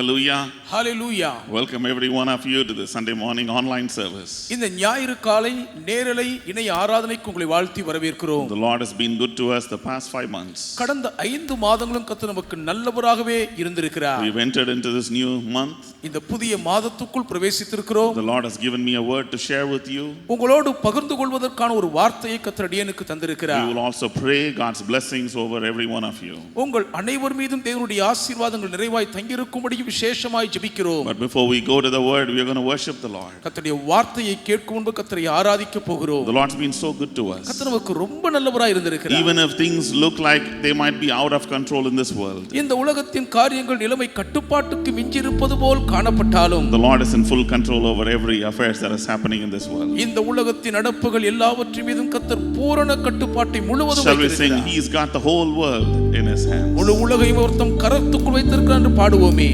Hallelujah. Hallelujah. Welcome every one of you to the Sunday morning online service. இந்த ஞாயிறு காலை நேரலை இணைய ஆராதனைக்கு உங்களை வாழ்த்தி வரவேற்கிறோம். The Lord has been good to us the past 5 months. கடந்த 5 மாதங்களும் கர்த்தர் நமக்கு நல்லவராகவே இருந்திருக்கிறார். We've entered into this new month. இந்த புதிய மாதத்துக்குள் பிரவேசித்திருக்கிறோம். The Lord has given me a word to share with you. உங்களோடு பகிர்ந்து கொள்வதற்கான ஒரு வார்த்தையை கர்த்தர் அடியேனுக்கு தந்திருக்கிறார். We will also pray God's blessings over every one of you. உங்கள் அனைவர் மீதும் தேவனுடைய ஆசீர்வாதங்கள் நிறைவாய் தங்கியிருக்கும்படி விசேஷமாய் ஜெபிக்கிறோம். But before we go to the word, we are going to worship the Lord. கர்த்தருடைய வார்த்தையை கேட்கும் முன்பு கர்த்தரை ஆராதிக்க போகிறோம். The Lord's been so good to us. கர்த்தர் நமக்கு ரொம்ப நல்லவராய் இருந்திருக்கிறார். Even if things look like they might be out of control in this world. இந்த உலகத்தின் காரியங்கள் நிலைமை கட்டுப்பாட்டுக்கு மிஞ்சி இருப்பது போல் காணப்பட்டாலும் The Lord is in full control over every affairs that is happening in this world. இந்த உலகத்தின் நடப்புகள் எல்லாவற்றின் மீதும் கர்த்தர் பூரண கட்டுப்பாட்டை முழுவதும் Shall we sing, வைத்திருக்கிறார். He's got the whole world in His hands. முழு உலகையும் அவர் தம் கரத்துக்குள் வைத்திருக்கிறார் என்று பாடுவோமே.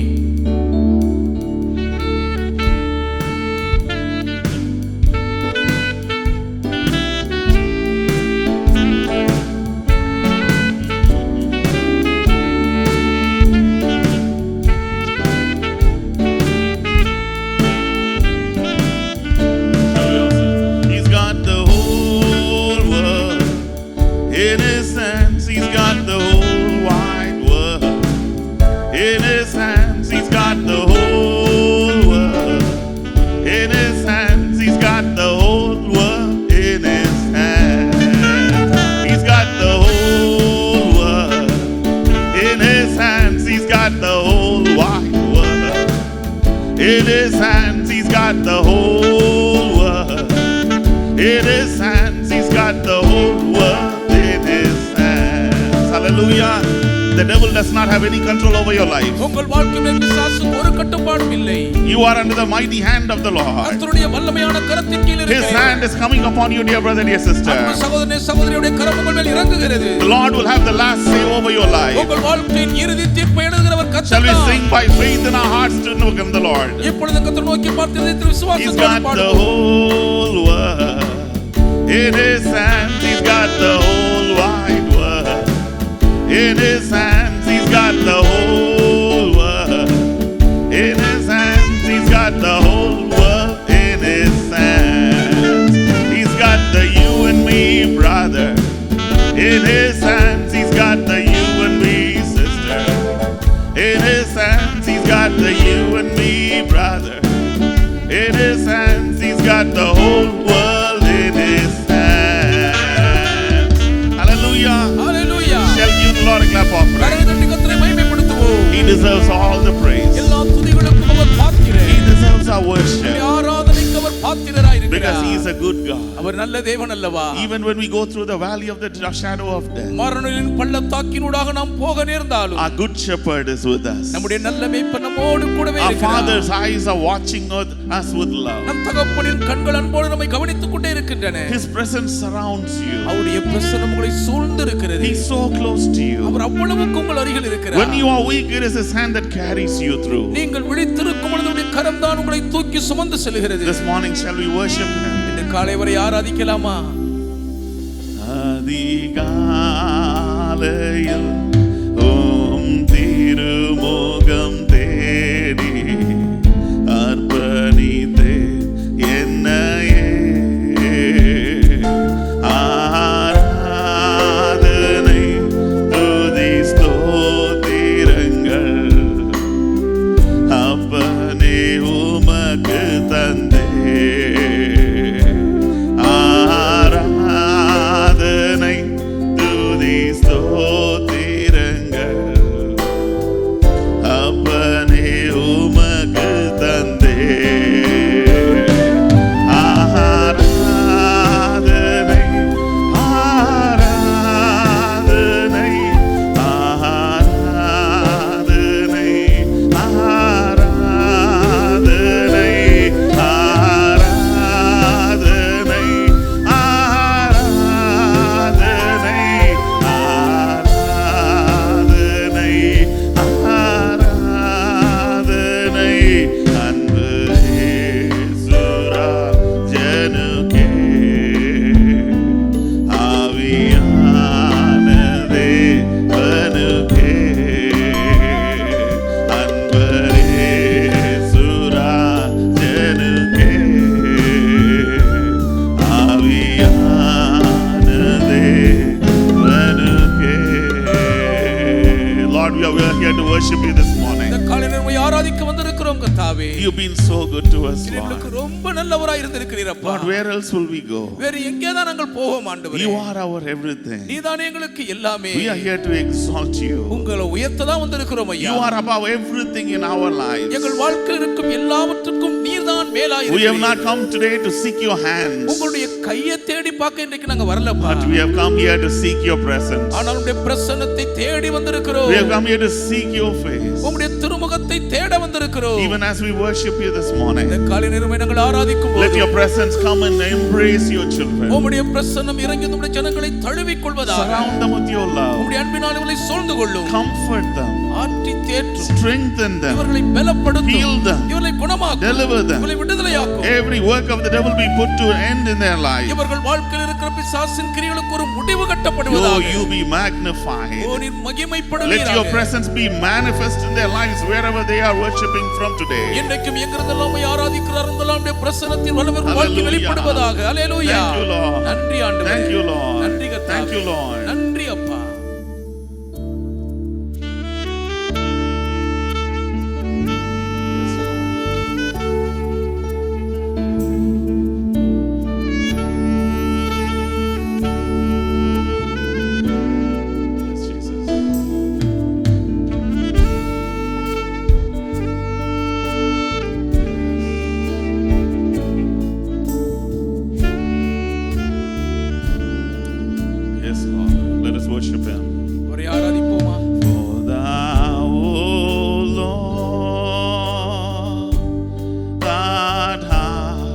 In His hands, He's got the whole world. In His hands, He's got the whole world in His hands. Hallelujah. The devil does not have any control over your life. உங்கள் வாழ்க்கை மேல் பிசாசுக்கு ஒரு கட்டுப்பாடும் இல்லை. You are under the mighty hand of the Lord. கர்த்தருடைய வல்லமையான கரத்தின் கீழ் இருக்கிறீர்கள். His hand is coming upon you, dear brother, dear sister. அன்பு சகோதரனே சகோதரியுடைய கரம் உங்கள் மேல் இறங்குகிறது. The Lord will have the last say over your life. உங்கள் வாழ்க்கையின் இறுதி தீர்ப்பை எழுதுகிறவர் கர்த்தர். Shall we sing by faith in our hearts to look in the Lord? இப்பொழுது கர்த்தரை நோக்கி பார்த்து இதயத்தில் விசுவாசத்தோடு பாடுவோம். He's got the whole world in His hands. He's got the whole wide world in His hands. He's got the whole world in His hands. He's got the whole world in His hands. He's got the you and me, brother, in His hands. He's got the you and me, sister, in His hands. He's got the you and me, brother, in His hands. He's got the whole world in His hands. Hallelujah. Hallelujah. Shall give the Lord a clap offering. He deserves all the praise. He deserves our worship. Because He is a good God. Even when we go through the valley of the shadow of death, our good shepherd is with us. Our Father's eyes are watching us with love. His presence surrounds you. He's so close to you. When you are weak, it is His hand that carries you through. This morning, shall we worship Him? அதிகாலையில் ஓம் திருமுகம் தேடி அர்ப்பணித்தே என்னையே ஆராதனை துதி ஸ்தோத்திரங்கள் அப்பனே உமக்கு தந்தே ஆராதனை துதி ஸ்தோத்திரங்கள் worship you this morning. இந்த காலை நேரம் உம்மை ஆராதிக்க வந்திருக்கிறோம் கர்த்தாவே. You've been so good to us, Lord. எங்களுக்கு ரொம்ப நல்லவராய் இருந்திருக்கிறீரப்பா. Lord, where else will we go? வேறு எங்கே தான் நாங்கள் போவோம் ஆண்டவரே? You are our everything. நீதானே எங்களுக்கு எல்லாமே. We are here to exalt you. உங்களை உயர்த்த தான் வந்திருக்கிறோம் ஐயா. You are above everything in our lives. எங்கள் வாழ்க்கையில் இருக்கும் எல்லாவற்றுக்கும் நீர்தான் மேலாய் இருக்கிறீர். We have not come today to seek your hands. உங்களுடைய கையை தேடி பார்க்க இன்றைக்கு நாங்க வரலப்பா. But we have come here to seek your presence. ஆனால் உம்முடைய பிரசன்னத்தை தேடி வந்திருக்கிறோம். We have come here to seek your face. உம்முடைய திருமுகத்தை தேட வந்திருக்கிறோம். Even as we worship you this morning, இந்த காலை நேரமே நாங்கள் ஆராதிக்கும் போது let your presence come and embrace your children. உம்முடைய பிரசன்னம் இறங்கி உம்முடைய ஜனங்களை தழுவிக் கொள்வதாக. Surround them with your love. உம்முடைய அன்பினால் இவர்களை சூழ்ந்து கொள்ளும். Comfort them. ஆற்றி தேற்றும். Strengthen them. இவர்களை பலப்படுத்தும். Heal them. இவர்களை குணமாக்கும். Deliver them. இவர்களை விடுதலையாக்கும். Every work of the devil be put to an end in their life. இவர்கள் வாழ்க்கையில் இருக்கிற பிசாசின் கிரியைகளுக்கு ஒரு முடிவு Oh, கட்டப்படுவதாக. you be magnified. ஓ நீர் மகிமைப்படுவீராக. Let your presence be manifest in their lives wherever they are worshiping from today. இன்றைக்கும் எங்கிருந்தெல்லாம் உம்மை ஆராதிக்கிறார்கள் உம்முடைய பிரசன்னத்தின் வல்லமை வாழ்க்கையில் வெளிப்படுவதாக. ஹல்லேலூயா. Thank you, Lord. நன்றி ஆண்டவரே. Thank you, Lord. நன்றி கர்த்தாவே. Thank you, Lord. நன்றி அப்பா. Yes, Lord. Let us worship him. ஒரே ஆராதிப்போமா? For thou, O Lord, art high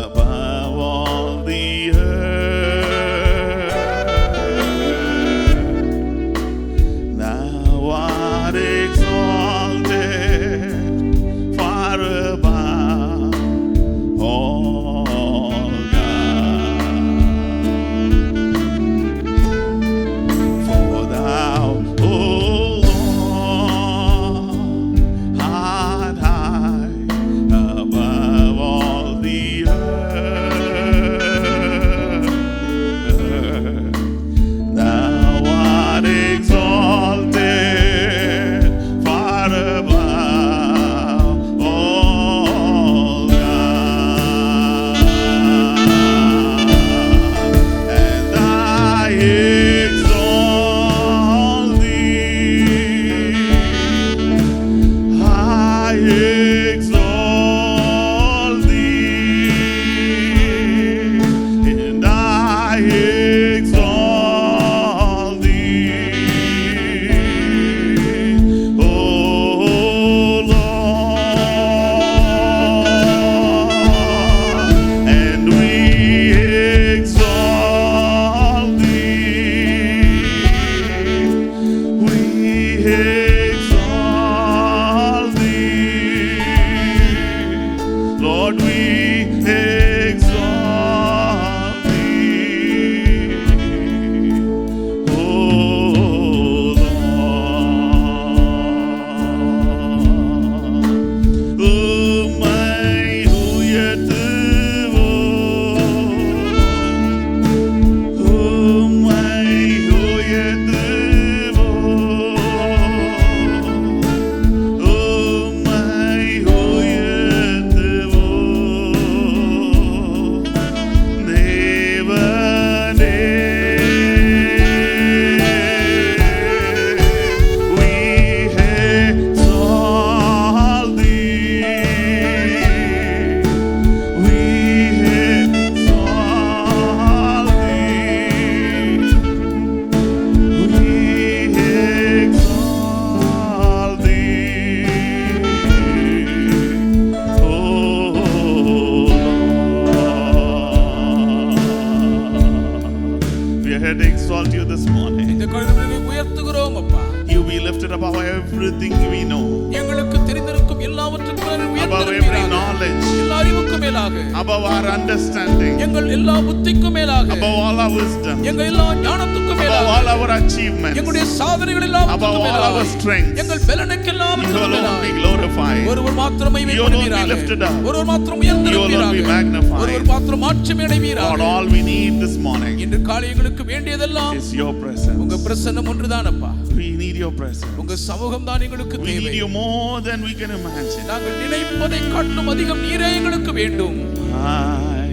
above all the earth. Thou art exalted far above all gods. For thou, O Lord, art high above all the earth. Thou art exalted far above all gods. And I exalt thee. I exalt thee. And I exalt thee. O Lord, and we exalt thee. We exalt thee. Lord, we exalt thee. Oh Lord, உம்மை உயர்த்துவோம். உம்மை உயர்த்துவோம். உம்மை உயர்த்துவோம். தேவனே, we exalt thee. We exalt thee. We exalt thee. Oh Lord, we are here to exalt you this morning. இந்த காலை நேரமே உயர்த்துகிறோம் அப்பா. You be lifted above everything we know, எங்களுக்கு தெரிந்திருக்கும் எல்லாவற்றுக்கும் மேல் above every உயர்ந்திருப்பீராக. knowledge, எல்லா அறிவுக்கும் மேலாக. above our understanding, எங்கள் எல்லா புத்திக்கும் மேலாக. above all our wisdom, எங்கள் எல்லா ஞானத்துக்கும் above above all our achievements, எங்களுடைய சாதனைகள் எல்லாம் above all our strengths, எங்கள் பலனுக்கெல்லாம் you alone be glorified, ஒருவர் மாத்திரம் you alone be lifted up, ஒருவர் மாத்திரம் உயர்ந்திருப்பீராக, you alone be magnified. ஒருவர் மாத்திரம் மாட்சிமை அடைவீராக. Lord, all we need this morning இன்று காலை எங்களுக்கு வேண்டியதெல்லாம் is your presence. உங்க பிரசன்னம் ஒன்றுதானப்பா. We need your presence. உங்க சமூகம் தான் எங்களுக்கு We தேவை. need you more than we can imagine. நாங்கள் நினைப்பதை காட்டிலும் அதிகம் நீரே எங்களுக்கு வேண்டும். My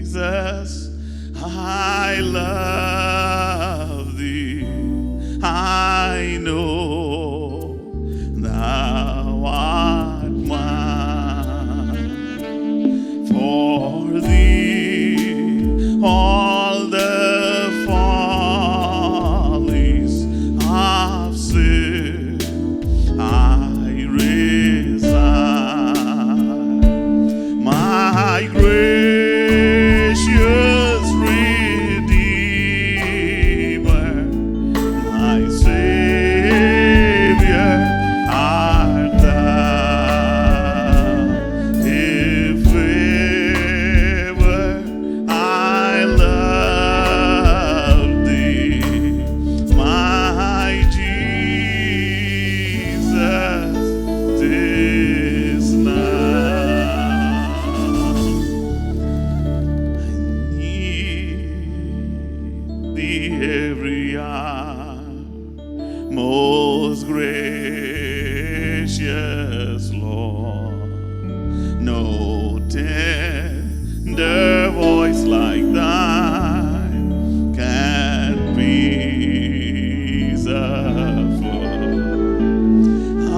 Jesus, I love thee. I know thou art mine. For thee all the follies of sin I resign. My gracious Redeemer, my Savior art thou. If ever I love thee, my Jesus, 'tis now. I need thee every hour, most gracious Lord. No tender voice like thine can peace afford. I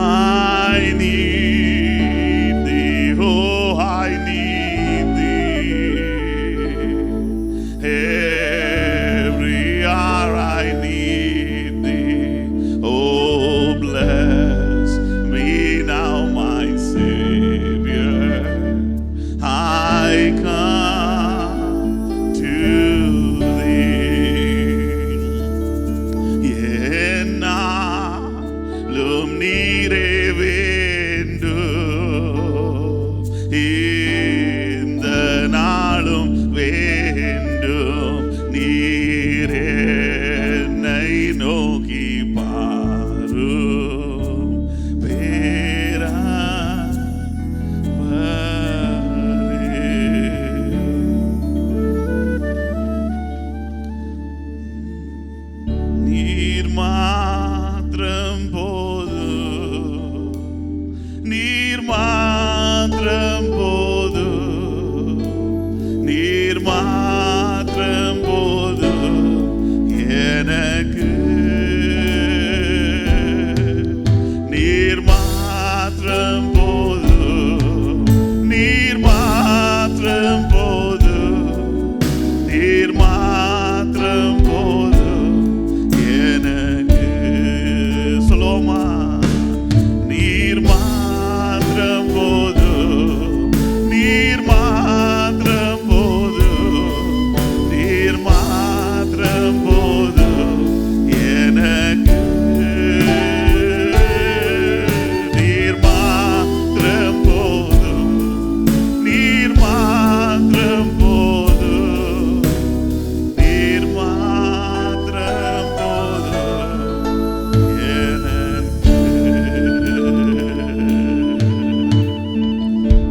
need thee, oh, I need thee. Every hour I need thee. Oh, bless me now, my Savior. I come to thee. என்னாலும் நீரே வேண்டும், இந்த நாளும் வேண்டும். நீரே என்னை நோக்கி பாரும் நீர் மாத்திரம் போதும், நீர் மாத்திரம் போதும், நீர் மாத்திரம் போதும் எனக்கு. நீர் மாத்திரம் போதும், நீர் மாத்திரம் போதும், நீர் மாத்திரம் போதும் எனக்கு. சொல்லுவோமா? நீர் மாத்திரம் போதும், நீர் மாத்திரம் போதும், நீர் மாத்திரம் போதும் எனக்கு. நீர் மாத்திரம் போதும், நீர் மாத்திரம் போதும், நீர் மாத்திரம் போதும் எனக்கு.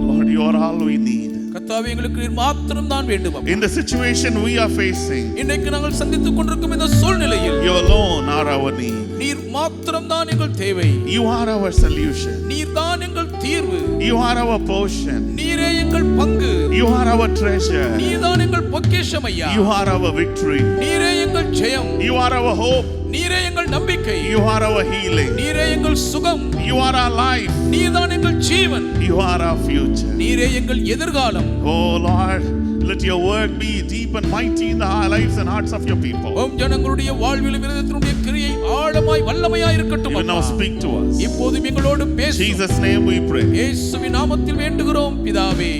Lord, you are all we need. கர்த்தாவே எங்களுக்கு நீர் மாத்திரம் தான் வேண்டும். In the situation we are facing, இன்றைக்கு நாங்கள் சந்தித்துக் கொண்டிருக்கும் இந்த சூழ்நிலையில் you alone are our need. நீர் மாத்திரம் தான் எங்கள் தேவை. You are our solution. நீர் தான் எங்கள் தீர்வு. You are our portion. நீரே எங்கள் பங்கு. You are our treasure. நீர் தான் எங்கள் பொக்கிஷம் ஐயா. You are our victory. நீரே எங்கள் ஜெயம். You are our hope. நீரே எங்கள் நம்பிக்கை. You are our healing. நீரே எங்கள் சுகம். You are our life. நீர் தான் எங்கள் ஜீவன். You are our future. நீரே எங்கள் எதிர்காலம். Oh Lord, let your word be deep and mighty in the lives and hearts of your people. உம் ஜனங்களுடைய வாழ்விலும் இருதயத்தினுடைய கிரியை ஆழமாய் வல்லமையாய் இருக்கட்டும். You now speak to us. இப்போதும் எங்களோடு In பேசும். Jesus' name we pray. இயேசுவின் நாமத்தில் வேண்டுகிறோம் பிதாவே.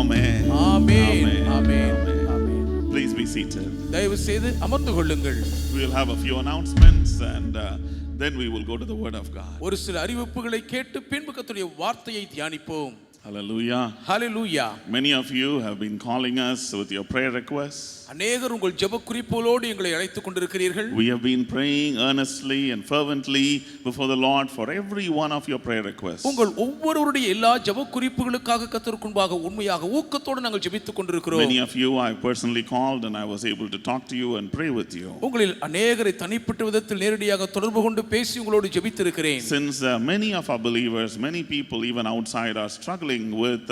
Amen. Amen. Amen. Amen. Please be seated. தயவு செய்து அமர்ந்து கொள்ளுங்கள். We will have a few announcements and then we will go to the word of God. ஒரு சில அறிவிப்புகளை கேட்டு பின்பு கர்த்தருடைய வார்த்தையை தியானிப்போம். Hallelujah. Hallelujah. Many of you have been calling us with your prayer requests. அநேகர் உங்கள் ஜெப குறிப்புகளோடு எங்களை அழைத்துக் கொண்டிருக்கிறீர்கள். We have been praying earnestly and fervently before the Lord for every one of your prayer requests. உங்கள் ஒவ்வொருவருடைய எல்லா ஜெப குறிப்புகளுக்காக கர்த்தருக்கு முன்பாக உண்மையாக ஊக்கத்தோடு நாங்கள் ஜெபித்துக் கொண்டிருக்கிறோம். Many of you I personally called and I was able to talk to you and pray with you. உங்களில் அநேகரை தனிப்பட்ட விதத்தில் நேரடியாக தொடர்பு கொண்டு பேசி உங்களோடு ஜெபித்திருக்கிறேன். Since many of our believers, many people even outside are struggling with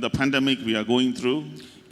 the pandemic we are going through.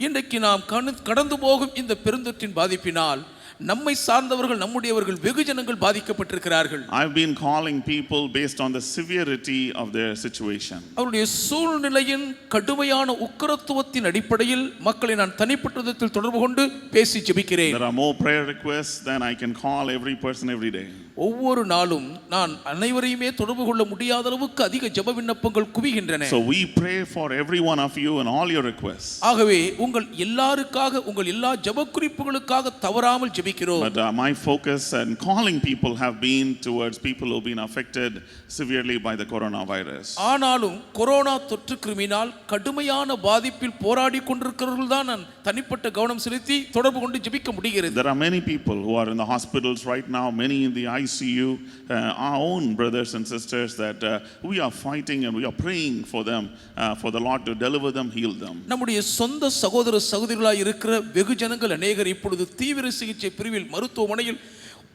இன்றைக்கு நாம் கடந்து போகும் இந்த பெருந்தொற்றின் பாதிப்பினால் நம்மை சார்ந்தவர்கள் நம்முடையவர்கள் வெகுஜனங்கள் பாதிக்கப்பட்டிருக்கிறார்கள். I've been calling people based on the severity of their situation. அவருடைய சூழ்நிலையின் கடுமையான உக்கிரத்துவத்தின் அடிப்படையில் மக்களை நான் தனிப்பட்ட விதத்தில் தொடர்பு கொண்டு பேசி ஜெபிக்கிறேன். There are more prayer requests than I can call every person every day. ஒவ்வொரு நாளும் நான் அனைவரையுமே தொடர்பு கொள்ள முடியாத அளவுக்கு அதிக ஜெப விண்ணப்பங்கள் குவிகின்றன. So we pray for every one of you and all your requests. ஆகவே உங்கள் எல்லாருக்காக உங்கள் எல்லா ஜெப குறிப்புகளுக்காக தவறாமல் ஜெபிக்கிறோம். But my focus and calling people have been towards people who've been affected severely by the coronavirus. ஆனாலும் கொரோனா தொற்று கிருமியினால் கடுமையான பாதிப்பில் போராடி கொண்டிருக்கிறவர்கள் தான் நான் தனிப்பட்ட கவனம் செலுத்தி தொடர்பு கொண்டு ஜெபிக்க முடிகிறது. There are many people who are in the hospitals right now, many in the ICU, our own brothers and sisters that we are fighting and we are praying for them, for the Lord to deliver them, heal them. நம்முடைய சொந்த சகோதர சகோதரிகளாய் இருக்கிற வெகுஜனங்கள் அநேகர் இப்பொழுது தீவிர சிகிச்சை பிரிவில் மருத்துவமனையில்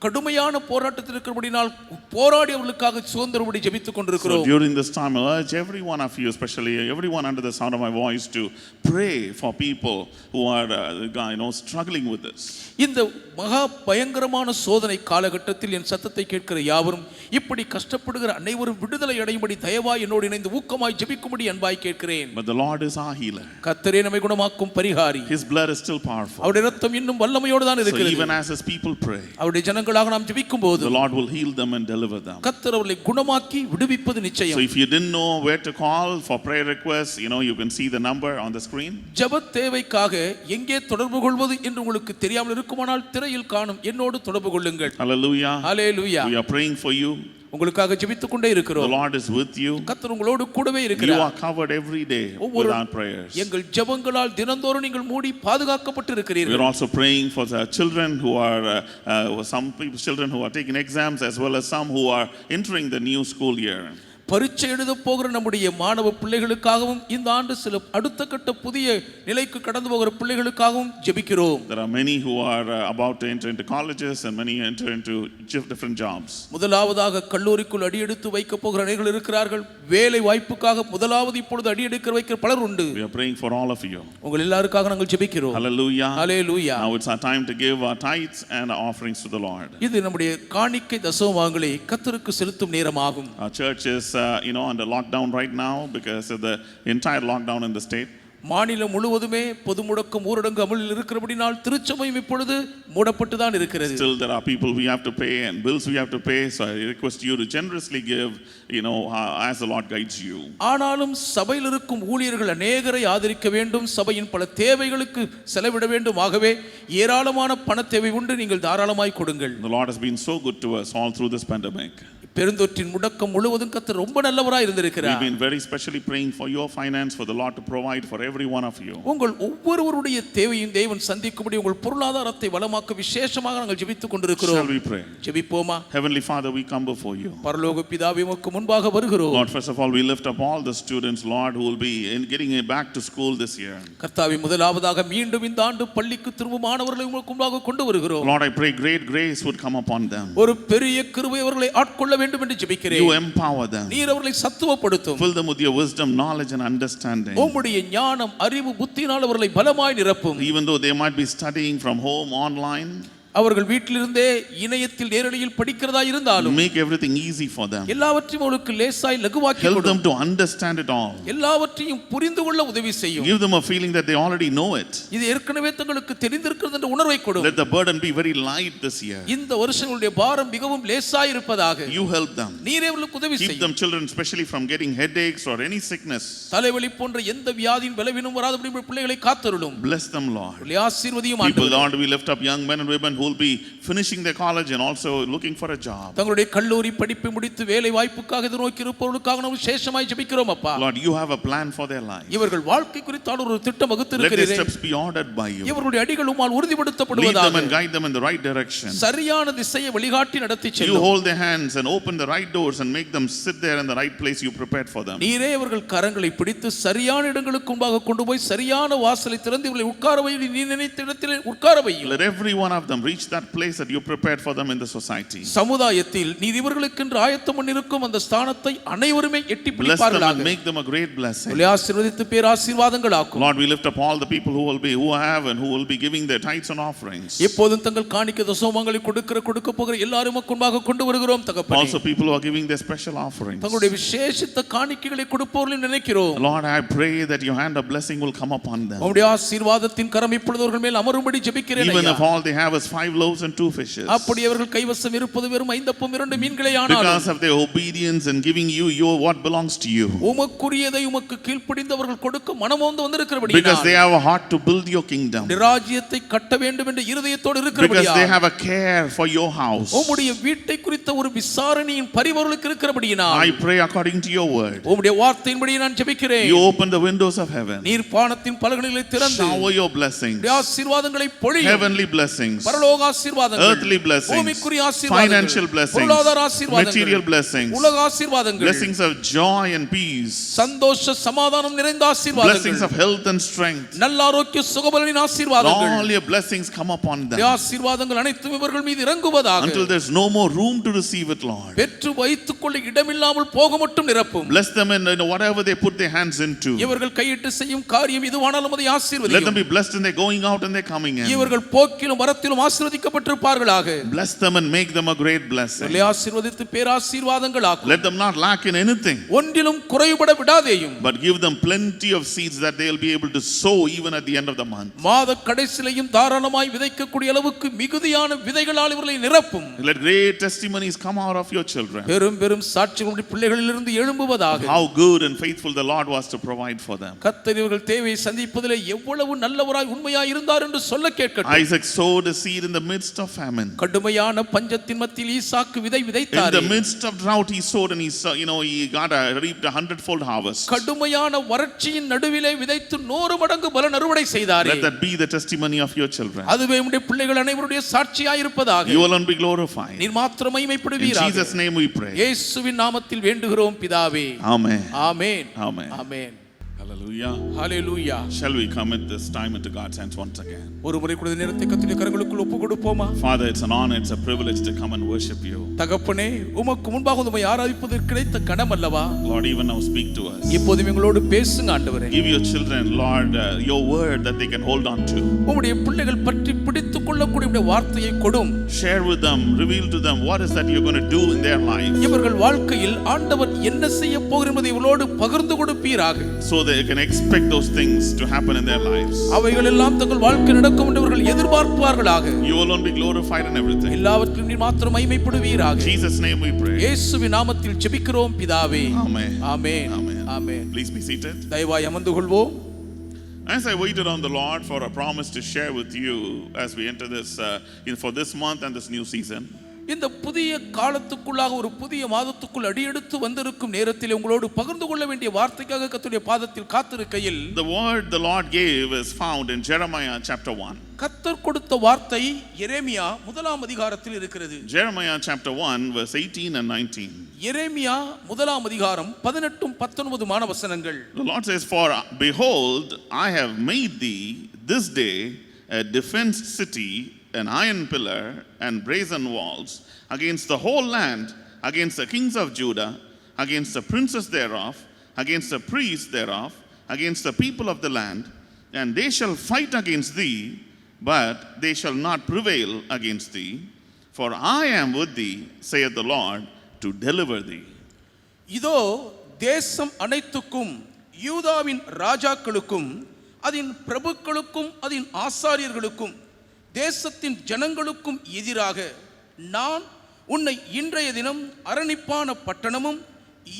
கடுமையான போராட்டத்தில் இருக்கிறபடினால் போராடி அவர்களுக்காக சுதந்திரப்படி ஜெபித்துக் கொண்டிருக்கிறோம். So during this time I urge every one of you, especially everyone under the sound of my voice, to pray for people who are struggling with this. இந்த மகா பயங்கரமான சோதனை காலகட்டத்தில் என் சத்தத்தை கேட்கிற யாவரும் இப்படி கஷ்டப்படுகிற அனைவரும் விடுதலை அடையும்படி தயவாய் என்னோடு இணைந்து ஊக்கமாய் ஜெபிக்கும்படி அன்பாய் கேட்கிறேன். But the Lord is our healer. கர்த்தரே நம்மை குணமாக்கும் பரிகாரி. His blood is still powerful. அவருடைய இரத்தம் இன்னும் வல்லமையோடு தான் இருக்கிறது. So even as his people pray, அவருடைய ஜனங்களாக நாம் ஜெபிக்கும்போது the Lord will heal them and deliver them. கர்த்தர் அவர்களை குணமாக்கி விடுவிப்பது நிச்சயம். So if you didn't know where to call for prayer requests, you can see the number on the screen. ஜெப தேவைக்காக எங்கே தொடர்பு கொள்வது என்று உங்களுக்கு தெரியாமல் இருக்குமானால் திரையில் காணும் என்னோடு தொடர்பு கொள்ளுங்கள். Hallelujah. Hallelujah. We are praying for you. உங்களுக்காக ஜெபித்துக் கொண்டே இருக்கிறோம். The Lord is with you. கர்த்தர் உங்களோடு கூடவே இருக்கிறார். You are covered every day with our prayers. எங்கள் ஜெபங்களால் தினந்தோறும் நீங்கள் மூடி பாதுகாக்கப்பட்டு இருக்கிறீர்கள். We are also praying for the children who are some people children who are taking exams as well as some who are entering the new school year. பரீட்சை எழுத போகிற நம்முடைய மாணவ பிள்ளைகளுக்காகவும் இந்த ஆண்டு சில அடுத்த கட்ட புதிய நிலைக்கு கடந்து போகிற பிள்ளைகளுக்காகவும் ஜெபிக்கிறோம். There are many who are about to enter into colleges and many enter into different jobs. முதலாவதாக கல்லூரிக்குள் அடியெடுத்து வைக்க போகிற அநேகர் இருக்கிறார்கள். வேலை வாய்ப்புக்காக முதலாவது இப்பொழுது அடியெடுக்க வைக்கிற பலர் உண்டு. We are praying for all of you. உங்கள் எல்லாருக்காக நாங்கள் ஜெபிக்கிறோம். Hallelujah. Hallelujah. Now it's our time to give our tithes and offerings to the Lord. இது நம்முடைய காணிக்கை தசமபாகங்களை கர்த்தருக்கு செலுத்தும் நேரமாகும். Our church is under lockdown right now because of the entire lockdown in the state. மாநிலம் முழுவதுமே பொது முடக்கம் ஊரடங்கு அமலில் இருக்கிறபடினால் திருச்சபையும் இப்பொழுது மூடப்பட்டு தான் இருக்கிறது. Still there are people we have to pay and bills we have to pay, so I request you to generously give as the Lord guides you. ஆனாலும் சபையில் இருக்கும் ஊழியர்கள் அநேகரை ஆதரிக்க வேண்டும், சபையின் பல தேவைகளுக்கு செலவிட வேண்டும். ஆகவே ஏராளமான பண தேவை உண்டு, நீங்கள் தாராளமாய் கொடுங்கள். The Lord has been so good to us all through this pandemic. பெருந்தொற்றின் முடக்கம் முழுவதும் கர்த்தர் ரொம்ப நல்லவராய் இருந்திருக்கிறார். We've been very specially praying for your finance, for the Lord to provide for every one of you. உங்கள் ஒவ்வொருவருடைய தேவையும் தேவன் சந்திக்கும்படி உங்கள் பொருளாதாரத்தை வளமாக்க விசேஷமாக நாங்கள் ஜெபித்துக் கொண்டிருக்கிறோம். Shall we pray? ஜெபிப்போமா? Heavenly Father, we come before you. பரலோக பிதாவே உமக்கு முன்பாக வருகிறோம். Lord, first of all we lift up all the students, Lord, who will be getting back to school this year. கர்த்தாவே முதலாவதாக மீண்டும் இந்த ஆண்டு பள்ளிக்கு திரும்பும் மாணவர்களை உமக்கு முன்பாக கொண்டு வருகிறோம். Lord, I pray great grace would come upon them. ஒரு பெரிய கிருபை அவர்களை ஆட்கொள்ள வேண்டும் என்று ஜெபிக்கிறேன். You empower them. நீர் அவர்களை சத்துவப்படுத்தும். Fill them with your wisdom, knowledge and understanding. உம்முடைய ஞானம் அறிவு புத்தியினால் அவர்களை பலமாய் நிரப்பும். Even though they might be studying from home online, அவர்கள் வீட்டிலிருந்தே இணையத்தில் நேரடியில் படிக்கிறதா இருந்தாலும் make everything easy for them. எல்லாவற்றையும் அவர்களுக்கு லேசாய் லகுவாக்கி Help கொடும். them to understand it all. எல்லாவற்றையும் புரிந்து கொள்ள உதவி செய்யும். Give them a feeling that they already know it. இது ஏற்கனவே தங்களுக்கு தெரிந்திருக்கிறது என்ற உணர்வை கொடும். Let the burden be very light this year. இந்த வருஷங்களுடைய பாரம் மிகவும் லேசாய் இருப்பதாக You help them. நீரே அவர்களுக்கு உதவி Keep செய்யும். them children especially from getting headaches or any sickness. தலைவலி போன்ற எந்த வியாதியின் பலவீனம் வராதபடி பிள்ளைகளை காத்தருளும். Bless them, Lord. ஆசீர்வதியும் People, ஆண்டவரே. Lord, we lift up young men and women who will be finishing their college and also looking for a job. தங்களுடைய கல்லூரி படிப்பை முடித்து வேலை வாய்ப்புக்காக எதிர்நோக்கி இருப்பவர்களுக்காக நாம் விசேஷமாய் ஜெபிக்கிறோம் அப்பா. Lord, you have a plan for their life. இவர்கள் வாழ்க்கை குறித்தான ஒரு திட்டம் வகுத்திருக்கிறீரே. Let their steps be ordered by you. இவர்களுடைய அடிகள் உம்மால் உறுதிப்படுத்தப்படுவதாக. Lead them and guide them in the right direction. சரியான திசையை வழிகாட்டி நடத்தி செல்லும். You hold their hands and open the right doors and make them sit there in the right place you prepared for them. நீரே அவர்கள் கரங்களை பிடித்து சரியான இடங்களுக்கு முன்பாக கொண்டு போய் சரியான வாசலை திறந்து இவர்களை உட்கார வை, நீ நினைத்த இடத்தில் உட்கார வை. Let every one of them reach that place that you prepared for them in the society. சமுதாயத்தில் நீர் இவர்களுக்கென்று ஆயத்தம் பண்ணியிருக்கும் அந்த ஸ்தானத்தை அனைவருமே எட்டி Bless them பிடிப்பார்களாக. and make them a great blessing. உங்களை ஆசீர்வதித்து பேராசீர்வாதங்களாக்கும். Lord, we lift up all the people who have and who will be giving their tithes and offerings. எப்போதும் தங்கள் காணிக்கை தசமங்களை கொடுக்க போகிற எல்லாரும் முன்பாக கொண்டு வருகிறோம் தகப்பனே. Also people who are giving their special offerings. தங்களுடைய விசேஷித்த காணிக்கைகளை கொடுப்பவர்களை நினைக்கிறோம். Lord, I pray that your hand of blessing will come upon them. உம்முடைய ஆசீர்வாதத்தின் கரம் இப்பொழுது அவர்கள் மேல் அமரும்படி ஜெபிக்கிறேன். Even if all they have is 5 loaves and 2 fishes. அப்படி அவர்கள் கைவசம் இருப்பது வெறும் 5 அப்பம் 2 மீன்களே ஆனாலும் because of their obedience and giving you what belongs to you. உமக்குரியதை உமக்கு கீழ்ப்படிந்தவர்கள் கொடுக்க மனமோந்து வந்திருக்கிறபடியால் because they have a heart to build your kingdom. ராஜ்யத்தை கட்ட வேண்டும் என்ற இருதயத்தோடு இருக்கிறபடியால் because they have a care for your house. உம்முடைய வீட்டை குறித்த ஒரு விசாரணையின் பரிவர்களுக்கு இருக்கிறபடியால் I pray according to your word. உம்முடைய வார்த்தையின்படி நான் ஜெபிக்கிறேன். you open the windows of heaven. நீர் வானத்தின் பலகணிகளை திறந்து shower your blessings. ஆசீர்வாதங்களை பொழியும். heavenly blessings, பரலோக ஆசீர்வாதங்கள், earthly blessings, பூமிக்குரிய ஆசீர்வாதங்கள், financial blessings, பொருளாதார ஆசீர்வாதங்கள், material blessings, உலக ஆசீர்வாதங்கள், blessings of joy and peace, சந்தோஷ சமாதானம் நிறைந்த ஆசீர்வாதங்கள், blessings of health and strength. நல்ல ஆரோக்கிய சுகபலனின் ஆசீர்வாதங்கள், all your blessings come upon them. ஆசீர்வாதங்கள் அனைத்தும் இவர்கள் மீது இறங்குவதாக. until there's no more room to receive it, Lord. பெற்று வைத்துக் கொள்ள இடமில்லாமல் போக மட்டும் நிரப்பும். bless them in whatever they put their hands into. இவர்கள் கையிட்டு செய்யும் காரியம் இதுவானாலும் அதை ஆசீர்வதியும். let them be blessed in their going out and their coming in. இவர்கள் போக்கிலும் வரத்திலும் ஆசீர்வதிக்கப்பட்டிருப்பார்களாக. bless them and make them a great blessing. ஆசீர்வதித்து பேராசீர்வாதங்களாக்கும். let them not lack in anything. ஒன்றிலும் குறைபட விடாதேயும். but give them plenty of seeds that they will be able to sow even at the end of the month. மாத கடைசிலையும் தாராளமாய் விதைக்கக்கூடிய அளவுக்கு மிகுதியான விதைகளால் இவர்களை நிரப்பும். let great testimonies come out of your children. பெரும் பெரும் சாட்சிகளுடைய பிள்ளைகளிலிருந்து எழும்புவதாக. how good and faithful the Lord was to provide for them. கர்த்தர் இவர்கள் தேவையை சந்திப்பதிலே எவ்வளவு நல்லவராய் உண்மையாய் இருந்தார் என்று சொல்ல கேட்கட்டும். Isaac sowed a seed in the midst of famine. கடுமையான பஞ்சத்தின் மத்தியில் ஈசாக்கு விதை விதைத்தார். in the midst of drought he sowed and he reaped 100-fold harvest. கடுமையான வறட்சியின் நடுவிலே விதைத்து 100 மடங்கு பலன் அறுவடை செய்தார். let that be the testimony of your children. அதுவே உம்முடைய பிள்ளைகள் அனைவருடைய சாட்சியாய் இருப்பதாக. you alone be glorified. நீர் மாத்திரம் மகிமைப்படுவீராக. in Jesus name we pray. இயேசுவின் நாமத்தில் வேண்டுகிறோம் பிதாவே. amen. Amen. amen. Amen. Hallelujah. Hallelujah. Shall we commit this time into God's hands once again? ஒரு முறை கூட நேரத்தை கர்த்தருடைய கரங்களுக்குள் ஒப்பு கொடுப்போமா? Father, it's an honor, it's a privilege to come and worship you. தகப்பனே, உமக்கு முன்பாக உம்மை ஆராதிப்பதற்கு கிடைத்த கனம் அல்லவா? Lord, even now speak to us. இப்போது எங்களோடு பேசுங்க ஆண்டவரே. Give your children, Lord, your word that they can hold on to. உம்முடைய பிள்ளைகள் பற்றி பிடித்துக் கொள்ளக்கூடிய உம்முடைய வார்த்தையை கொடும். Share with them, reveal to them what is that you're going to do in their life. இவர்கள் வாழ்க்கையில் ஆண்டவர் என்ன செய்ய போகிறார் என்பதை இவளோடு பகிர்ந்து கொடுப்பீராக. so they can expect those things to happen in their lives. அவைகள் எல்லாம் தங்கள் வாழ்க்கையில் நடக்கும் என்று அவர்கள் எதிர்பார்ப்பார்களாக. You alone be glorified in everything. எல்லாவற்றிலும் நீர் மாத்திரம் மகிமைப்படுவீராக. In Jesus name we pray. இயேசுவின் நாமத்தில் ஜெபிக்கிறோம் பிதாவே. Amen. Amen. Amen. Amen. Please be seated. தயவாய் அமர்ந்து கொள்வோம். As I waited on the Lord for a promise to share with you as we enter this for this month and this new season. இந்த புதிய காலத்துக்குள்ளாக ஒரு புதிய மாதத்துக்குள் அடியெடுத்து வந்திருக்கும் நேரத்தில் உங்களோடு பகிர்ந்து கொள்ள வேண்டிய வார்த்தைக்காக கர்த்தருடைய பாதத்தில் காத்திருக்கையில் the word the Lord gave is found in Jeremiah chapter 1. கர்த்தர் கொடுத்த வார்த்தை எரேமியா 1ஆம் அதிகாரத்தில் இருக்கிறது. Jeremiah chapter 1 verse 18 and 19. எரேமியா 1ஆம் அதிகாரம் 18 19 வசனங்கள். The Lord says, for behold, I have made thee this day a defenced city, an iron pillar and brazen walls against the whole land, against the kings of Judah, against the princes thereof, against the priests thereof, against the people of the land, and they shall fight against thee, but they shall not prevail against thee, for I am with thee, saith the Lord, to deliver thee. இதோ தேசம் அனைத்துக்கும் யூதாவின் ராஜாக்களுக்கும் அதன் பிரபுக்களுக்கும் அதன் ஆசாரியர்களுக்கும் தேசத்தின் ஜனங்களுக்கும் எதிராக நான் உன்னை இன்றைய தினம் அரணிப்பான பட்டணமும்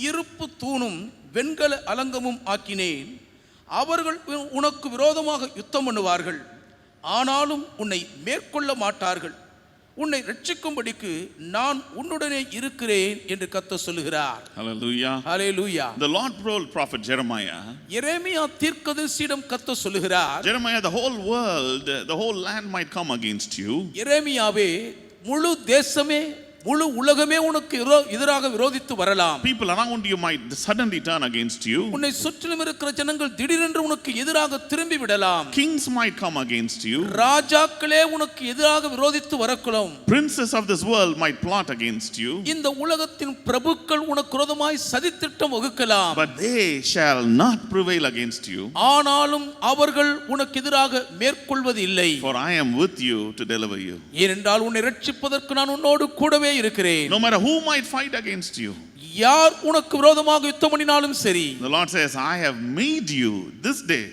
இருப்பு தூணும் வெண்கல அலங்கமும் ஆக்கினேன். அவர்கள் உனக்கு விரோதமாக யுத்தம் பண்ணுவார்கள், ஆனாலும் உன்னை மேற்கொள்ள மாட்டார்கள். உன்னை ரட்சிக்கும்படிக்கு நான் உன்னுடனே இருக்கிறேன் என்று கர்த்தர் சொல்லுகிறார். Hallelujah. Hallelujah. The Lord told prophet Jeremiah. எரேமியா தீர்க்கதரிசியிடம் கர்த்தர் சொல்லுகிறார். Jeremiah, the whole world, the whole land might come against you. எரேமியாவே, முழு தேசமே முழு உலகமே உனக்கு எதிராக விரோதித்து வரலாம். People around you might suddenly turn against you. உன்னை சுற்றிலும் இருக்கிற ஜனங்கள் திடீரென்று உனக்கு எதிராக திரும்பி விடலாம். Kings might come against you. ராஜாக்களே உனக்கு எதிராக விரோதித்து வரக்கூடும். Princes of this world might plot against you. இந்த உலகத்தின் பிரபுக்கள் உனக்கு விரோதமாய் சதித்திட்டம் வகுக்கலாம். But they shall not prevail against you. ஆனாலும் அவர்கள் உனக்கு எதிராக மேற்கொள்வது இல்லை. For I am with you to deliver you. ஏனென்றால் உன்னை ரட்சிப்பதற்கு நான் உன்னோடு கூடவே இருக்கிறேன். No matter who might fight against you. யார் உனக்கு விரோதமாக யுத்தம் பண்ணினாலும் சரி. The Lord says, I have made you this day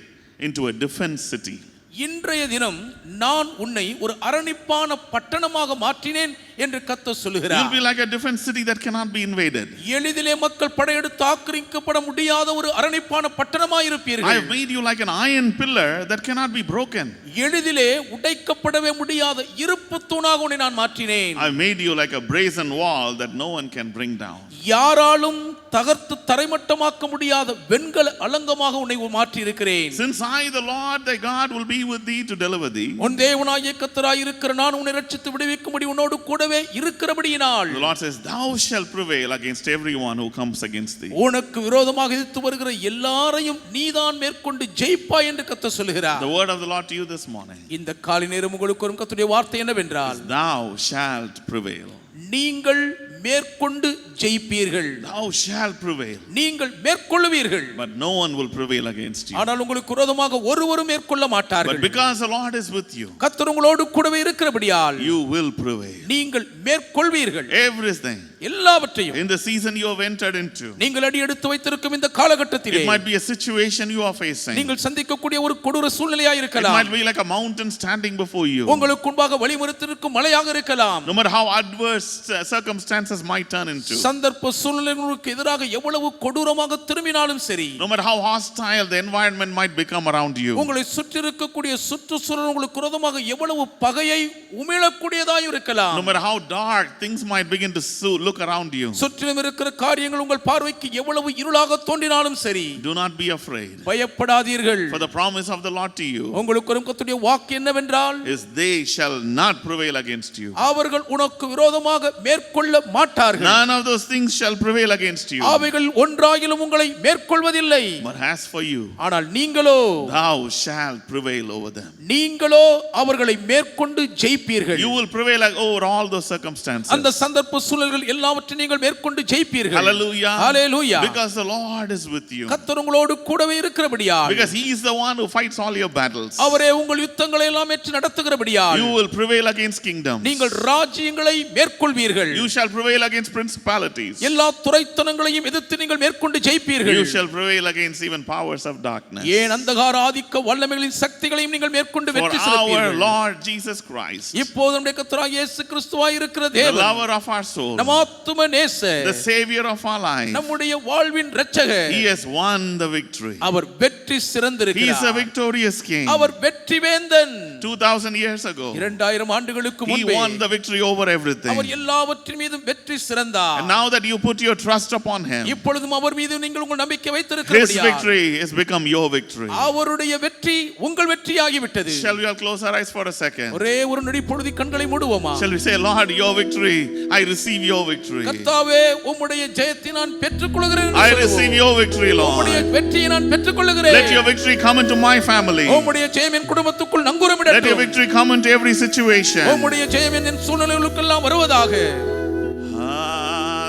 into a defense city. இன்றைய தினம் நான் உன்னை ஒரு அரணிப்பான பட்டணமாக மாற்றினேன் என்று கர்த்தர் சொல்லுகிறார். You'll be like a defense city that cannot be invaded. எளிதிலே மக்கள் படையெடுத்து ஆக்கிரமிக்கப்பட முடியாத ஒரு அரணிப்பான பட்டணமாய் இருப்பீர்கள். I have made you like an iron pillar that cannot be broken. எளிதிலே உடைக்கப்படவே முடியாத இருப்பு தூணாக உன்னை நான் மாற்றினேன். I have made you like a brazen wall that no one can bring down. யாராலும் தகர்த்து தரைமட்டமாக்க முடியாத வெண்கல அலங்கமாக உன்னை மாற்றி இருக்கிறேன். Since I the Lord thy God will be with thee to deliver thee. உன் தேவனாகிய கர்த்தராய் இருக்கிற நான் உன்னை ரட்சித்து விடுவிக்கும்படி உன்னோடு கூடவே இருக்கிறபடியினால். The Lord says, thou shalt prevail against everyone who comes against thee. உனக்கு விரோதமாக எதிர்த்து வருகிற எல்லாரையும் நீதான் மேற்கொண்டு ஜெயிப்பாய் என்று கர்த்தர் சொல்லுகிறார். The word of the Lord to you this morning. இந்த காலை நேரம் உங்களுக்கு ஒரு கர்த்தருடைய வார்த்தை என்னவென்றால், thou shalt prevail. நீங்கள் மேற்கொண்டு ஜெயிப்பீர்கள். Thou shalt prevail. நீங்கள் மேற்கொள்வீர்கள். But no one will prevail against you. ஆனால் உங்களுக்கு விரோதமாக ஒருவரும் மேற்கொள்ள மாட்டார்கள். But because the Lord is with you, கர்த்தர் உங்களோடு கூடவே இருக்கிறபடியால் you will prevail. நீங்கள் மேற்கொள்வீர்கள். Everything. எல்லாவற்றையும். In the season you have entered into. நீங்கள் அடி எடுத்து வைத்திருக்கும் இந்த காலகட்டத்திலே. It might be a situation you are facing. நீங்கள் சந்திக்கக்கூடிய ஒரு கொடூர சூழ்நிலையாக இருக்கலாம். It might be like a mountain standing before you. உங்களுக்கு முன்பாக வழிமறித்திருக்கும் மலையாக இருக்கலாம். No matter how adverse circumstances might turn into. சந்தர்ப்ப சூழ்நிலைகளுக்கு எதிராக எவ்வளவு கொடூரமாக திரும்பினாலும் சரி. No matter how hostile the environment might become around you. உங்களை சுற்றி இருக்கக்கூடிய சுற்றுச்சூழல் உங்களுக்கு விரோதமாக எவ்வளவு பகையை உமிழக்கூடியதாய் இருக்கலாம். No matter how dark things might begin to look around you. சுற்றிலும் இருக்கிற காரியங்கள் உங்கள் பார்வைக்கு எவ்வளவு இருளாக தோன்றினாலும் சரி. Do not be afraid. பயப்படாதீர்கள். For the promise of the Lord to you. உங்களுக்கு ஒரு கர்த்தருடைய வாக்கு என்னவென்றால், is they shall not prevail against you. அவர்கள் உனக்கு விரோதமாக மேற்கொள்ள மாட்டார்கள். None of those things shall prevail against you. அவைகள் ஒன்றாகிலும் உங்களை மேற்கொள்வதில்லை. But as for you, ஆனால் நீங்களோ, thou shalt prevail over them. நீங்களோ அவர்களை மேற்கொண்டு ஜெயிப்பீர்கள். You will prevail over all those circumstances. அந்த சந்தர்ப்ப சூழல்கள் எல்லாவற்றையும் நீங்கள் மேற்கொண்டு ஜெயிப்பீர்கள். Hallelujah. Hallelujah. Because the Lord is with you. கர்த்தர் உங்களோடு கூடவே இருக்கிறபடியால். Because he is the one who fights all your battles. அவரே உங்கள் யுத்தங்களை எல்லாம் ஏற்று நடத்துகிறபடியால். You will prevail against kingdoms. நீங்கள் ராஜ்யங்களை மேற்கொள்வீர்கள். You shall prevail against principalities. எல்லா துரைத்தனங்களையும் எதிர்த்து நீங்கள் மேற்கொண்டு ஜெயிப்பீர்கள். You shall prevail against even powers of darkness. ஏன் அந்தகார ஆதிக்க வல்லமைகளின் சக்திகளையும் நீங்கள் மேற்கொண்டு வெற்றி For சிறப்பீர்கள். our Lord Jesus Christ, இப்போது நம்முடைய கர்த்தராகிய இயேசு கிறிஸ்துவாய் இருக்கிற தேவன், the lover of our soul, நம் ஆத்தும நேசர், the savior of our life, நம்முடைய வாழ்வின் இரட்சகர், he has won the victory. அவர் வெற்றி சிறந்திருக்கிறார். He is a victorious king. அவர் வெற்றி வேந்தன். 2000 years ago, 2000 ஆண்டுகளுக்கு he முன்பே won the victory over everything. அவர் எல்லாவற்றின் மீதும் வெற்றி சிறந்தார். And now that you put your trust upon him, இப்பொழுதும் அவர் மீது நீங்கள் உங்கள் நம்பிக்கை his வைத்திருக்கிறீர்கள். victory has become your victory. அவருடைய வெற்றி உங்கள் வெற்றியாகி விட்டது. Shall we all close our eyes for a second? ஒரே ஒரு நொடி பொழுது கண்களை மூடுவோமா? Shall we say, Lord, your victory, I receive your victory. கர்த்தாவே, உம்முடைய ஜெயத்தை நான் பெற்றுக்கொள்கிறேன். I receive your victory, உம்முடைய Lord. வெற்றியை நான் பெற்றுக்கொள்கிறேன். Let your victory come into my family. உம்முடைய ஜெயம் என் குடும்பத்துக்குள் Let your நங்கூரமிடட்டும். victory come into every situation. உம்முடைய ஜெயம் என் சூழ்நிலைகளுக்கெல்லாம் வருவதாக.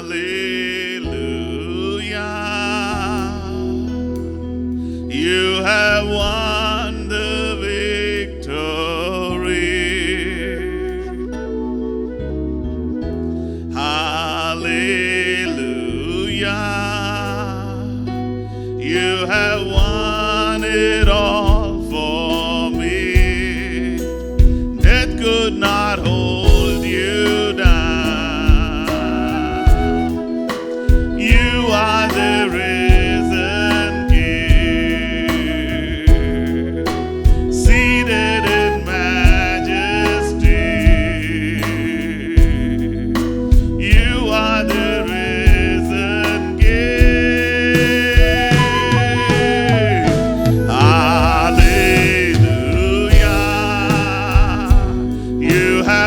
Hallelujah. You have won the victory. Hallelujah. You have won it all for me. Death could not hold you down. You are the risen King.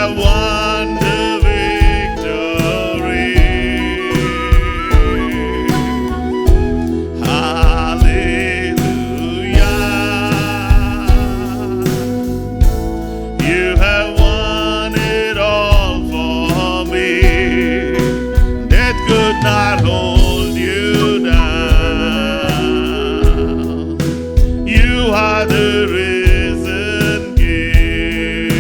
have won the victory. Hallelujah. You have won it all for me. Death could not hold you down. You are the risen King,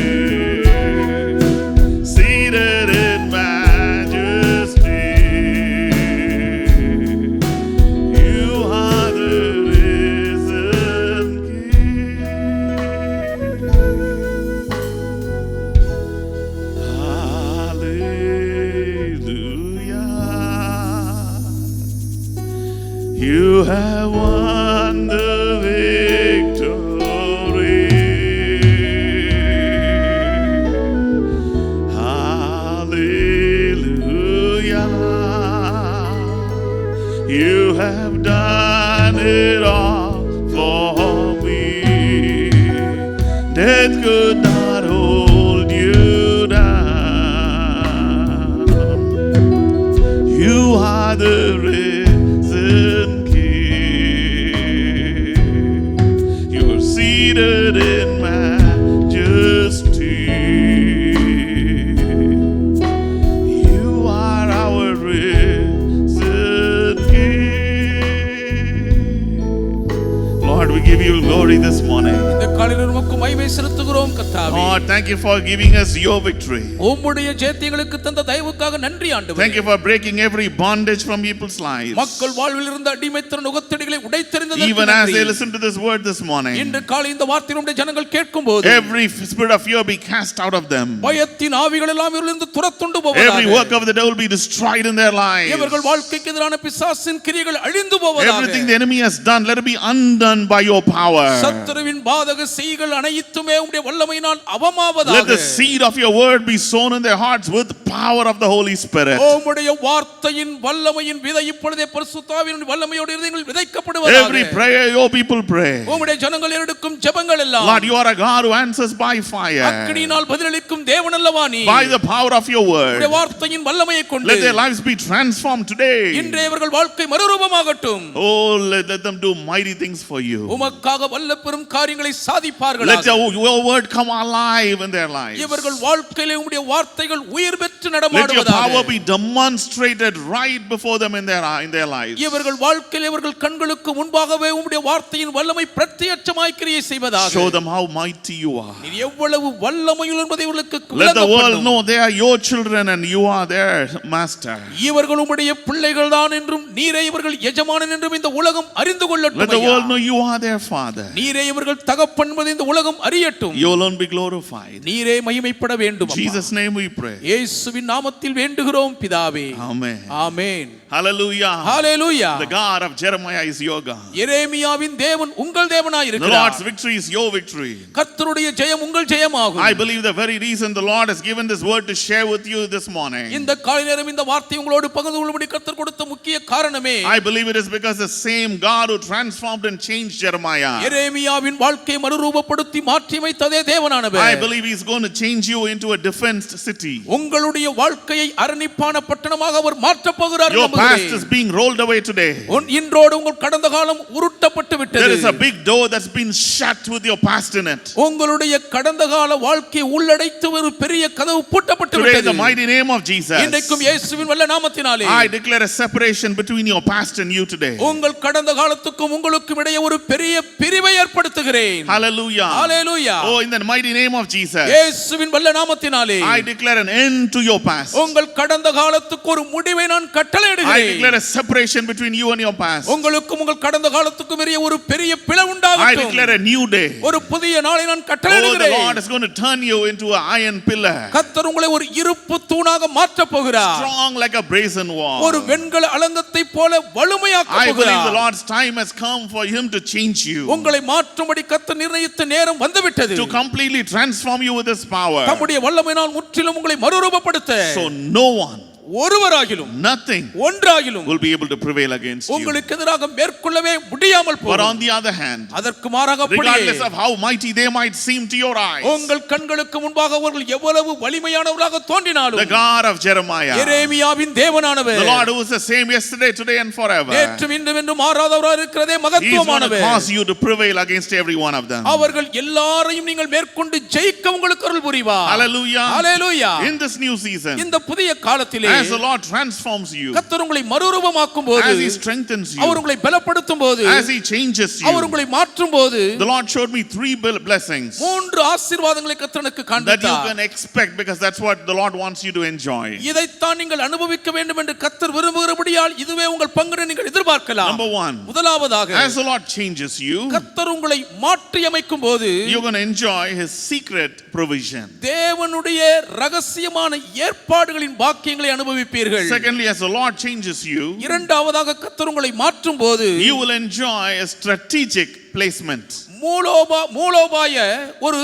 seated in majesty. You are the risen King. Hallelujah. You have won the victory. Hallelujah. You have done it all for me. Death could not hold you down. You are the risen King. You are seated in majesty. You are our risen King. Lord, we give you glory this morning. இந்த காலையில் உமக்கு மகிமை செலுத்துகிறோம் கர்த்தாவே. Lord, thank you for giving us your victory. உம்முடைய ஜெயங்களுக்கு தந்த தயவுக்காக நன்றி ஆண்டவரே. Thank you for breaking every bondage from people's lives. மக்கள் வாழ்வில் இருந்த அடிமைத்தன நுகத்தடிகளை உடைத்தெறிந்ததற்கு Even as they நன்றி. listen to this word this morning, இன்று காலை இந்த வார்த்தையை உம்முடைய ஜனங்கள் கேட்கும்போது every spirit of fear be cast out of them. பயத்தின் ஆவிகள் எல்லாம் இவர்களிருந்து துரத்துண்டு Every போவதாக. work of the devil be destroyed in their lives. இவர்கள் வாழ்க்கைக்கு எதிரான பிசாசின் கிரியைகள் அழிந்து போவதாக. Everything the enemy has done, let it be undone by your power. சத்துருவின் பாதக செய்கள் அனைத்துமே உம்முடைய வல்லமையினால் அவமாவதாக. Let the seed of your word be sown in their hearts with power of the Holy Spirit. உம்முடைய வார்த்தையின் வல்லமையின் விதை இப்பொழுதே பரிசுத்த ஆவியின் வல்லமையோடு இருதயங்களில் விதைக்கப்படுவதாக. Every prayer your people pray, உம்முடைய ஜனங்கள் எடுக்கும் ஜெபங்கள் எல்லாம் Lord, you are a God who answers by fire. அக்கினியினால் பதிலளிக்கும் தேவன் அல்லவா நீ. By the power of your word, உம்முடைய வார்த்தையின் வல்லமையை கொண்டு let their lives be transformed today. இன்றைய இவர்கள் வாழ்க்கை மறுரூபமாகட்டும். Oh, let them do mighty things for you. உமக்காக வல்ல பெரும் காரியங்களை சாதிப்பார்கள். Let your word come alive in their lives. இவர்கள் வாழ்க்கையிலே உம்முடைய வார்த்தைகள் உயிர் பெற்று Let your நடமாடுவதாக. power be demonstrated right before them in their lives. இவர்கள் வாழ்க்கையிலே இவர்கள் கண்களுக்கு முன்பாகவே உம்முடைய வார்த்தையின் வல்லமை பிரத்யட்சமாய் கிரியை செய்வதாக. Show them how mighty you are. நீர் எவ்வளவு வல்லமையுள்ள என்பதை இவர்களுக்கு Let the world விளங்கப்படும். know they are your children and you are their master. இவர்கள் உம்முடைய பிள்ளைகள் தான் என்றும் நீரே இவர்கள் எஜமானன் என்றும் இந்த உலகம் அறிந்து கொள்ளட்டும். Let the world know you are their father. நீரே இவர்கள் தகப்பன் என்பதை இந்த உலகம் அறியட்டும். You alone be glorified. நீரே மகிமைப்பட வேண்டும். In Jesus' name we pray. இயேசுவின் நாமத்தில் வேண்டுகிறோம் பிதாவே. Amen. Amen. Hallelujah. Hallelujah. The God of Jeremiah is your God. எரேமியாவின் தேவன் உங்கள் தேவனாய் The இருக்கிறார். Lord's victory is your victory. கர்த்தருடைய ஜெயம் உங்கள் ஜெயமாகும். I believe the very reason the Lord has given this word to share with you this morning, இந்த காலை நேரம் இந்த வார்த்தை உங்களோடு பகிர்ந்து கொள்ளும்படி கர்த்தர் கொடுத்த முக்கிய காரணமே I believe it is because the same God who transformed and changed Jeremiah, எரேமியாவின் வாழ்க்கையை மறுரூபப்படுத்தி மாற்றி அமைத்ததே தேவனானவர். I believe He's going to change you into a defensed city. உங்களுடைய வாழ்க்கையை அரணிப்பான பட்டணமாக அவர் மாற்றப் போகிறார். Your past is being rolled away today. இன்றோடு உங்கள் கடந்த காலம் உருட்டப்பட்டு விட்டது. There is a big door that's been shut with your past in it. உங்களுடைய கடந்த கால வாழ்க்கையை உள்ளடைத்து ஒரு பெரிய கதவு பூட்டப்பட்டு Today in விட்டது. the mighty name of Jesus, இன்றைக்கும் இயேசுவின் வல்ல நாமத்தினாலே I declare a separation between your past and you today. உங்கள் கடந்த காலத்துக்கும் உங்களுக்கும் இடையே ஒரு பெரிய பிரிவை ஏற்படுத்துகிறேன். Hallelujah. Hallelujah. Oh, in the mighty name of Jesus, இயேசுவின் வல்ல நாமத்தினாலே I declare an end to your past. உங்கள் கடந்த காலத்துக்கு ஒரு முடிவை நான் I கட்டளையிடுகிறேன். declare a separation between you and your past. உங்களுக்கும் உங்கள் கடந்த காலத்துக்கும் இடையே ஒரு பெரிய பிளவு I உண்டாகட்டும். declare a new day. ஒரு புதிய நாளை நான் Oh, the கட்டளையிடுகிறேன். Lord is going to turn you into an iron pillar, கர்த்தர் உங்களை ஒரு இருப்பு தூணாக மாற்றப் போகிறார். strong like a brazen wall. ஒரு வெண்கல அலங்கத்தை போல வலுமையாக்க I believe the போகிறார். Lord's time has come for Him to change you, உங்களை மாற்றும்படி கர்த்தர் நிர்ணயித்த நேரம் வந்துவிட்டது. to completely transform you with His power. தம்முடைய வல்லமையினால் முற்றிலும் உங்களை மறுரூபப்படுத்த So no one ஒருவராகிலும் nothing ஒன்றாகிலும் will be able to prevail against you. உங்களுக்கு எதிராக மேற்கொள்ளவே முடியாமல் But போகும். on the other hand, அதற்கு மாறாக regardless of how mighty they might seem to your eyes, உங்கள் கண்களுக்கு முன்பாக அவர்கள் எவ்வளவு வலிமையானவர்களாக தோன்றினாலும் the God of Jeremiah, எரேமியாவின் தேவனானவர், the Lord who is the same yesterday, today and forever, நேற்றும் இன்றும் என்றும் மாறாதவராக இருக்கிறதே He is going to மகத்துவமானவர். cause you to prevail against every one of them. அவர்கள் எல்லாரையும் நீங்கள் மேற்கொண்டு ஜெயிக்க உங்களுக்கு அருள் புரிவார். Hallelujah. Hallelujah. In this new season, இந்த புதிய காலத்திலே as the Lord transforms you, கர்த்தர் உங்களை மறுரூபமாக்கும் போது, as He strengthens you, அவர் உங்களை பலப்படுத்தும் போது, as He changes our you, உங்களை மாற்றும் போது, the Lord showed me 3 blessings மூன்று ஆசீர்வாதங்களை கர்த்தர் எனக்கு that you காண்பித்தார். can expect, because that's what the Lord wants you to enjoy. இதைத்தான் நீங்கள் அனுபவிக்க வேண்டும் என்று கர்த்தர் விரும்புகிறபடியால் இதுவே உங்கள் பங்கு நீங்கள் எதிர்பார்க்கலாம். Number 1, முதலாவதாக, as the Lord changes you, கர்த்தர் உங்களை மாற்றி அமைக்கும் போது you're going to enjoy His secret provision. தேவனுடைய ரகசியமான ஏற்பாடுகளின் பாக்கியங்களை அனுபவிப்பீர்கள். Secondly, as the Lord changes you, இரண்டாவதாக கர்த்தர் உங்களை மாற்றும் போது you will enjoy a strategic placement. மூலோபாய ஒரு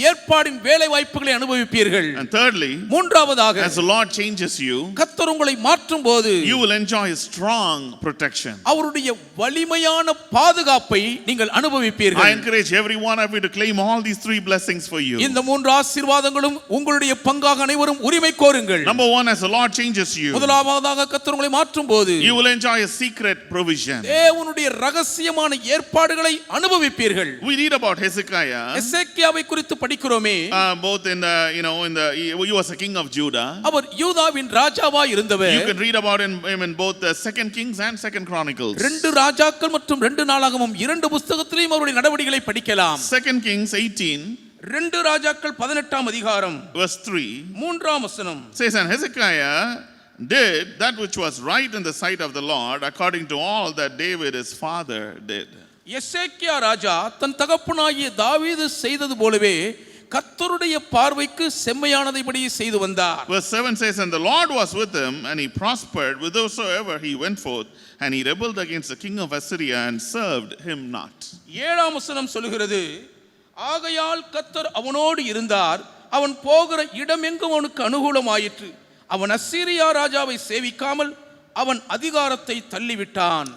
ஏற்பாடின் வேலை வாய்ப்புகளை அனுபவிப்பீர்கள். And thirdly, மூன்றாவதாக, as the Lord changes you, கர்த்தர் உங்களை மாற்றும் போது you will enjoy His strong protection. அவருடைய வலிமையான பாதுகாப்பை நீங்கள் அனுபவிப்பீர்கள். I encourage every one of you to claim all these 3 blessings for you. இந்த மூன்று ஆசீர்வாதங்களும் உங்களுடைய பங்காக அனைவரும் உரிமை கோருங்கள். Number 1, as the Lord changes you, முதலாவதாக கர்த்தர் உங்களை மாற்றும் போது you will enjoy a secret provision. தேவனுடைய ரகசியமான ஏற்பாடுகளை அனுபவிப்பீர்கள். We read about Hezekiah, எசேக்கியாவை குறித்து படிக்கிறோமே. both in the, he was a king of Judah. அவர் யூதாவின் ராஜாவாய் இருந்தவர். You can read about him in both the 2 Kings and 2 Chronicles. 2 ராஜாக்கள் மற்றும் 2 நாளாகமம் 2 புத்தகத்திலேயும் அவருடைய நடவடிக்கைகளை படிக்கலாம். 2 Kings 18, 2 ராஜாக்கள் 18ஆம் அதிகாரம் verse 3 3ஆம் வசனம் says, and Hezekiah did that which was right in the sight of the Lord, according to all that David his father did. எசேக்கியா ராஜா தன் தகப்பனாகிய தாவீது செய்தது போலவே கர்த்தருடைய பார்வைக்கு செம்மையானதைபடி செய்து வந்தார். Verse 7 says, and the Lord was with him, and he prospered whithersoever he went forth, and he rebelled against the king of Assyria and served him not. 7ஆம் வசனம் சொல்கிறது, ஆகையால் கர்த்தர் அவனோடு இருந்தார், அவன் போகிற இடமெங்கும் அவனுக்கு அனுகூலமாயிற்று, அவன் அசீரியா ராஜாவை சேவிக்காமல் அவன் அதிகாரத்தை தள்ளிவிட்டான்.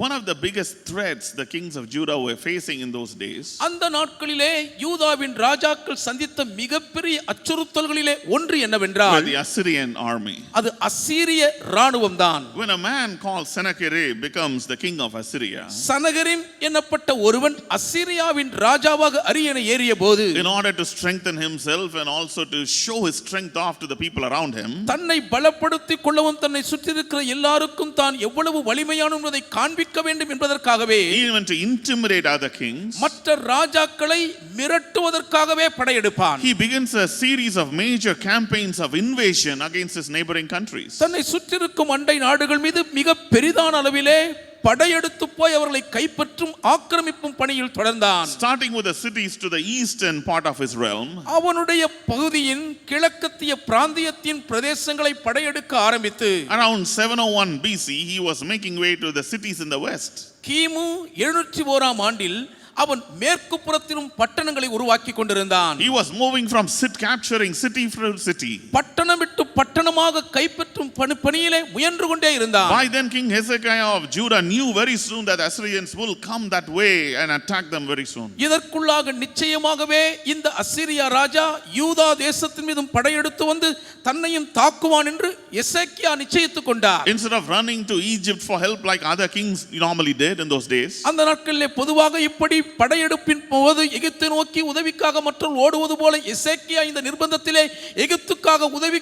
One of the biggest threats the kings of Judah were facing in those days, அந்த நாட்களிலே யூதாவின் ராஜாக்கள் சந்தித்த மிகப்பெரிய அச்சுறுத்தல்களிலே ஒன்று என்னவென்றால் the Assyrian army. அது அசீரிய ராணுவம் தான். When a man called Sennacherib becomes the king of Assyria, சனகரிம் என்னப்பட்ட ஒருவன் அசீரியாவின் ராஜாவாக அரியணை ஏறிய போது, in order to strengthen himself and also to show his strength off to the people around him, தன்னை பலப்படுத்திக் கொள்ளவும் தன்னை சுற்றி இருக்கிற எல்லாருக்கும் தான் எவ்வளவு வலிமையான என்பதை காண்பிக்க வேண்டும் என்பதற்காகவே, even to intimidate other kings, மற்ற ராஜாக்களை மிரட்டுவதற்காகவே படையெடுப்பான். he begins a series of major campaigns of invasion against his neighboring countries. தன்னை சுற்றி இருக்கும் அண்டை நாடுகள் மீது மிக பெரிதான அளவிலே படையெடுத்து போய் அவர்களை கைப்பற்றும் ஆக்கிரமிப்பும் பணியில் தொடர்ந்தான். Starting with the cities to the eastern part of his realm, அவனுடைய பகுதியின் கிழக்கத்திய பிராந்தியத்தின் பிரதேசங்களை படையெடுக்க ஆரம்பித்து around 701 BC he was making way to the cities in the west. கிமு 701ஆம் ஆண்டில் அவன் மேற்கு புறத்திலும் பட்டணங்களை உருவாக்கி கொண்டிருந்தான். He was moving from capturing city for city. பட்டணம் விட்டு பட்டணமாக கைப்பற்றும் பணியிலே முயன்று கொண்டே இருந்தான். By then King Hezekiah of Judah knew very soon that Assyrians will come that way and attack them very soon. இதற்குள்ளாக நிச்சயமாகவே இந்த அசீரியா ராஜா யூதா தேசத்தின் மீதும் படையெடுத்து வந்து தன்னையும் தாக்குவான் என்று எசேக்கியா நிச்சயித்துக் கொண்டார். Instead of running to Egypt for help like other kings normally did in those days, அந்த நாட்களிலே பொதுவாக இப்படி படையெடுப்பின் போது எகிப்தை நோக்கி உதவிக்காக மற்றவர்கள் ஓடுவது போல எசேக்கியா இந்த நிர்பந்தத்திலே எகிப்துக்காக உதவிக்கு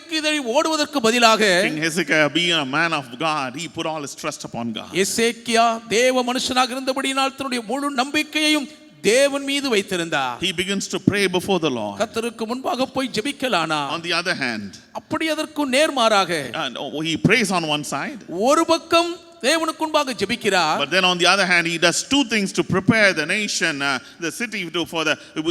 ஓடுவதற்கு பதிலாக, King Hezekiah, being a man of God, he put all his trust upon God. எசேக்கியா தேவ மனுஷனாக இருந்தபடியினால் தன்னுடைய முழு நம்பிக்கையையும் தேவன் மீது வைத்திருந்தார். He begins to pray before the Lord. கர்த்தருக்கு முன்பாக போய் ஜெபிக்கலானா. On the other hand, அப்படி அதற்கு நேர்மாறாக, he prays on one side, ஒரு பக்கம் தேவனுக்கு முன்பாக ஜெபிக்கிறார், but then on the other hand he does 2 things to prepare the nation, the city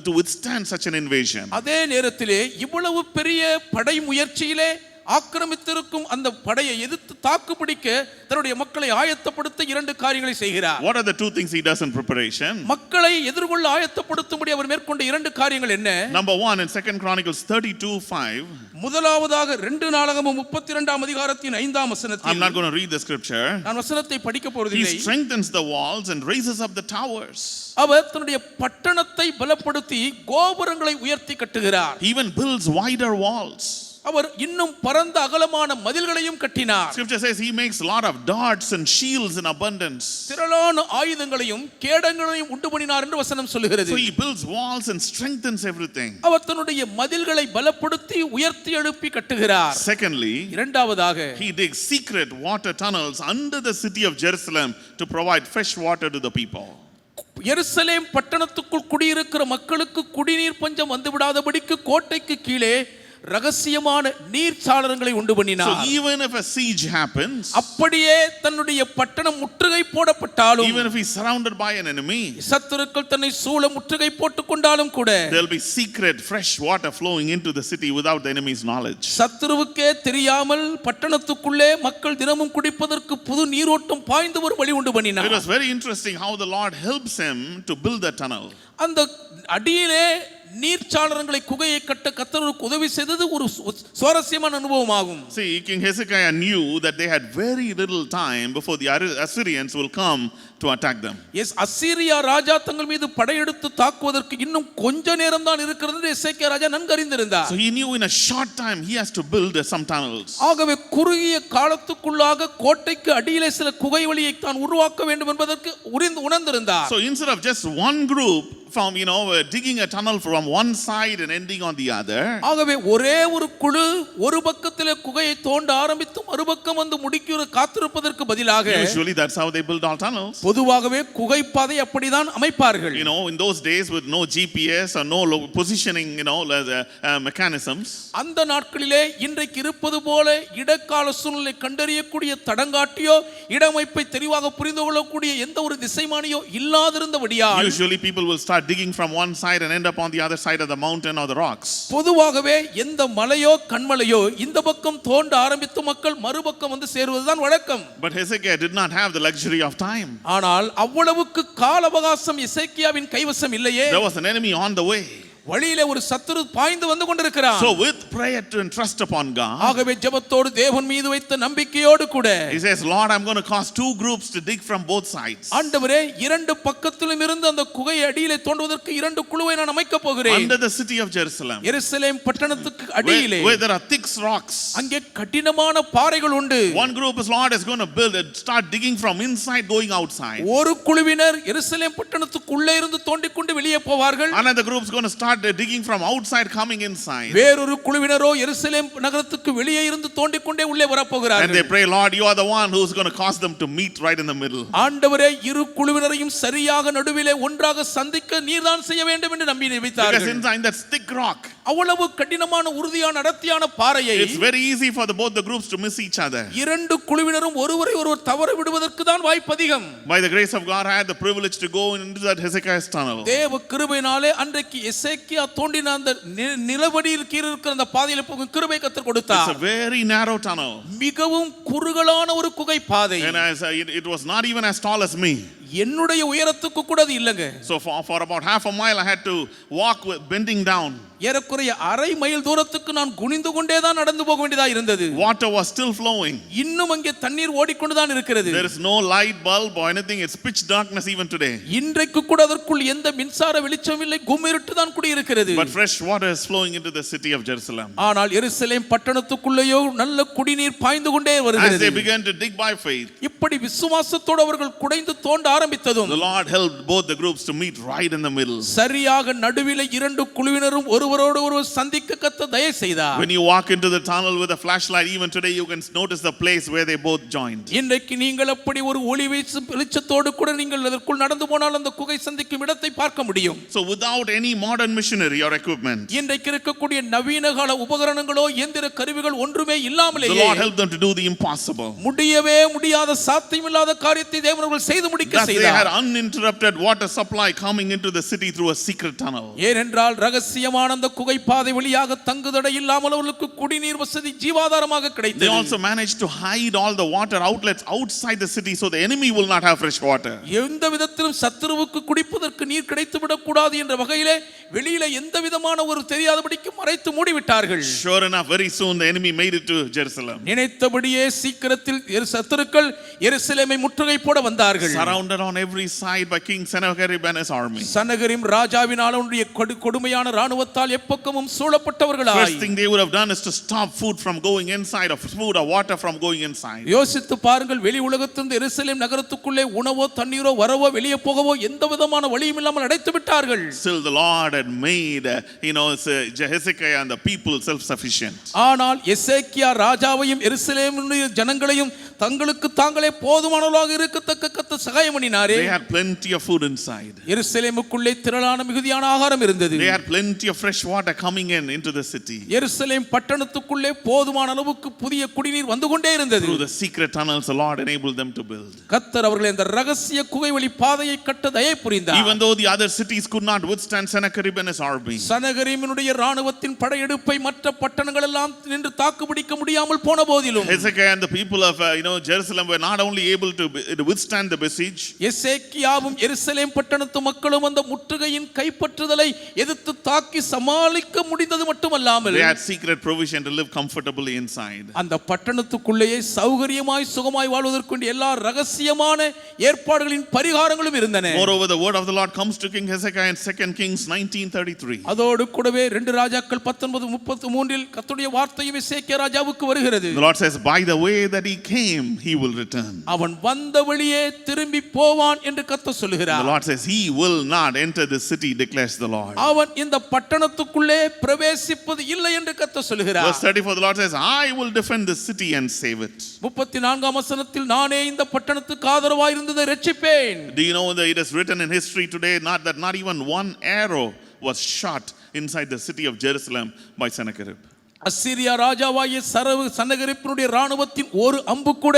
to withstand such an invasion. அதே நேரத்திலே இவ்வளவு பெரிய படை முயற்சியிலே ஆக்கிரமித்திருக்கும் அந்த படையை எதிர்த்து தாக்குப்பிடிக்க தன்னுடைய மக்களை ஆயத்தப்படுத்த இரண்டு காரியங்களை செய்கிறார். What are the two things he does in preparation? மக்களை எதிர்கொள்ள ஆயத்தப்படுத்தும்படி அவர் மேற்கொண்ட இரண்டு காரியங்கள் என்ன? Number 1, in 2 Chronicles 32:5. முதலாவதாக 2 நாளாகமம் 32ஆம் அதிகாரத்தின் 5ஆம் வசனத்தில், I'm not going to read the scripture. நான் வசனத்தை படிக்க He போவதில்லை. strengthens the walls and raises up the towers. அவர் தன்னுடைய பட்டணத்தை பலப்படுத்தி கோபுரங்களை உயர்த்தி கட்டுகிறார். He even builds wider walls. அவர் இன்னும் பரந்த அகலமான மதில்களையும் கட்டினார். Scripture says he makes a lot of darts and shields in abundance. திரளான ஆயுதங்களையும் கேடங்களையும் உண்டு பண்ணினார் என்று வசனம் சொல்லுகிறது. So he builds walls and strengthens everything. அவர் தன்னுடைய மதில்களை பலப்படுத்தி உயர்த்தி எழுப்பி கட்டுகிறார். Secondly, இரண்டாவதாக he digs secret water tunnels under the city of Jerusalem to provide fresh water to the people. எருசலேம் பட்டணத்துக்குள் குடியிருக்கிற மக்களுக்கு குடிநீர் பஞ்சம் வந்து விடாதபடிக்கு கோட்டைக்கு கீழே ரகசியமான நீர் சாளரங்களை உண்டு So பண்ணினார். even if a siege happens, அப்படியே தன்னுடைய பட்டணம் முற்றுகை போடப்பட்டாலும், even if he's surrounded by an enemy, சத்துருக்கள் தன்னை சூழ முற்றுகை போட்டுக் கொண்டாலும் கூட there'll be secret fresh water flowing into the city without the enemy's knowledge. சத்துருவுக்கே தெரியாமல் பட்டணத்துக்குள்ளே மக்கள் தினமும் குடிப்பதற்கு புது நீரோட்டம் பாய்ந்து ஒரு வழி உண்டு It பண்ணினார். was very interesting how the Lord helps him to build the tunnel. அந்த அடியிலே நீர்ச்சாளரங்களை குகையை கட்ட கர்த்தருக்கு உதவி செய்தது ஒரு சுவாரஸ்யமான அனுபவமாகும். See, King Hezekiah knew that they had very little time before the Assyrians will come to attack them. Yes, Assyria ராஜா தங்கள் மீது படையெடுத்து தாக்குவதற்கு இன்னும் கொஞ்ச நேரம் தான் இருக்கிறது என்று எசேக்கியா ராஜா நன்கு அறிந்திருந்தார். So he knew in a short time he has to build some tunnels. ஆகவே குறுகிய காலத்துக்குள்ளாக கோட்டைக்கு அடியிலே சில குகை வழியை தான் உருவாக்க வேண்டும் என்பதற்கு உணர்ந்திருந்தார். So instead of just one group from digging a tunnel from one side and ending on the other, ஆகவே ஒரே ஒரு குழு ஒரு பக்கத்திலே குகையை தோண்ட ஆரம்பித்து மறுபக்கம் வந்து முடிக்கிற காத்திருப்பதற்கு பதிலாக, usually that's how they build all tunnels. பொதுவாகவே குகை பாதை அப்படிதான் அமைப்பார்கள். In those days with no GPS or no positioning mechanisms, அந்த நாட்களிலே இன்றைக்கு இருப்பது போல இடக்கால சூழ்நிலை கண்டறியக்கூடிய தடங்காட்டியோ இடமைப்பை தெளிவாக புரிந்து கொள்ளக்கூடிய எந்த ஒரு திசைமானியோ இல்லாதிருந்தபடியால், usually people will start digging from one side and end up on the other side of the mountain or the rocks. பொதுவாகவே எந்த மலையோ கண்மலையோ இந்த பக்கம் தோண்ட ஆரம்பித்து மக்கள் மறுபக்கம் வந்து சேருவதுதான் வழக்கம். But Hezekiah did not have the luxury of time. ஆனால் அவ்வளவுக்கு கால அவகாசம் எசேக்கியாவின் கைவசம் இல்லையே. There was an enemy on the way. வழியிலே ஒரு சத்துரு பாய்ந்து வந்து கொண்டிருக்கிறார். So with prayer and trust upon God, ஆகவே ஜெபத்தோடு தேவன் மீது வைத்த நம்பிக்கையோடு கூட, he says, Lord, I'm going to cause two groups to dig from both sides. ஆண்டவரே, இரண்டு பக்கத்திலும் இருந்து அந்த குகை அடியிலே தோண்டுவதற்கு இரண்டு குழுவை நான் அமைக்க போகிறேன். Under the city of Jerusalem, எருசலேம் பட்டணத்துக்கு அடியிலே, where there are thick rocks, அங்கே கடினமான பாறைகள் உண்டு. one group is Lord is going to build and start digging from inside going outside. ஒரு குழுவினர் எருசலேம் பட்டணத்துக்கு உள்ளே இருந்து தோண்டிக் கொண்டு வெளியே போவார்கள். Another group is going to start digging from outside coming inside. வேறொரு குழுவினரோ எருசலேம் நகரத்துக்கு வெளியே இருந்து தோண்டிக் கொண்டே உள்ளே வரப்போகிறார்கள். And they pray, Lord, you are the one who is going to cause them to meet right in the middle. ஆண்டவரே, இரு குழுவினரையும் சரியாக நடுவிலே ஒன்றாக சந்திக்க நீர்தான் செய்ய வேண்டும் என்று நம்பி நினைத்தார்கள். Because inside that thick rock, அவ்வளவு கடினமான உறுதியான அடர்த்தியான பாறையை, it's very easy for both the groups to miss each other. இரண்டு குழுவினரும் ஒருவரை ஒருவர் தவற விடுவதற்கு தான் வாய்ப்பு அதிகம். By the grace of God, I had the privilege to go into that Hezekiah's tunnel. தேவ கிருபையினாலே அன்றைக்கு எசேக்கியா தோண்டின அந்த நிலவடியில் கீழ இருக்கிற அந்த பாதையில போகும் கிருபை கர்த்தர் கொடுத்தார். It's a very narrow tunnel. மிகவும் குறுகலான ஒரு குகை பாதை. And it was not even as tall as me. என்னுடைய உயரத்துக்கு கூட அது இல்லங்க. So for about half a mile I had to walk bending down. ஏறக்குறைய அரை மைல் தூரத்துக்கு நான் குனிந்து கொண்டே தான் நடந்து போக வேண்டியதா இருந்தது. Water was still flowing. இன்னும் அங்கே தண்ணீர் ஓடிக்கொண்டு தான் இருக்கிறது. There is no light bulb or anything. It's pitch darkness even today. இன்றைக்கு கூட அதற்குள் எந்த மின்சார வெளிச்சம் இல்லை, கும்மிருட்டு தான் கூட இருக்கிறது. But fresh water is flowing into the city of Jerusalem. ஆனால் எருசலேம் பட்டணத்துக்குள்ளேயோ நல்ல குடிநீர் பாய்ந்து கொண்டே வருகிறது. As they began to dig by faith, இப்படி விசுவாசத்தோடு அவர்கள் குடைந்து தோண்ட ஆரம்பித்ததும், the Lord helped both the groups to meet right in the middle. சரியாக நடுவிலே இரண்டு குழுவினரும் ஒருவரோடு ஒருவர் சந்திக்க கர்த்தர் தயவு செய்தார். When you walk into the tunnel with a flashlight, even today you can notice the place where they both joined. இன்றைக்கு நீங்கள் அப்படி ஒரு ஒளி வெளிச்சத்தோடு கூட நீங்கள் அதற்குள் நடந்து போனால் அந்த குகை சந்திக்கும் இடத்தை பார்க்க முடியும். So without any modern machinery or equipment, இன்றைக்கு இருக்கக்கூடிய நவீன கால உபகரணங்களோ இயந்திர கருவிகள் ஒன்றுமே இல்லாமலேயே the Lord helped them to do the impossible. முடியவே முடியாத சாத்தியமில்லாத காரியத்தை தேவன் அவர்கள் செய்து முடிக்க Because they had செய்தார். uninterrupted water supply coming into the city through a secret tunnel. ஏனென்றால் ரகசியமான அந்த குகை பாதை வழியாக தங்குதடை இல்லாமல் அவர்களுக்கு குடிநீர் வசதி ஜீவாதாரமாக They கிடைத்தது. also managed to hide all the water outlets outside the city so the enemy will not have fresh water. எந்த விதத்திலும் சத்துருவுக்கு குடிப்பதற்கு நீர் கிடைத்து விடக்கூடாது என்ற வகையிலே வெளியில எந்த விதமான ஒரு தெரியாதபடிக்கு மறைத்து மூடிவிட்டார்கள். Sure enough, very soon the enemy made it to Jerusalem. நினைத்தபடியே சீக்கிரத்தில் சத்துருக்கள் எருசலேமை முற்றுகை போட வந்தார்கள். Surrounded on every side by King Sennacherib and his army. சனகரிம் ராஜாவினால் அவனுடைய கொடுமையான ராணுவத்தால் எப்பக்கமும் சூழப்பட்டவர்களாய். First thing they would have done is to stop food from going inside, or food or water from going inside. யோசித்து பாருங்கள், வெளி உலகத்திலிருந்து எருசலேம் நகரத்துக்குள்ளே உணவோ தண்ணீரோ வரவோ வெளியே போகவோ எந்த விதமான வழியும் இல்லாமல் அடைத்து விட்டார்கள். Still the Lord had made Hezekiah and the people self-sufficient. ஆனால் எசேக்கியா ராஜாவையும் எருசலேமினுடைய ஜனங்களையும் தங்களுக்கு தாங்களே போதுமானவர்களாக இருக்கத்தக்க கர்த்தர் சகாயம் பண்ணினாரே. They had plenty of food inside. எருசலேமுக்குள்ளே திரளான மிகுதியான ஆகாரம் இருந்தது. They had plenty of fresh water coming into the city. எருசலேம் பட்டணத்துக்குள்ளே போதுமான அளவுக்கு புதிய குடிநீர் வந்து கொண்டே இருந்தது. Through the secret tunnels the Lord enabled them to build. கர்த்தர் அவர்களை அந்த ரகசிய குகை வழி பாதையை கட்ட தயை புரிந்தார். Even though the other cities could not withstand Sennacherib and his army. சனகரிமினுடைய ராணுவத்தின் படையெடுப்பை மற்ற பட்டணங்கள் எல்லாம் நின்று தாக்குப்பிடிக்க முடியாமல் போன போதிலும் Hezekiah and the people of Jerusalem were not only able to withstand the besiege. எசேக்கியாவும் எருசலேம் பட்டணத்து மக்களும் அந்த முற்றுகையின் கைப்பற்றுதலை எதிர்த்து தாக்கி சமாளிக்க முடிந்தது மட்டுமல்லாமல் They had secret provision to live comfortably inside. அந்த பட்டணத்துக்குள்ளேயே சௌகரியமாய் சுகமாய் வாழ்வதற்கு எல்லா ரகசியமான ஏற்பாடுகளின் பரிகாரங்களும் இருந்தன. Moreover, the word of the Lord comes to King Hezekiah in 2 Kings 19:33. அதோடு கூடவே 2 ராஜாக்கள் 19:33 கர்த்தருடைய வார்த்தையும் எசேக்கியா ராஜாவுக்கு வருகிறது. The Lord says, by the way that he came, he will return. அவன் வந்த வழியே திரும்பி போவான் என்று கர்த்தர் சொல்கிறார். The Lord says, he will not enter the city, declares the Lord. அவன் இந்த பட்டணத்துக்குள்ளே பிரவேசிப்பது இல்லை என்று கர்த்தர் சொல்கிறார். Verse 34, the Lord says, I will defend the city and save it. 34ஆம் வசனத்தில் நானே இந்த பட்டணத்துக்கு ஆதரவாய் இருந்ததை ரட்சிப்பேன். Do you know that it is written in history today that not even one arrow was shot inside the city of Jerusalem by Sennacherib? அசீரியா ராஜாவாகிய சனகரிப்பினுடைய ராணுவத்தின் ஒரு அம்பு கூட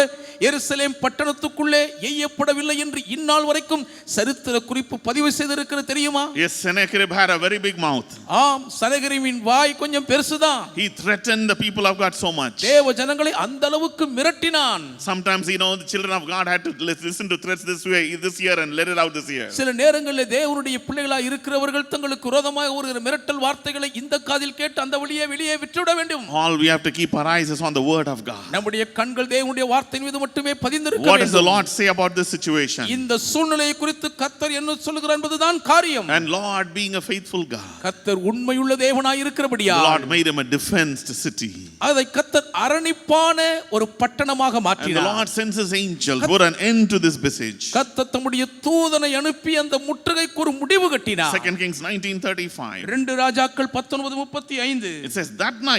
எருசலேம் பட்டணத்துக்குள்ளே எய்யப்படவில்லை என்று இந்நாள் வரைக்கும் சரித்திர குறிப்பு பதிவு செய்திருக்கிறது தெரியுமா? Yes, Sennacherib had a very big mouth. ஆம், சனகரிப்பின் வாய் கொஞ்சம் பெருசுதான். He threatened the people of God so much. தேவ ஜனங்களை அந்த அளவுக்கு மிரட்டினான். Sometimes the children of God had to listen to threats this year and let it out this year. சில நேரங்களில் தேவனுடைய பிள்ளைகளாய் இருக்கிறவர்கள் தங்களுக்கு விரோதமாக ஒரு மிரட்டல் வார்த்தைகளை இந்த காதில் கேட்டு அந்த வழியே வெளியே விட்டு வேண்டும். All we have to keep our eyes is on the word of God. நம்முடைய கண்கள் தேவனுடைய வார்த்தையின் மீது மட்டுமே பதிந்திருக்க What வேண்டும். does the Lord say about this situation? இந்த சூழ்நிலையை குறித்து கர்த்தர் என்ன சொல்கிறார் என்பதுதான் காரியம். And Lord, being a faithful God, கர்த்தர் உண்மையுள்ள தேவனாய் இருக்கிறபடியால் the Lord made him a defensed city. அதை கர்த்தர் அரணிப்பான ஒரு பட்டணமாக And the மாற்றினார். Lord sends his angels for an end to this besiege. கர்த்தர் தம்முடைய தூதனை அனுப்பி அந்த முற்றுகைக்கு ஒரு முடிவு கட்டினார். 2 Kings 19:35. 2 ராஜாக்கள் 19:35. It says that night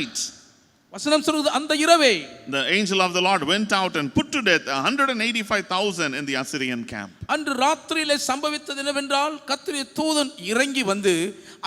வசனம் சொல்கிறது அந்த இரவே the angel of the Lord went out and put to death 185,000 in the Assyrian camp. அன்று ராத்திரியிலே சம்பவித்தது என்னவென்றால் கர்த்தருடைய தூதன் இறங்கி வந்து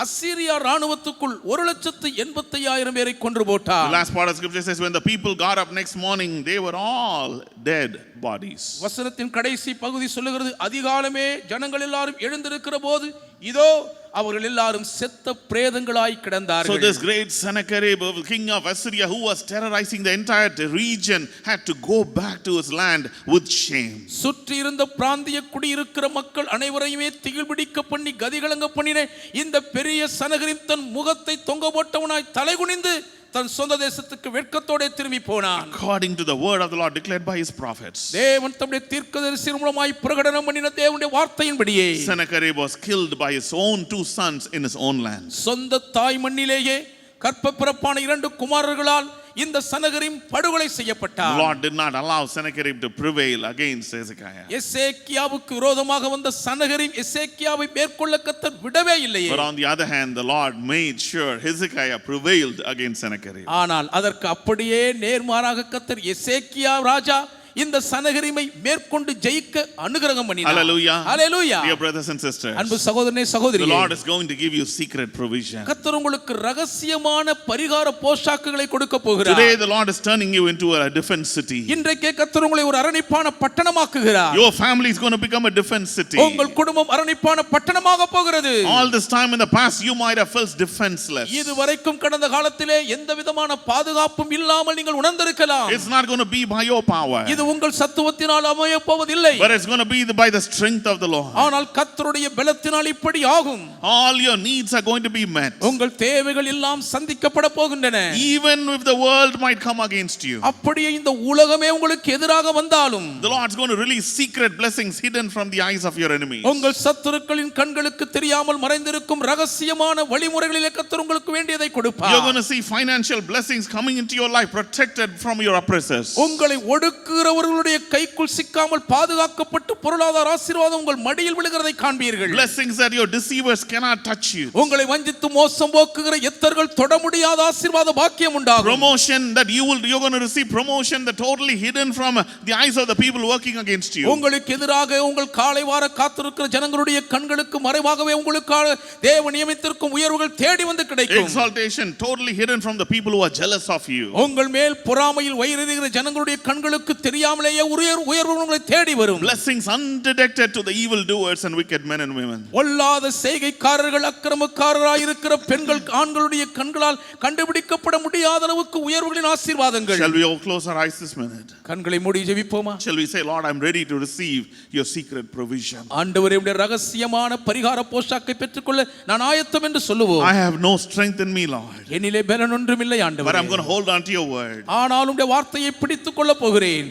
அசீரியா ராணுவத்துக்குள் 1,85,000 பேரை கொன்று போட்டார். The last part of scripture says when the people got up next morning they were all dead bodies. வசனத்தின் கடைசி பகுதி சொல்லுகிறது அதிகாலமே ஜனங்கள் எல்லாரும் எழுந்திருக்கிற போது இதோ அவர்கள் எல்லாரும் செத்த பிரேதங்களாய் கிடந்தார்கள். So this great Sennacherib, king of Assyria, who was terrorizing the entire region, had to go back to his land with shame. சுற்றி இருந்த பிராந்திய குடியிருக்கிற மக்கள் அனைவரையுமே திகில் பிடிக்க பண்ணி கதிகலங்க பண்ணின இந்த பெரிய சனகரிப் தன் முகத்தை தொங்க போட்டவனாய் தலைகுனிந்து தன் சொந்த தேசத்துக்கு வெட்கத்தோட திரும்பி போனான். According to the word of the Lord declared by his prophets, தேவன் தம்முடைய தீர்க்கதரிசியின் மூலமாய் பிரகடனம் பண்ணின தேவனுடைய வார்த்தையின்படியே Sennacherib was killed by his own 2 sons in his own land. சொந்த தாய் மண்ணிலேயே கற்பப்பிறப்பான 2 குமாரர்களால் இந்த சனகரிம் படுகொலை செய்யப்பட்டார். The Lord did not allow Sennacherib to prevail against Hezekiah. எசேக்கியாவுக்கு விரோதமாக வந்த சனகரிம் எசேக்கியாவை மேற்கொள்ள கர்த்தர் விடவே இல்லையே. But on the other hand, the Lord made sure Hezekiah prevailed against Sennacherib. ஆனால் அதற்கு அப்படியே நேர்மாறாக கர்த்தர் எசேக்கியா ராஜா இந்த சனகரிமை மேற்கொண்டு ஜெயிக்க அனுகிரகம் பண்ணினார். Hallelujah. Hallelujah. Dear brothers and sisters, அன்பு சகோதரனே the சகோதரியே, Lord is going to give you secret provision. கர்த்தர் உங்களுக்கு ரகசியமான பரிகார போஷாக்குகளை கொடுக்க போகிறார். Today the Lord is turning you into a defense city. இன்றைக்கே கர்த்தர் உங்களை ஒரு அரணிப்பான பட்டணமாக்குகிறார். Your family is going to become a defense city. உங்கள் குடும்பம் அரணிப்பான பட்டணமாக போகிறது. All this time in the past you might have felt defenseless. இதுவரைக்கும் கடந்த காலத்திலே எந்த விதமான பாதுகாப்பும் இல்லாமல் நீங்கள் உணர்ந்திருக்கலாம். It's not going to be by your power, இது உங்கள் சத்துவத்தினால் அமைய போவதில்லை. but it's going to be by the strength of the Lord. ஆனால் கர்த்தருடைய பலத்தினால் இப்படி ஆகும். All your needs are going to be met. உங்கள் தேவைகள் எல்லாம் சந்திக்கப்பட போகின்றன. Even if the world might come against you, அப்படியே இந்த உலகமே உங்களுக்கு எதிராக வந்தாலும் the Lord's going to release secret blessings hidden from the eyes of your enemies. உங்கள் சத்துருக்களின் கண்களுக்கு தெரியாமல் மறைந்திருக்கும் ரகசியமான வழிமுறைகளிலே கர்த்தர் உங்களுக்கு வேண்டியதை கொடுப்பார். You're going to see financial blessings coming into your life, protected from your oppressors. உங்களை ஒடுக்குகிறவர்களுடைய கைக்குள் சிக்காமல் பாதுகாக்கப்பட்டு பொருளாதார ஆசீர்வாதம் உங்கள் மடியில் விழுகிறதை காண்பீர்கள். Blessings that your deceivers cannot touch you. உங்களை வஞ்சித்து மோசம் போக்குகிற எத்தர்கள் தொட முடியாத ஆசீர்வாத பாக்கியம் உண்டாகும். Promotion that you're going to receive promotion that totally hidden from the eyes of the people working against you. உங்களுக்கு எதிராக உங்கள் காலை வார காத்திருக்கிற ஜனங்களுடைய கண்களுக்கு மறைவாகவே உங்களுக்காக தேவ நியமித்திருக்கும் உயர்வுகள் தேடி வந்து கிடைக்கும். Exaltation totally hidden from the people who are jealous of you. உங்கள் மேல் பொறாமையில் வயிறெறிகிற ஜனங்களுடைய கண்களுக்கு தெரியாமலேயே உயர்வு உங்களை தேடி வரும். Blessings undetected to the evil doers and wicked men and women. பொல்லாத செய்கைக்காரர்கள் அக்கிரமக்காரராய் இருக்கிற பெண்கள் ஆண்களுடைய கண்களால் கண்டுபிடிக்கப்பட முடியாத அளவுக்கு உயர்வுகளின் ஆசீர்வாதங்கள். Shall we all close our eyes this minute? கண்களை மூடி ஜெபிப்போமா? Shall we say, Lord, I'm ready to receive your secret provision. ஆண்டவரே, உம்முடைய ரகசியமான பரிகார போஷாக்கை பெற்றுக்கொள்ள நான் ஆயத்தம் என்று சொல்லுவோம். I have no strength in me, Lord, என்னிலே பலன் ஒன்றுமில்லை ஆண்டவரே, but I'm going to hold on to your word. ஆனால் உம்முடைய வார்த்தையை பிடித்துக் கொள்ளப் போகிறேன்.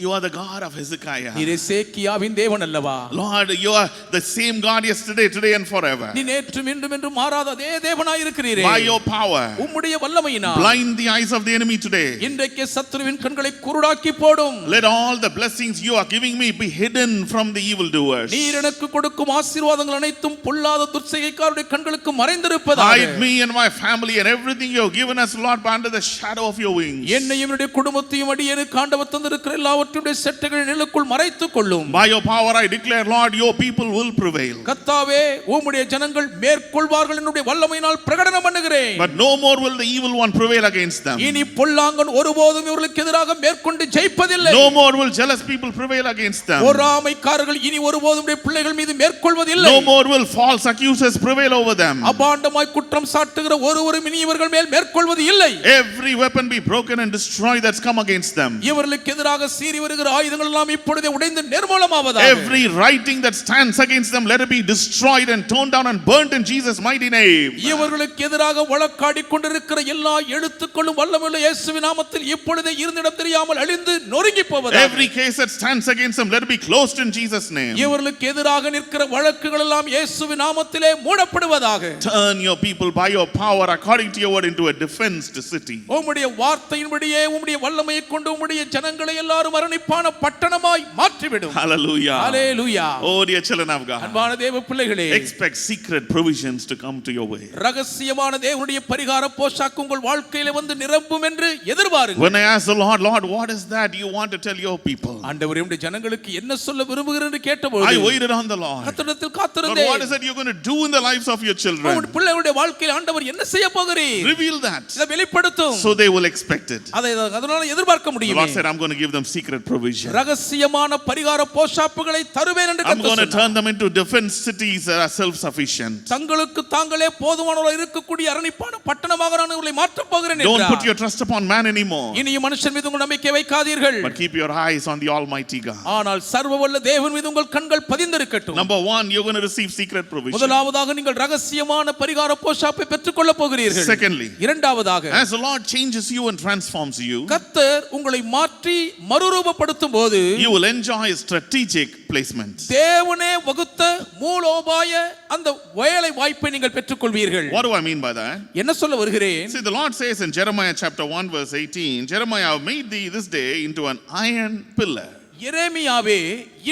You are the God of Hezekiah. நீர் எசேக்கியாவின் தேவன் அல்லவா? Lord, you are the same God yesterday, today and forever. நீ நேற்றும் இன்றும் என்றும் மாறாத அதே தேவனாய் இருக்கிறீரே. By your power, உம்முடைய வல்லமையினால் blind the eyes of the enemy today. இன்றைக்கு சத்துருவின் கண்களை குருடாக்கி போடும். Let all the blessings you are giving me be hidden from the evildoers. நீர் எனக்கு கொடுக்கும் ஆசீர்வாதங்கள் அனைத்தும் பொல்லாத துர்ச்செய்கைக்காரருடைய கண்களுக்கு மறைந்திருப்பதாக. Hide me and my family and everything you have given us, Lord, under the shadow of your wings. என்னையும் என்னுடைய குடும்பத்தையும் அடியேனுக்கு ஆண்டவர் தந்திருக்கிற எல்லாவற்றையும் செட்டைகளின் நிழலுக்குள் மறைத்துக் கொள்ளும். By your power I declare, Lord, your people will prevail. கர்த்தாவே, உம்முடைய ஜனங்கள் மேற்கொள்வார்கள் என்னுடைய வல்லமையினால் பிரகடனம் பண்ணுகிறேன். But no more will the evil one prevail against them. இனி பொல்லாங்கன் ஒருபோதும் இவர்களுக்கு எதிராக மேற்கொண்டு ஜெயிப்பதில்லை. No more will jealous people prevail against them. பொறாமைக்காரர்கள் இனி ஒருபோதும் உம்முடைய பிள்ளைகள் மீது மேற்கொள்வதில்லை. No more will false accusers prevail over them. அபாண்டமாய் குற்றம் சாட்டுகிற ஒருவரும் இனி இவர்கள் மேல் மேற்கொள்வது இல்லை. Every weapon be broken and destroyed that's come against them. இவர்களுக்கு எதிராக சீறி வருகிற ஆயுதங்கள் எல்லாம் இப்பொழுதே உடைந்து நிர்மூலமாவதாக. Every writing that stands against them, let it be destroyed and torn down and burnt in Jesus' mighty name. இவர்களுக்கு எதிராக வழக்காடி கொண்டிருக்கிற எல்லா எழுத்துக்களும் வல்லமையுள்ள இயேசுவின் நாமத்தில் இப்பொழுதே இருந்திடம் தெரியாமல் அழிந்து நொறுங்கி போவதாக. Every case that stands against them, let it be closed in Jesus' name. இவர்களுக்கு எதிராக நிற்கிற வழக்குகள் எல்லாம் இயேசுவின் நாமத்திலே மூடப்படுவதாக. Turn your people by your power according to your word into a defensed city. உம்முடைய வார்த்தையின்படியே உம்முடைய வல்லமையை கொண்டு உம்முடைய ஜனங்களை எல்லாரும் அரணிப்பான பட்டணமாய் மாற்றிவிடும். Hallelujah. Hallelujah. Oh dear children of God, அன்பான தேவ பிள்ளைகளே, expect secret provisions to come to your way. ரகசியமான தேவனுடைய பரிகார போஷாக்கு உங்கள் வாழ்க்கையிலே வந்து நிரம்பும் என்று எதிர்பாருங்கள். When I asked the Lord, Lord, what is that you want to tell your people? ஆண்டவரே, உம்முடைய ஜனங்களுக்கு என்ன சொல்ல விரும்புகிறீர் என்று கேட்டபோது I waited on the Lord. கர்த்தரிடத்தில் Lord, காத்திருந்தேன். what is that you're going to do in the lives of your children? உம்முடைய பிள்ளைகளுடைய வாழ்க்கையில் ஆண்டவர் என்ன செய்ய போகிறீர்? Reveal that இதை வெளிப்படுத்தும். so they will expect it. அதனால எதிர்பார்க்க The முடியும். Lord said, I'm going to give them secret provision. ரகசியமான பரிகார போஷாப்புகளை தருவேன் என்று I'm going to கர்த்தர் turn them into defense cities that are self-sufficient. தங்களுக்கு தாங்களே போதுமானவர்களாக இருக்கக்கூடிய அரணிப்பான பட்டணமாக நான் உங்களை மாற்றப் போகிறேன் Don't என்றார். put your trust upon man anymore, இனி மனுஷன் மீது உங்கள் நம்பிக்கை வைக்காதீர்கள். but keep your eyes on the Almighty God. ஆனால் சர்வவல்ல தேவன் மீது உங்கள் கண்கள் பதிந்திருக்கட்டும். Number one, you're going to receive secret provision. முதலாவதாக நீங்கள் ரகசியமான பரிகார போஷாப்பை பெற்றுக்கொள்ள போகிறீர்கள். Secondly, இரண்டாவதாக as the Lord changes you and transforms you, கர்த்தர் உங்களை மாற்றி மறுரூபப்படுத்தும் போது you will enjoy strategic placements. தேவனே வகுத்த மூலோபாய அந்த வேலை வாய்ப்பை நீங்கள் பெற்றுக்கொள்வீர்கள். What do I mean by that? என்ன சொல்ல வருகிறேன்? See, the Lord says in Jeremiah chapter 1 verse 18, Jeremiah, I have made thee this day into an iron pillar. எரேமியாவே,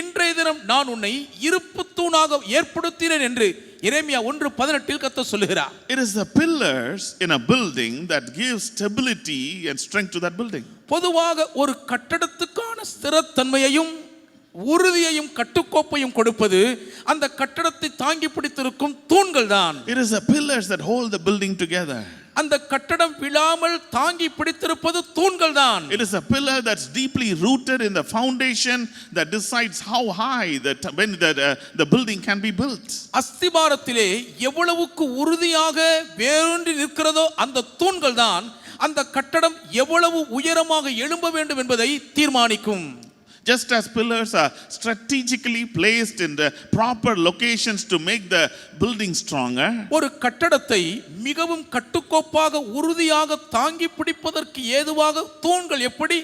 இன்றைய தினம் நான் உன்னை இருப்பு தூணாக ஏற்படுத்தினேன் என்று எரேமியா 1:18 கர்த்தர் சொல்லுகிறார். It is the pillars in a building that gives stability and strength to that building. பொதுவாக ஒரு கட்டடத்துக்கான ஸ்திரத்தன்மையையும் உறுதியையும் கட்டுக்கோப்பையும் கொடுப்பது அந்த கட்டடத்தை தாங்கி பிடித்திருக்கும் தூண்கள் தான். It is the pillars that hold the building together. அந்த கட்டடம் விழாமல் தாங்கி பிடித்திருப்பது தூண்கள் தான். It is a pillar that's deeply rooted in the foundation that decides how high the building can be built. அஸ்திபாரத்திலே எவ்வளவுக்கு உறுதியாக வேரூன்றி நிற்கிறதோ அந்த தூண்கள் தான் அந்த கட்டடம் எவ்வளவு உயரமாக எழும்ப வேண்டும் என்பதை தீர்மானிக்கும். Just as pillars are strategically placed in the proper locations to make the building stronger, ஒரு கட்டடத்தை மிகவும் கட்டுக்கோப்பாக உறுதியாக தாங்கி பிடிப்பதற்கு ஏதுவாக தூண்கள் எப்படி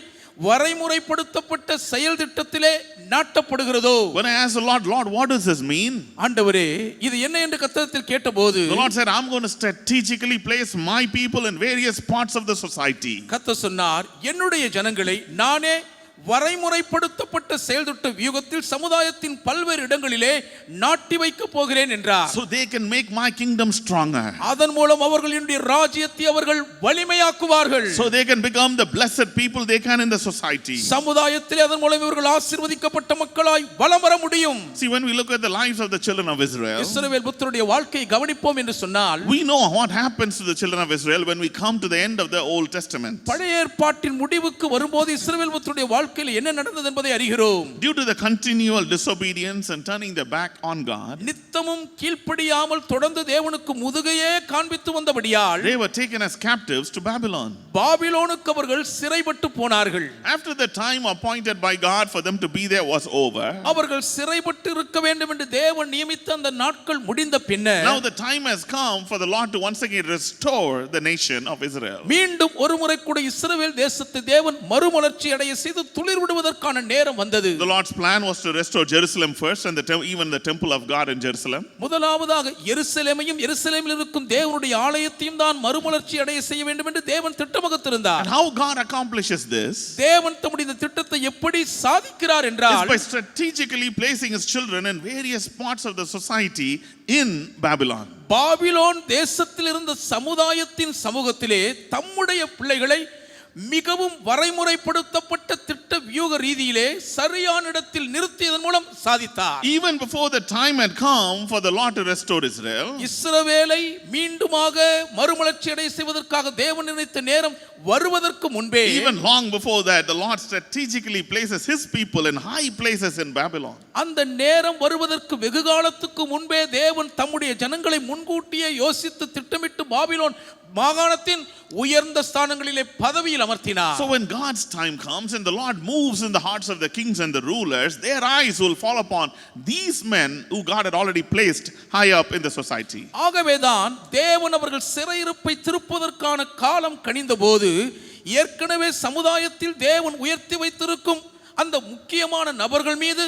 வரைமுறைப்படுத்தப்பட்ட செயல் திட்டத்திலே நாட்டப்படுகிறதோ. when I asked the Lord, what does this mean? ஆண்டவரே இது என்ன என்று கர்த்தரிடத்தில் கேட்டபோது The Lord said, I'm going to strategically place my people in various parts of the society. கர்த்தர் சொன்னார், என்னுடைய ஜனங்களை நானே வரைமுறைப்படுத்தப்பட்ட செயல்திட்ட வியூகத்தில் சமுதாயத்தின் பல்வேறு இடங்களிலே நாட்டி வைக்க போகிறேன் என்றார். So they can make my kingdom stronger. அதன் மூலம் அவர்களுடைய ராஜ்யத்தை அவர்கள் வலிமையாக்குவார்கள். So they can become the blessed people they can in the society. சமுதாயத்திலே அதன் மூலம் இவர்கள் ஆசீர்வதிக்கப்பட்ட மக்களாய் வலம் வர முடியும். See, when we look at the lives of the children of Israel, இஸ்ரவேல் புத்திரருடைய வாழ்க்கையை கவனிப்போம் என்று சொன்னால், we know what happens to the children of Israel when we come to the end of the Old Testament. பழைய ஏற்பாட்டின் முடிவுக்கு வரும்போது இஸ்ரவேல் புத்திரருடைய வாழ்க்கையில் என்ன நடந்தது என்பதை அறிகிறோம். Due to the continual disobedience and turning their back on God, நித்தமும் கீழ்ப்படியாமல் தொடர்ந்து தேவனுக்கு முதுகையே காண்பித்து வந்தபடியால் they were taken as captives to Babylon. பாபிலோனுக்கு அவர்கள் சிறைப்பட்டு போனார்கள். After the time appointed by God for them to be there was over, அவர்கள் சிறைப்பட்டு இருக்க வேண்டும் என்று தேவன் நியமித்த அந்த நாட்கள் முடிந்த பின்னர் now the time has come for the Lord to once again restore the nation of Israel. மீண்டும் ஒருமுறை கூட இஸ்ரவேல் தேசத்தை தேவன் மறுமலர்ச்சி அடைய செய்து துளிர் விடுவதற்கான நேரம் வந்தது. The Lord's plan was to restore Jerusalem first and even the temple of God in Jerusalem. முதலாவதாக எருசலேமையும் எருசலேமில் இருக்கும் தேவனுடைய ஆலயத்தையும் தான் மறுமலர்ச்சி அடைய செய்ய வேண்டும் என்று தேவன் திட்டமிட்டிருந்தார். And how God accomplishes this? தேவன் தம்முடைய இந்த திட்டத்தை எப்படி சாதிக்கிறார் என்றால், is by strategically placing his children in various parts of the society in Babylon. Babylon தேசத்தில் இருந்த சமுதாயத்தின் சமூகத்திலே தம்முடைய பிள்ளைகளை மிகவும் வரைமுறைப்படுத்தப்பட்ட திட்ட வியூக ரீதியிலே சரியான இடத்தில் நிறுத்தியதன் மூலம் சாதித்தார். Even before the time had come for the Lord to restore Israel, இஸ்ரவேலை மீண்டுமாக மறுமலர்ச்சி அடைய செய்வதற்காக தேவன் நினைத்த நேரம் வருவதற்கு முன்பே, even long before that, the Lord strategically places his people in high places in Babylon. அந்த நேரம் வருவதற்கு வெகு காலத்துக்கு முன்பே தேவன் தம்முடைய ஜனங்களை முன்கூட்டியே யோசித்து திட்டமிட்டு பாபிலோன் மாகாணத்தின் உயர்ந்த ஸ்தானங்களிலே பதவியில் அமர்த்தினார். So when God's time comes and the Lord moves in the hearts of the kings and the rulers, their eyes will fall upon these men who God had already placed high up in the society. ஆகவேதான் தேவன் அவர்கள் சிறையிருப்பை திருப்புவதற்கான காலம் கனிந்தபோது ஏற்கனவே சமுதாயத்தில் தேவன் உயர்த்தி வைத்திருக்கும் அந்த முக்கியமான நபர்கள் மீது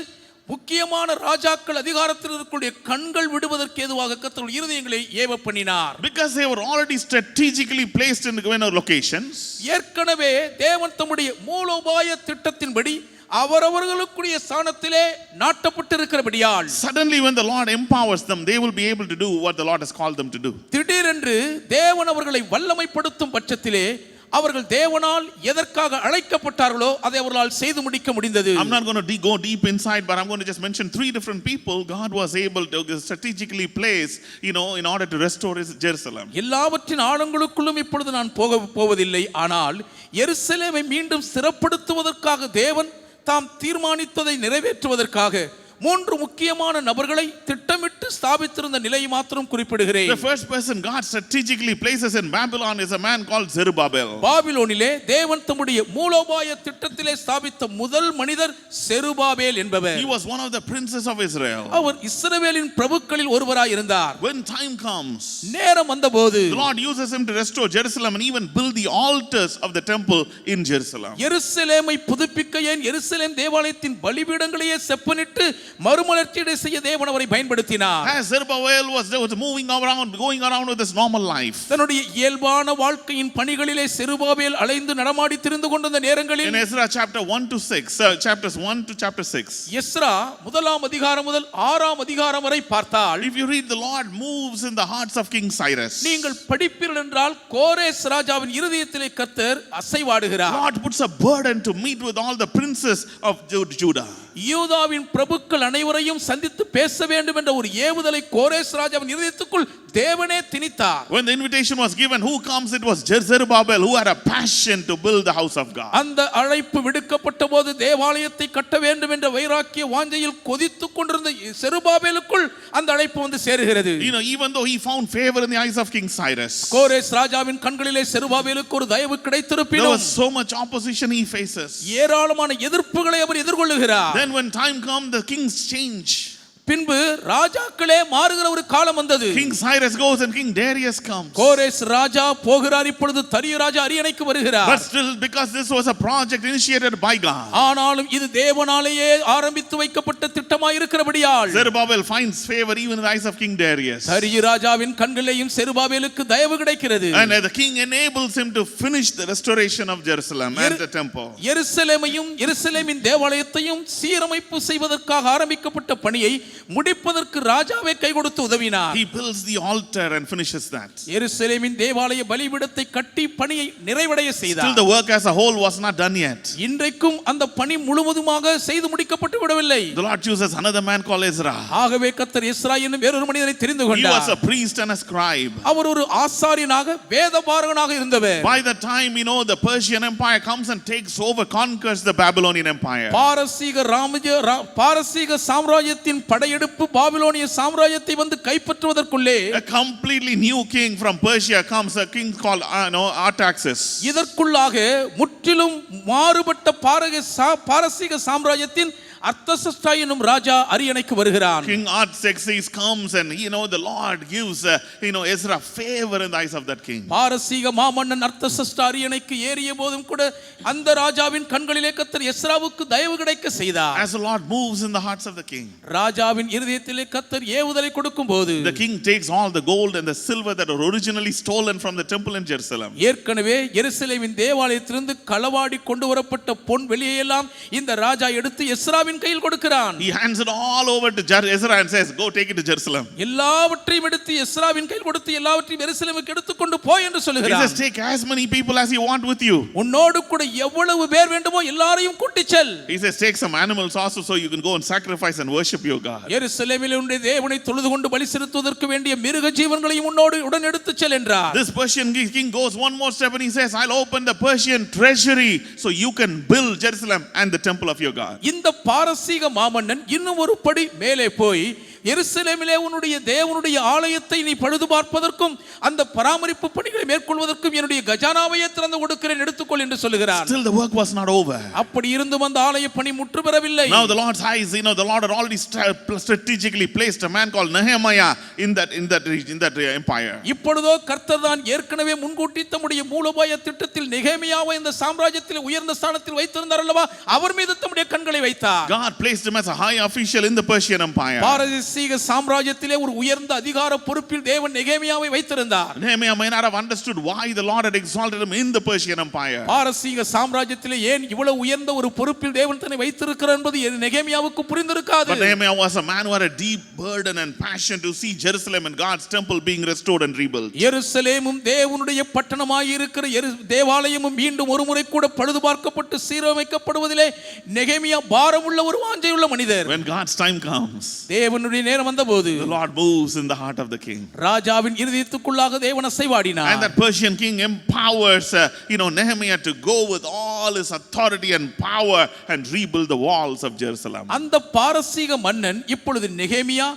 முக்கியமான ராஜாக்கள் அதிகாரத்தில் இருக்கக்கூடிய கண்கள் விடுவதற்கு ஏதுவாக கர்த்தர் இருதயங்களை ஏவ பண்ணினார். Because they were already strategically placed in locations. ஏற்கனவே தேவன் தம்முடைய மூலோபாய திட்டத்தின்படி அவரவர்களுக்குரிய ஸ்தானத்திலே நாட்டப்பட்டிருக்கிறபடியால், suddenly when the Lord empowers them, they will be able to do what the Lord has called them to do. திடீரென்று தேவன் அவர்களை வல்லமைப்படுத்தும் பட்சத்திலே அவர்கள் தேவனால் எதற்காக அழைக்கப்பட்டார்களோ அதை அவர்களால் செய்து முடிக்க முடிந்தது. I'm not going to go deep inside, but I'm going to just mention 3 different people God was able to strategically place, in order to restore Jerusalem. எல்லாவற்றின் ஆழங்களுக்குள்ளும் இப்பொழுது நான் போவதில்லை. ஆனால் எருசலேமை மீண்டும் சிறப்படுத்துவதற்காக தேவன் தாம் தீர்மானித்ததை நிறைவேற்றுவதற்காக 3 முக்கியமான நபர்களை திட்டமிட்டு ஸ்தாபித்திருந்த நிலையை மாத்திரம் குறிப்பிடுகிறேன். The first person God strategically places in Babylon is a man called Zerubbabel. பாபிலோனிலே தேவன் தம்முடைய மூலோபாய திட்டத்திலே ஸ்தாபித்த முதல் மனிதர் செருபாபேல் என்பவர். He was one of the princes of Israel. அவர் இஸ்ரவேலின் பிரபுக்களில் ஒருவராய் இருந்தார். When time comes, நேரம் வந்தபோது the Lord uses him to restore Jerusalem and even build the altars of the temple in Jerusalem. எருசலேமை புதுப்பிக்க ஏன் எருசலேம் தேவாலயத்தின் பலிபீடங்களையே செப்பனிட்டு மறுமலர்ச்சியடை செய்ய தேவன் அவரை பயன்படுத்தினார். As Zerubbabel was moving around, going around with his normal life. தன்னுடைய இயல்பான வாழ்க்கையின் பணிகளிலே செருபாபேல் அலைந்து நடமாடி திரிந்து கொண்டிருந்த நேரங்களில் In Ezra chapter 1 to 6, chapters 1 to chapter 6. Ezra முதலாம் அதிகாரம் முதல் 6ஆம் அதிகாரம் வரை பார்த்தால், If you read, the Lord moves in the hearts of King Cyrus. நீங்கள் படிப்பீர்கள் என்றால் கோரேஸ் ராஜாவின் இருதயத்திலே கர்த்தர் அசைவாடுகிறார். God puts a burden to meet with all the princes of Judah. யூதாவின் பிரபுக்கள் அனைவரையும் சந்தித்து பேச வேண்டும் என்ற ஒரு ஏவுதலை கோரேஸ் ராஜாவின் இருதயத்துக்குள் தேவனே திணித்தார். When the invitation was given, who comes? It was Zerubbabel, who had a passion to build the house of God. அந்த அழைப்பு விடுக்கப்பட்ட போது தேவாலயத்தை கட்ட வேண்டும் என்ற வைராக்கிய வாஞ்சையில் கொதித்துக் கொண்டிருந்த செருபாபேலுக்குள் அந்த அழைப்பு வந்து சேருகிறது. You know, even though he found favor in the eyes of King Cyrus, கோரேஸ் ராஜாவின் கண்களிலே செருபாபேலுக்கு ஒரு தயவு there கிடைத்திருப்பினும் was so much opposition he faces. ஏராளமான எதிர்ப்புகளை அவர் எதிர்கொள்ளுகிறார். Then when time comes, the kings change. பின்பு ராஜாக்களே மாறுகிற ஒரு காலம் வந்தது. King Cyrus goes and King Darius comes. கோரேஸ் ராஜா போகிறார், இப்பொழுது தரியு ராஜா அரியணைக்கு வருகிறார். But still, because this was a project initiated by God, ஆனாலும் இது தேவனாலேயே ஆரம்பித்து வைக்கப்பட்ட திட்டமாய் இருக்கிறபடியால் Zerubbabel finds favor even in the eyes of King Darius. தரியு ராஜாவின் கண்களிலேயும் செருபாபேலுக்கு தயவு கிடைக்கிறது. And the king enables him to finish the restoration of Jerusalem and the temple. எருசலேமையும் எருசலேமின் தேவாலயத்தையும் சீரமைப்பு செய்வதற்காக ஆரம்பிக்கப்பட்ட பணியை முடிப்பதற்கு ராஜாவே கை கொடுத்து உதவினார். He builds the altar and finishes that. எருசலேமின் தேவாலய பலிபீடத்தை கட்டி பணியை நிறைவடைய செய்தார். Still the work as a whole was not done yet. இன்றைக்கும் அந்த பணி முழுவதுமாக செய்து முடிக்கப்பட்டு விடவில்லை. The Lord chooses another man called Ezra. ஆகவே கர்த்தர் எஸ்ரா என்னும் வேறொரு மனிதனை தெரிந்து He கொண்டார். was a priest and a scribe. அவர் ஒரு ஆசாரியனாக வேதபாரகனாக இருந்தவர். By the time, the Persian Empire comes and takes over, conquers the Babylonian Empire. பாரசீக சாம்ராஜ்யத்தின் படையெடுப்பு பாபிலோனிய சாம்ராஜ்யத்தை வந்து கைப்பற்றுவதற்குள்ளே A completely new king from Persia comes, a king called Artaxerxes. இதற்குள்ளாக முற்றிலும் மாறுபட்ட பாரசீக சாம்ராஜ்யத்தின் அர்த்தசஷ்டா என்னும் ராஜா அரியணைக்கு வருகிறான். King Artaxerxes comes and the Lord gives Ezra favor in the eyes of that king. பாரசீக மாமன்னன் அர்த்தசஷ்டா அரியணைக்கு ஏறிய போதும் கூட அந்த ராஜாவின் கண்களிலே கர்த்தர் எஸ்ராவுக்கு தயவு கிடைக்க செய்தார். As the Lord moves in the hearts of the king, ராஜாவின் இருதயத்திலே கர்த்தர் ஏவுதலை கொடுக்கும்போது the king takes all the gold and the silver that were originally stolen from the temple in Jerusalem. ஏற்கனவே எருசலேமின் தேவாலயத்திலிருந்து களவாடி கொண்டு வரப்பட்ட பொன் வெளியெல்லாம் இந்த ராஜா எடுத்து எஸ்ரா கையில் கொடுக்கிறான். He hands it all over to Ezra and says, go take it to Jerusalem. எல்லாவற்றையும் எடுத்து எஸ்ராவின் கையில் கொடுத்து எல்லாவற்றையும் எருசலேமுக்கு எடுத்து கொண்டு போய் என்று சொல்கிறான். He says, take as many people as you want with you. உன்னோடு கூட எவ்வளவு பேர் வேண்டுமோ எல்லாரையும் கூட்டிச் செல். He says, take some animals also so you can go and sacrifice and worship your God. எருசலேமில் உன்னுடைய தேவனை தொழுது கொண்டு பலி செலுத்துவதற்கு வேண்டிய மிருக ஜீவன்களையும் உன்னோடு உடன் எடுத்துச் செல் என்றார். This Persian king goes one more step and he says, I'll open the Persian treasury so you can build Jerusalem and the temple of your God. இந்த பாரசீக மாமன்னன் இன்னும் ஒரு படி மேலே போய் எருசலேமிலே உன்னுடைய தேவனுடைய ஆலயத்தை நீ பழுது பார்ப்பதற்கும் அந்த பராமரிப்பு பணிகளை மேற்கொள்வதற்கும் என்னுடைய கஜானாவையே திறந்து கொடுக்கிறேன், எடுத்துக்கொள் என்று சொல்கிறார். Still the work was not over. அப்படி இருந்தும் அந்த ஆலய பணி முற்று பெறவில்லை. Now the Lord's eyes, the Lord had already strategically placed a man called Nehemiah in that empire. இப்பொழுதோ கர்த்தர் தான் ஏற்கனவே முன்கூட்டி தம்முடைய மூலோபாய திட்டத்தில் நெகேமியாவை இந்த சாம்ராஜ்யத்தில் உயர்ந்த ஸ்தானத்தில் வைத்திருந்தார் அல்லவா, அவர் மீது தம்முடைய கண்களை வைத்தார். God placed him as a high official in the Persian Empire. பாரசீக சாம்ராஜ்யத்திலே ஒரு உயர்ந்த அதிகார பொறுப்பில் தேவன் நெகேமியாவை வைத்திருந்தார். Nehemiah may not have understood why the Lord had exalted him in the Persian Empire. பாரசீக சாம்ராஜ்யத்திலே ஏன் இவ்வளவு உயர்ந்த ஒரு பொறுப்பில் தேவன் தன்னை வைத்திருக்கிறார் என்பது நெகேமியாவுக்கு புரிந்திருக்காது. But Nehemiah was a man who had a deep burden and passion to see Jerusalem and God's temple being restored and rebuilt. எருசலேமும் தேவனுடைய பட்டணமாய் இருக்கிற தேவாலயமும் மீண்டும் ஒருமுறை கூட பழுது பார்க்கப்பட்டு சீரமைக்கப்படுவதிலே நெகேமியா பாரமுள்ள ஒரு வாஞ்சையுள்ள மனிதர். When God's time comes, தேவனுடைய நேரம் வந்தபோது the Lord moves in the heart of the king. ராஜாவின் இருதயத்துக்குள்ளாக தேவன் அசைவாடினார். And that Persian king empowers Nehemiah to go with all his authority and power and rebuild the walls of Jerusalem. அந்த பாரசீக மன்னன் இப்பொழுது நெகேமியா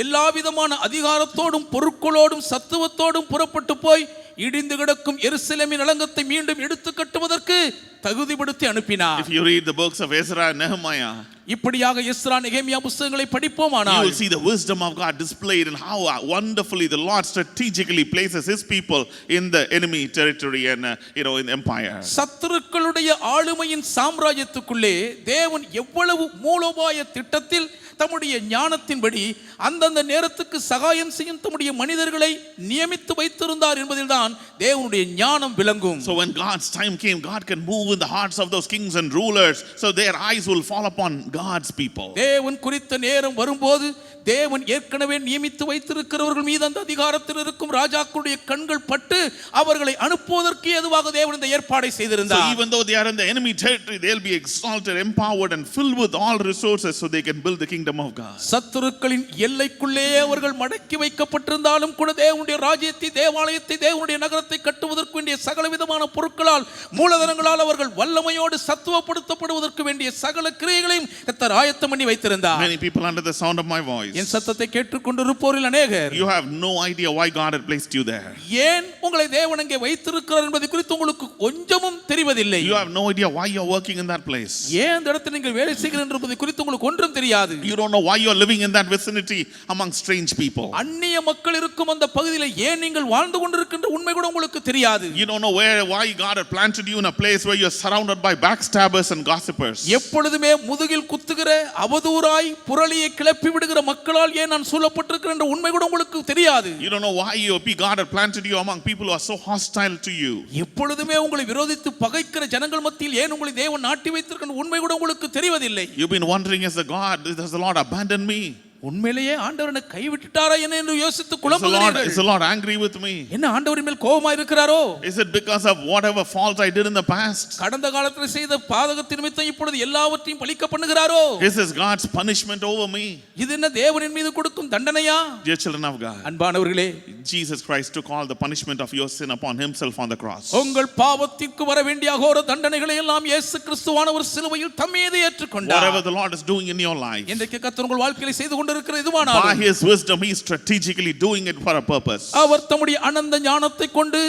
எல்லாவிதமான அதிகாரத்தோடும் பொருட்களோடும் சத்துவத்தோடும் புறப்பட்டு போய் இடிந்து கிடக்கும் எருசலேமின் அலங்கத்தை மீண்டும் எடுத்து கட்டுவதற்கு தகுதிப்படுத்தி அனுப்பினார். If you read the books of Ezra and Nehemiah, இப்படியாக எஸ்ரா நெகேமியா புத்தகங்களை you படிப்போமானால் will see the wisdom of God displayed in how wonderfully the Lord strategically places his people in the enemy territory and in the empire. சத்துருக்களுடைய ஆளுமையின் சாம்ராஜ்யத்துக்குள்ளே தேவன் எவ்வளவு மூலோபாய திட்டத்தில் தம்முடைய ஞானத்தின்படி அந்தந்த நேரத்துக்கு சகாயம் செய்யும் தம்முடைய மனிதர்களை நியமித்து வைத்திருந்தார் என்பதில்தான் தேவனுடைய ஞானம் விளங்கும். So when God's time came, God can move in the hearts of those kings and rulers, so their eyes will fall upon God's people. தேவன் குறித்த நேரம் வரும்போது தேவன் ஏற்கனவே நியமித்து வைத்திருக்கிறவர்கள் மீது அந்த அதிகாரத்தில் இருக்கும் ராஜாக்களுடைய கண்கள் பட்டு அவர்களை அனுப்புவதற்கு ஏதுவாக தேவன் இந்த ஏற்பாடை செய்திருந்தார். So even though they are in the enemy territory, they'll be exalted, empowered and filled with all resources so they can build the kingdom of God. சத்துருக்களின் எல்லைக்குள்ளே அவர்கள் மடக்கி வைக்கப்பட்டிருந்தாலும் கூட தேவனுடைய ராஜ்யத்தை, தேவாலயத்தை, தேவனுடைய நகரத்தை கட்டுவதற்கு வேண்டிய சகலவிதமான பொருட்களால், மூலதனங்களால் அவர்கள் வல்லமையோடு சத்துவப்படுத்தப்படுவதற்கு வேண்டிய சகல கிரியைகளையும் கர்த்தர் ஆயத்தம் பண்ணி வைத்திருந்தார். Many people under the sound of my voice, என் சத்தத்தை கேட்டுக்கொண்டிருப்போரில் அநேகர், you have no idea why God had placed you there. ஏன் உங்களை தேவன் அங்கே வைத்திருக்கிறார் என்பதை குறித்து உங்களுக்கு கொஞ்சமும் தெரிவதில்லை. You have no idea why you are working in that place. ஏன் அந்த இடத்தில் நீங்கள் வேலை செய்கிறீர்கள் என்பதை குறித்து உங்களுக்கு ஒன்றும் தெரியாது. You don't know why you are living in that vicinity among strange people. அந்நிய மக்கள் இருக்கும் அந்த பகுதியில் ஏன் நீங்கள் வாழ்ந்து கொண்டிருக்கின்ற உண்மை கூட உங்களுக்கு தெரியாது. You don't know why God had planted you in a place where you are surrounded by backstabbers and gossipers. எப்பொழுதுமே முதுகில் குத்துகிற அவதூறாய் புரளியை கிளப்பி விடுகிற மக்களால் ஏன் நான் சூழப்பட்டிருக்கிறேன் என்ற உண்மை கூட உங்களுக்கு தெரியாது. You don't know why God had planted you among people who are so hostile to you. எப்பொழுதுமே உங்களை விரோதித்து பகைக்கிற ஜனங்கள் மத்தியில் ஏன் உங்களை தேவன் நாட்டி வைத்திருக்கிற உண்மை கூட உங்களுக்கு தெரிவதில்லை. You've been wondering, does the Lord abandon me? உண்மையிலேயே ஆண்டவர் என்னை கைவிட்டுட்டாரா என்று யோசித்து குழம்புகிறீர்கள். Is the Lord angry with me? என்ன ஆண்டவர் மேல் கோபமா இருக்கிறாரோ? Is it because of whatever fault I did in the past? கடந்த காலத்தில் செய்த பாதகத்தின் நிமித்தம் இப்பொழுது எல்லாவற்றையும் பழிக்க பண்ணுகிறாரோ? Is this God's punishment over me? இது என்ன தேவனின் மீது கொடுக்கும் தண்டனையா? Dear children of God, அன்பானவர்களே, Jesus Christ took all the punishment of your sin upon himself on the cross. உங்கள் பாவத்திற்கு வர வேண்டிய அகோர தண்டனைகளை எல்லாம் இயேசு கிறிஸ்துவானவர் சிலுவையில் தம் மீது ஏற்றுக்கொண்டார். Whatever the Lord is doing in your life, இன்றைக்கு கர்த்தர் உங்கள் வாழ்க்கையில் செய்து by his wisdom he is strategically doing it for a purpose. அவர் தம்முடைய அனந்த ஞானத்தை கொண்டு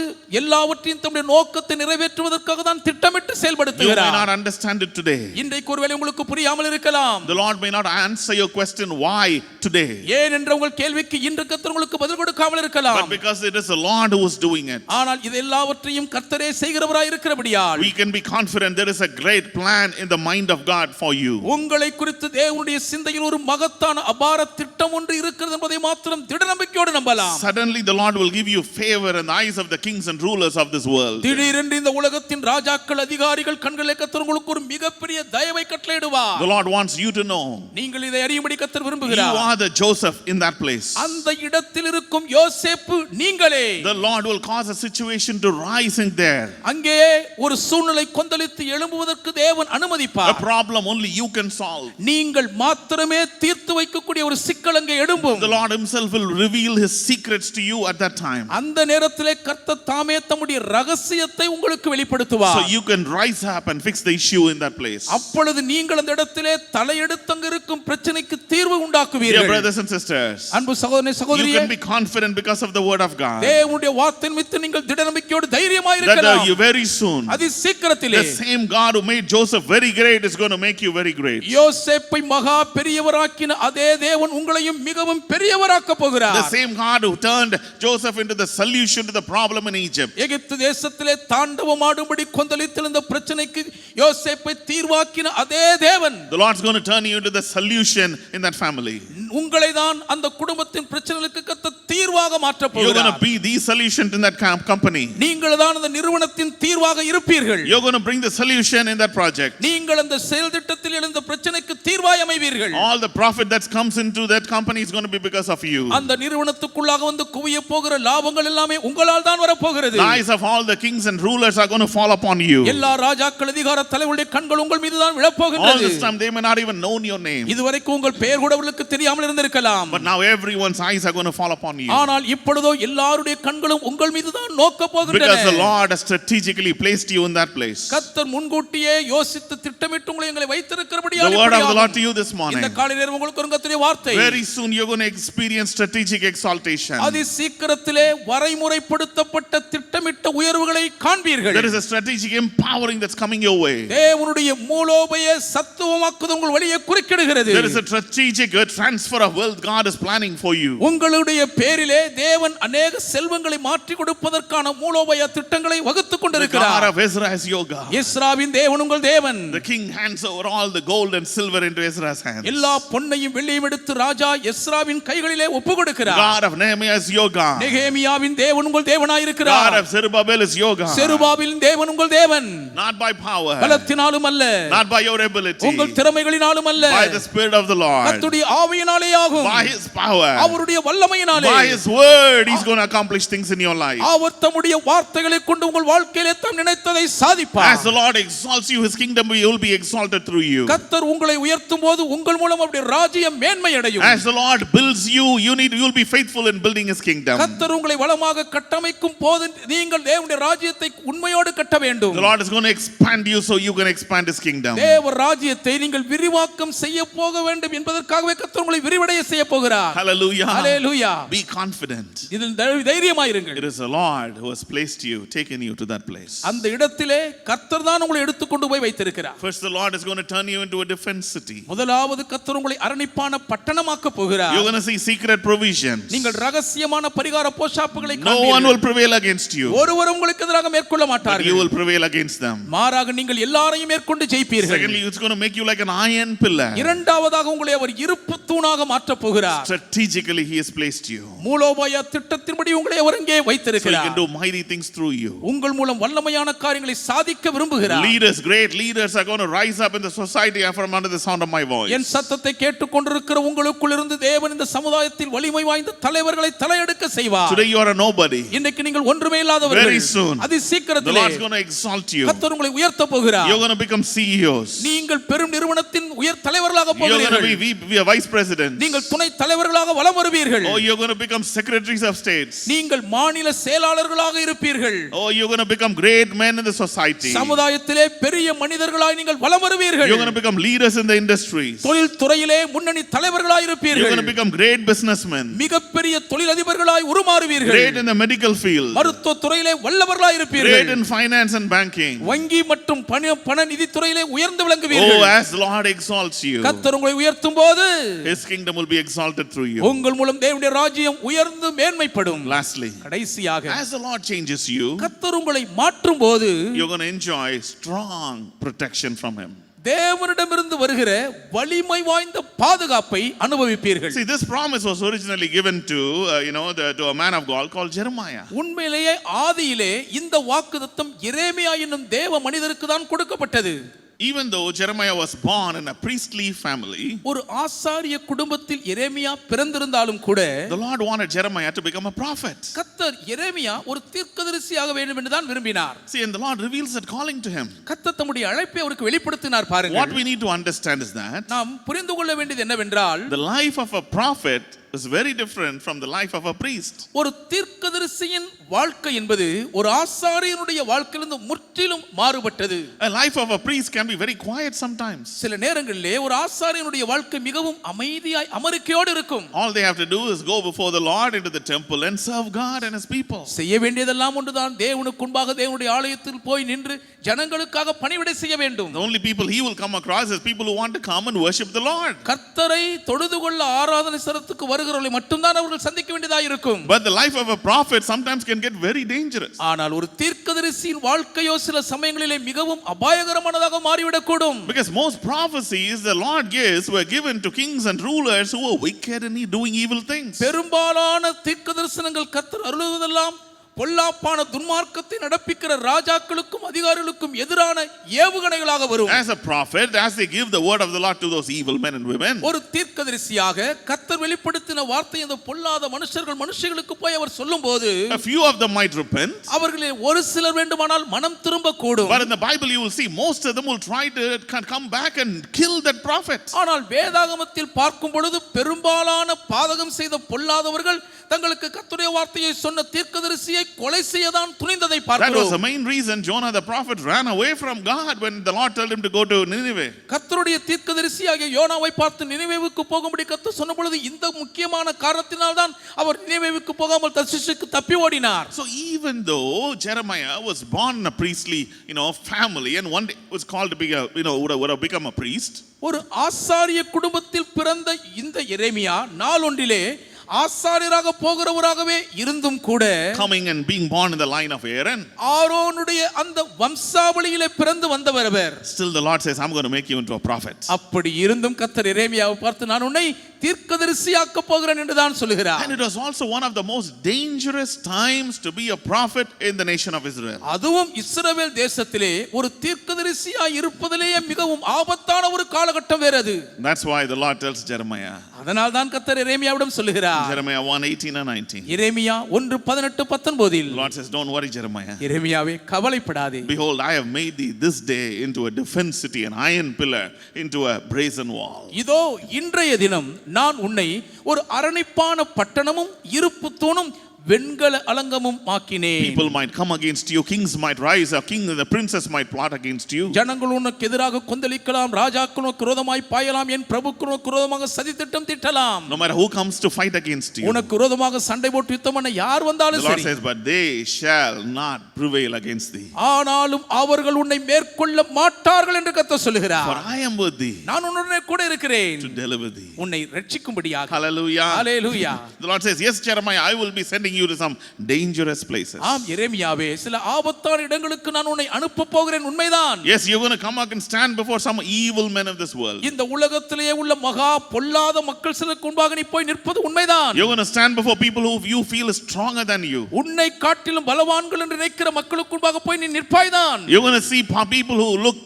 எல்லாவற்றையும் தம்முடைய நோக்கத்தை நிறைவேற்றுவதற்காக தான் திட்டமிட்டு செயல்படுத்துகிறார். You may not understand it today. இன்றைக்கு ஒருவேளை உங்களுக்கு புரியாமல் இருக்கலாம். The Lord may not answer your question why today. ஏன் என்ற உங்கள் கேள்விக்கு இன்று கர்த்தர் உங்களுக்கு பதில் கொடுக்காமல் இருக்கலாம். But because it is the Lord who is doing it. ஆனால் இது எல்லாவற்றையும் கர்த்தரே செய்கிறவராய் இருக்கிறபடியால் we can be confident there is a great plan in the mind of God for you. உங்களை குறித்து தேவனுடைய சிந்தையில் ஒரு மகத்தான அபார திட்டம் ஒன்று இருக்கிறது என்பதை மாத்திரம் திட நம்பிக்கையோடு நம்பலாம். Suddenly the Lord will give you favor in the eyes of the kings and rulers of this world. திடீரென்று இந்த உலகத்தின் ராஜாக்கள் அதிகாரிகள் கண்களிலே கர்த்தர் உங்களுக்கு ஒரு மிகப்பெரிய தயவை கட்டளையிடுவார். The Lord wants you to know. நீங்கள் இதை அறியும்படி கர்த்தர் விரும்புகிறார். You are the Joseph in that place. அந்த இடத்தில் இருக்கும் யோசேப்பு நீங்களே. The Lord will cause a situation to rise in there. அங்கே ஒரு சூழ்நிலை கொந்தளித்து எழும்புவதற்கு தேவன் அனுமதிப்பார். A problem only you can solve. நீங்கள் மாத்திரமே தீர்த்து வைக்கக்கூடிய ஒரு சிக்கல் அங்கே எழும்பும். The Lord himself will reveal his secrets to you at that time. அந்த நேரத்திலே கர்த்தர் தாமே தம்முடைய ரகசியத்தை உங்களுக்கு வெளிப்படுத்துவார். So you can rise up and fix the issue in that place. அப்பொழுது நீங்கள் அந்த இடத்திலே தலையெடுத்தங்க இருக்கும் பிரச்சனைக்கு தீர்வு உண்டாக்குவீர்கள். Dear brothers and sisters, அன்பு சகோதரனே சகோதரியே, you can be confident because of the word of God. தேவனுடைய வார்த்தையின் மீது நீங்கள் திட நம்பிக்கையோடு தைரியமாய் That இருக்கலாம். you very soon, அதி சீக்கிரத்திலே, the same God who made Joseph very great is going to make you very great. யோசேப்பை மகா பெரியவராக்கின அதே தேவன் உங்களையும் மிகவும் பெரியவராக்க போகிறார். The same God who turned Joseph into the solution to the problem in Egypt. எகிப்து தேசத்திலே தாண்டவமாடும்படி கொந்தளித்திருந்த பிரச்சனைக்கு யோசேப்பை தீர்வாக்கின அதே தேவன், The Lord's going to turn you into the solution in that family. உங்களை தான் அந்த குடும்பத்தின் பிரச்சனைகளுக்கு கர்த்தர் தீர்வாக மாற்ற You're going போகிறார். to be the solution in that company. நீங்கள் தான் அந்த நிறுவனத்தின் தீர்வாக இருப்பீர்கள். You're going to bring the solution in that project. நீங்கள் அந்த செயல் திட்டத்தில் எழுந்த பிரச்சனைக்கு தீர்வாய் அமைவீர்கள். All the profit that comes into that company is going to be because of you. அந்த நிறுவனத்துக்குள்ளாக வந்து குவிய போகிற லாபங்கள் எல்லாமே உங்களால் தான் வர போகிறது. The eyes of all the kings and rulers are going to fall upon you. எல்லா ராஜாக்கள் அதிகார தலைவர்களுடைய கண்கள் உங்கள் மீது தான் விழ All போகின்றது. this time they may not even known your name. இதுவரைக்கும் உங்கள் பெயர் கூட அவர்களுக்கு தெரியாமல் தெரியாமல் இருந்திருக்கலாம். But now everyone's eyes are going to fall upon you. ஆனால் இப்பொழுதோ எல்லாருடைய கண்களும் உங்கள் மீது தான் நோக்க போகின்றன. Because the Lord has strategically placed you in that place. கர்த்தர் முன்கூட்டியே யோசித்து திட்டமிட்டு உங்களை வைத்திருக்கிறபடியால் The word of the Lord to you this morning. இந்த காலை நேரம் உங்களுக்கு ஒரு கர்த்தருடைய வார்த்தை. Very soon you're going to experience strategic exaltation. அதி சீக்கிரத்திலே வரைமுறைப்படுத்தப்பட்ட திட்டமிட்ட உயர்வுகளை காண்பீர்கள். There is a strategic empowering that's coming your way. தேவனுடைய மூலோபய சத்துவமாக்குதல் உங்கள் வழியை குறுக்கிடுகிறது. There is a strategic transfer of wealth God is planning for you. உங்களுடைய பேரிலே தேவன் अनेक செல்வங்களை மாற்றி கொடுப்பதற்கான மூலோபய திட்டங்களை வகுத்துக் கொண்டிருக்கிறார். The God of Ezra is your God. எஸ்ராவின் தேவன் உங்கள் தேவன். The king hands over all the gold and silver into Ezra's hands. எல்லா பொன்னையும் வெள்ளியையும் எடுத்து ராஜா எஸ்ராவின் கைகளிலே ஒப்புக்கொடுக்கிறார். God of Nehemiah is your God. நெகேமியாவின் தேவன் உங்கள் தேவனாய் இருக்கிறார். God of Zerubbabel is your God. செருபாபேலின் தேவன் உங்கள் தேவன். Not by power. பலத்தினாலும் அல்ல. Not by your ability. உங்கள் திறமைகளினாலும் அல்ல. By the Spirit of the Lord. கர்த்தருடைய ஆவியினாலே ஆகும். By His power. அவருடைய வல்லமையினாலே. By His word He's going to accomplish things in your life. அவர் தம்முடைய வார்த்தைகளை கொண்டு உங்கள் வாழ்க்கையிலே தாம் நினைத்ததை சாதிப்பார். As the Lord exalts you, His kingdom will be exalted through you. கர்த்தர் உங்களை உயர்த்தும்போது உங்கள் மூலம் அவருடைய ராஜ்யம் மேன்மை அடையும். As the Lord builds you, you'll be faithful in building His kingdom. கர்த்தர் உங்களை வளமாக கட்டமைக்கும் போது நீங்கள் தேவனுடைய ராஜ்யத்தை உண்மையோடு கட்ட வேண்டும். The Lord is going to expand you so you can expand His kingdom. தேவ ராஜ்யத்தை நீங்கள் விரிவாக்கம் செய்ய போக வேண்டும் என்பதற்காகவே கர்த்தர் உங்களை விரிவடைய செய்ய போகிறார். Hallelujah. Hallelujah. Be confident. இதில் தைரியமாயிருங்கள். It is the Lord who has placed you, taken you to that place. அந்த இடத்திலே கர்த்தர் தான் உங்களை எடுத்து கொண்டு போய் வைத்திருக்கிறார். First the Lord is going to turn you into a defense city. முதலாவது கர்த்தர் உங்களை அரணிப்பான பட்டணமாக்க போகிறார். You're going to see secret provisions. நீங்கள் ரகசியமான பரிகார போஷாப்புகளை No காண்பீர்கள். one will prevail against you. ஒருவரும் உங்களுக்கு எதிராக மேற்கொள்ள But மாட்டார்கள். you will prevail against them. மாறாக நீங்கள் எல்லாரையும் மேற்கொண்டு ஜெயிப்பீர்கள். Secondly, it's going to make you like an iron pillar. இரண்டாவதாக உங்களை அவர் இருப்பு தூணாக மாற்ற போகிறார். Strategically He has placed you. மூலோபாய திட்டத்தின்படி உங்களை அவர் அங்கே So He வைத்திருக்கிறார். can do mighty things through you. உங்கள் மூலம் வல்லமையான காரியங்களை சாதிக்க விரும்புகிறார். Leaders, great leaders are going to rise up in the society from under the sound of my voice. என் சத்தத்தை கேட்டுக்கொண்டிருக்கிற உங்களுக்குள் இருந்து தேவன் இந்த சமுதாயத்தில் வலிமை வாய்ந்த தலைவர்களை தலையெடுக்க செய்வார். Today you are a nobody. இன்னைக்கு நீங்கள் ஒன்றுமே இல்லாதவர்கள். Very soon அதி the சீக்கிரத்திலே Lord is going to exalt you. கர்த்தர் உங்களை உயர்த்த போகிறார். You're going to become CEOs. நீங்கள் பெரும் நிறுவனத்தின் உயர் தலைவர்களாக You're going போகிறீர்கள். to be a vice president. நீங்கள் துணை தலைவர்களாக வலம் வருவீர்கள். Oh, you're going to become secretaries of states. நீங்கள் மாநில செயலாளர்களாக இருப்பீர்கள். Oh, you're going to become great men in the society. சமுதாயத்திலே பெரிய மனிதர்களாய் நீங்கள் வலம் வருவீர்கள். You're going to become leaders in the industries. தொழில் துறையிலே முன்னணி தலைவர்களாய் You're இருப்பீர்கள். going to become great businessmen. மிகப்பெரிய தொழிலதிபர்களாய் உருமாறுவீர்கள். Great in the medical field. மருத்துவ துறையிலே வல்லவர்களாய் இருப்பீர்கள். Great in finance and banking. வங்கி மற்றும் பண நிதி துறையிலே உயர்ந்து விளங்குவீர்கள். Oh, as the Lord exalts you, கர்த்தர் உங்களை உயர்த்தும் போது His kingdom will be exalted through you. உங்கள் மூலம் தேவனுடைய ராஜ்யம் உயர்ந்து மேன்மைப்படும். Lastly, கடைசியாக as the Lord changes you, கர்த்தர் உங்களை மாற்றும் போது you're going to enjoy strong protection from Him. தேவனிடமிருந்து வருகிற வலிமை வாய்ந்த பாதுகாப்பை அனுபவிப்பீர்கள். See, this promise was originally given to to a man of God called Jeremiah. உண்மையிலேயே ஆதியிலே இந்த வாக்குத்தத்தம் எரேமியா என்னும் தேவ மனிதருக்கு தான் கொடுக்கப்பட்டது. Even though Jeremiah was born in a priestly family, ஒரு ஆசாரிய குடும்பத்தில் எரேமியா பிறந்திருந்தாலும் கூட the Lord wanted Jeremiah to become a prophet. கர்த்தர் எரேமியா ஒரு தீர்க்கதரிசியாக வேண்டும் என்று தான் விரும்பினார். See, and the Lord reveals that calling to him. கர்த்தர் தம்முடைய அழைப்பை அவருக்கு வெளிப்படுத்தினார் பாருங்கள். What we need to understand is that நாம் புரிந்து கொள்ள வேண்டியது என்னவென்றால் the life of a prophet is very different from the life of a priest. ஒரு தீர்க்கதரிசியின் வாழ்க்கை என்பது ஒரு ஆசாரியனுடைய வாழ்க்கையிலிருந்து முற்றிலும் மாறுபட்டது. A life of a priest can be very quiet sometimes. சில நேரங்களிலே ஒரு ஆசாரியனுடைய வாழ்க்கை மிகவும் அமைதியாய் அமர்க்கையோடு இருக்கும். All they have to do is go before the Lord into the temple and serve God and His people. செய்ய வேண்டியதெல்லாம் ஒன்றுதான், தேவனுக்கு முன்பாக தேவனுடைய ஆலயத்தில் போய் நின்று ஜனங்களுக்காக பணிவிடை செய்ய வேண்டும். The only people he will come across is people who want to come and worship the Lord. கர்த்தரை தொழுது கொள்ள ஆராதனை சரத்துக்கு வருகிறவர்களை மட்டும்தான் அவர்கள் சந்திக்க வேண்டியதாக இருக்கும். But the life of a prophet sometimes can get very dangerous. ஆனால் ஒரு தீர்க்கதரிசியின் வாழ்க்கையோ சில சமயங்களிலே மிகவும் அபாயகரமானதாக மாறிவிடக்கூடும். Because most prophecies the Lord gives were given to kings and rulers who were wicked and doing evil things. பெரும்பாலான தீர்க்கதரிசனங்கள் கர்த்தர் அருளுவதெல்லாம் பொல்லாப்பான துன்மார்க்கத்தை நடப்பிக்கிற ராஜாக்களுக்கும் அதிகாரிகளுக்கும் எதிரான ஏவுகணைகளாக வரும். As a prophet, as they give the word of the Lord to those evil men and women, ஒரு தீர்க்கதரிசியாக கர்த்தர் வெளிப்படுத்தின வார்த்தை அந்த பொல்லாத மனுஷர்களுக்கு போய் அவர் சொல்லும்போது a few of them might repent. அவர்களில் ஒரு சிலர் வேண்டுமானால் மனம் திரும்ப கூடும். But in the Bible you will see most of them will try to come back and kill that prophet. ஆனால் வேதாகமத்தில் பார்க்கும் பொழுது பெரும்பாலான பாதகம் செய்த பொல்லாதவர்கள் தங்களுக்கு கர்த்தருடைய வார்த்தையை சொன்ன தீர்க்கதரிசியை கொலை செய்யதான் துணிந்ததை பார்க்கிறோம். That was the main reason Jonah the prophet ran away from God when the Lord told him to go to Nineveh. கர்த்தருடைய தீர்க்கதரிசியாகிய யோனாவை பார்த்து நினிவேவுக்கு போகும்படி கர்த்தர் சொன்ன பொழுது இந்த முக்கியமான காரணத்தினால் தான் அவர் நினிவேவுக்கு போகாமல் தர்ஷீசுக்கு தப்பி ஓடினார். So even though Jeremiah was born in a priestly, family and one day was called to be would have become a priest. ஒரு ஆசாரிய குடும்பத்தில் பிறந்த இந்த எரேமியா நாளொன்றிலே ஆசாரியராக போகிறவராகவே இருந்தும் கூட coming and being born in the line of Aaron, ஆரோனுடைய அந்த வம்சாவளியிலே பிறந்து வந்தவர் அவர். still the Lord says, I'm going to make you into a prophet. அப்படி இருந்தும் கர்த்தர் எரேமியாவை பார்த்து நான் உன்னை தீர்க்கதரிசியாக்க போகிறேன் என்று தான் சொல்கிறார். And it was also one of the most dangerous times to be a prophet in the nation of Israel. அதுவும் இஸ்ரவேல் தேசத்திலே ஒரு தீர்க்கதரிசியாய் இருப்பதிலேயே மிகவும் ஆபத்தான ஒரு காலகட்டம் வேற அது. That's why the Lord tells Jeremiah. அதனால் தான் கர்த்தர் எரேமியாவிடம் சொல்கிறார். Jeremiah 1:18 and 19. Jeremiah 1:18-19 The Lord says, don't worry Jeremiah. எரேமியாவே கவலைப்படாதே. Behold, I have made thee this day into a defense city, an iron pillar into a brazen wall. இதோ இன்றைய தினம் நான் உன்னை ஒரு அரணிப்பான பட்டணமும் இருப்பு தூணும் வெண்கல அலங்கமும் ஆக்கினேன். People might come against you, kings might rise, a king and the princess might plot against you. ஜனங்கள் உனக்கு எதிராக கொந்தளிக்கலாம், ராஜாக்கள் உனக்கு விரோதமாய் பாயலாம், என் பிரபுக்கள் உனக்கு விரோதமாக சதி திட்டம் தீட்டலாம். No matter who comes to fight against you, உனக்கு விரோதமாக சண்டை போட்டு யுத்தம் பண்ண யார் வந்தாலும் the Lord சரி, says, but they shall not prevail against thee. ஆனாலும் அவர்கள் உன்னை மேற்கொள்ள மாட்டார்கள் என்று கர்த்தர் சொல்கிறார். For I am with thee, நான் உன்னுடனே கூட இருக்கிறேன், to deliver thee. உன்னை ரட்சிக்கும்படியாக. Hallelujah. Hallelujah. The Lord says, yes Jeremiah, I will be sending you to some dangerous places. ஆம் எரேமியாவே, சில ஆபத்தான இடங்களுக்கு நான் உன்னை அனுப்ப போகிறேன், உண்மைதான். Yes, you're going to come up and stand before some evil men of this world. இந்த உலகத்திலே உள்ள மகா பொல்லாத மக்கள் சிலருக்கு முன்பாக நீ போய் நிற்பது உண்மைதான். You're going to stand before people who you feel is stronger than you. உன்னை காட்டிலும் பலவான்கள் என்று நினைக்கிற மக்களுக்கு முன்பாக போய் நீ நிற்பாய்தான். You're going to see people who look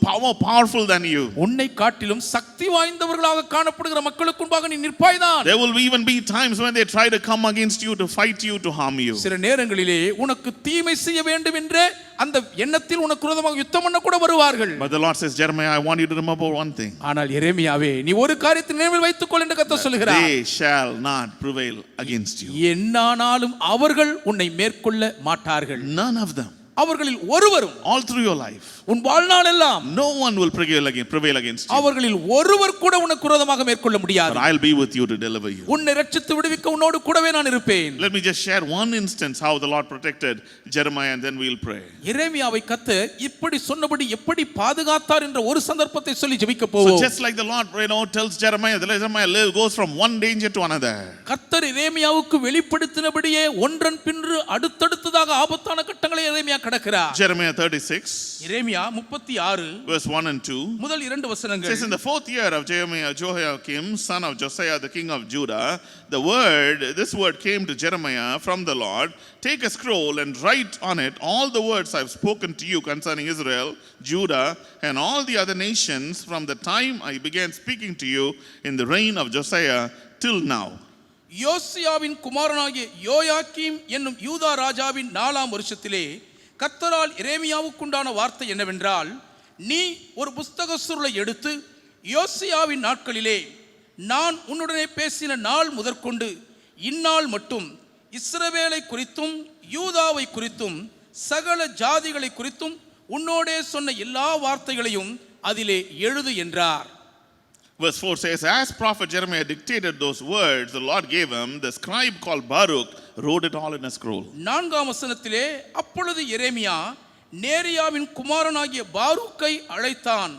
powerful than you. உன்னை காட்டிலும் சக்தி வாய்ந்தவர்களாக காணப்படுகிற மக்களுக்கு முன்பாக நீ நிற்பாய்தான். There will even be times when they try to come against you, to fight you, to harm you. சில நேரங்களிலே உனக்கு தீமை செய்ய வேண்டும் என்ற அந்த எண்ணத்தில் உனக்கு விரோதமாக யுத்தம் பண்ண கூட வருவார்கள். But the Lord says, Jeremiah, I want you to remember one thing. ஆனால் எரேமியாவே, நீ ஒரு காரியத்தை நினைவில் வைத்துக்கொள் என்று கர்த்தர் சொல்கிறார். They shall not prevail against you. என்னானாலும் அவர்கள் உன்னை மேற்கொள்ள மாட்டார்கள். None of them. அவர்களில் ஒருவரும், all through your life, உன் வாழ்நாள் எல்லாம் no one will prevail against you. அவர்களில் ஒருவர் கூட உனக்கு விரோதமாக மேற்கொள்ள முடியாது. But I'll be with you to deliver you. உன்னை ரட்சித்து விடுவிக்க உன்னோடு கூடவே நான் இருப்பேன். Let me just share one instance how the Lord protected Jeremiah, and then we'll pray. எரேமியாவை கர்த்தர் இப்படி சொன்னபடி எப்படி பாதுகாத்தார் என்ற ஒரு சந்தர்ப்பத்தை சொல்லி ஜெபிக்க போவோம். So just like the Lord tells Jeremiah, goes from one danger to another. கர்த்தர் எரேமியாவுக்கு வெளிப்படுத்தினபடியே ஒன்றன் பின்று அடுத்தடுத்ததாக ஆபத்தான கட்டங்களை எரேமியா கடக்கிறார். Jeremiah 36 எரேமியா 36 verse 1 and 2 முதல் 2 வசனங்கள். says, in the 4th year of Jehoiakim son of Josiah the king of Judah, this word came to Jeremiah from the Lord, take a scroll and write on it all the words I've spoken to you concerning Israel, Judah and all the other nations from the time I began speaking to you in the reign of Josiah till now. யோசியாவின் குமாரனாகிய யோயாக்கீம் என்னும் யூதா ராஜாவின் 4ஆம் வருஷத்திலே கர்த்தரால் எரேமியாவுக்குண்டான வார்த்தை என்னவென்றால், நீ ஒரு புஸ்தக சுருளை எடுத்து யோசியாவின் நாட்களிலே நான் உன்னுடனே பேசின நாள் முதற்கொண்டு இந்நாள் மட்டும் இஸ்ரவேலை குறித்தும் யூதாவை குறித்தும் சகல ஜாதிகளை குறித்தும் உன்னோடே சொன்ன எல்லா வார்த்தைகளையும் அதிலே எழுது என்றார். Verse 4 says, as prophet Jeremiah dictated those words the Lord gave him, the scribe called Baruch wrote it all in a scroll. 4ஆம் வசனத்திலே அப்பொழுது எரேமியா நேரியாவின் குமாரனாகிய பாரூக்கை அழைத்தான்.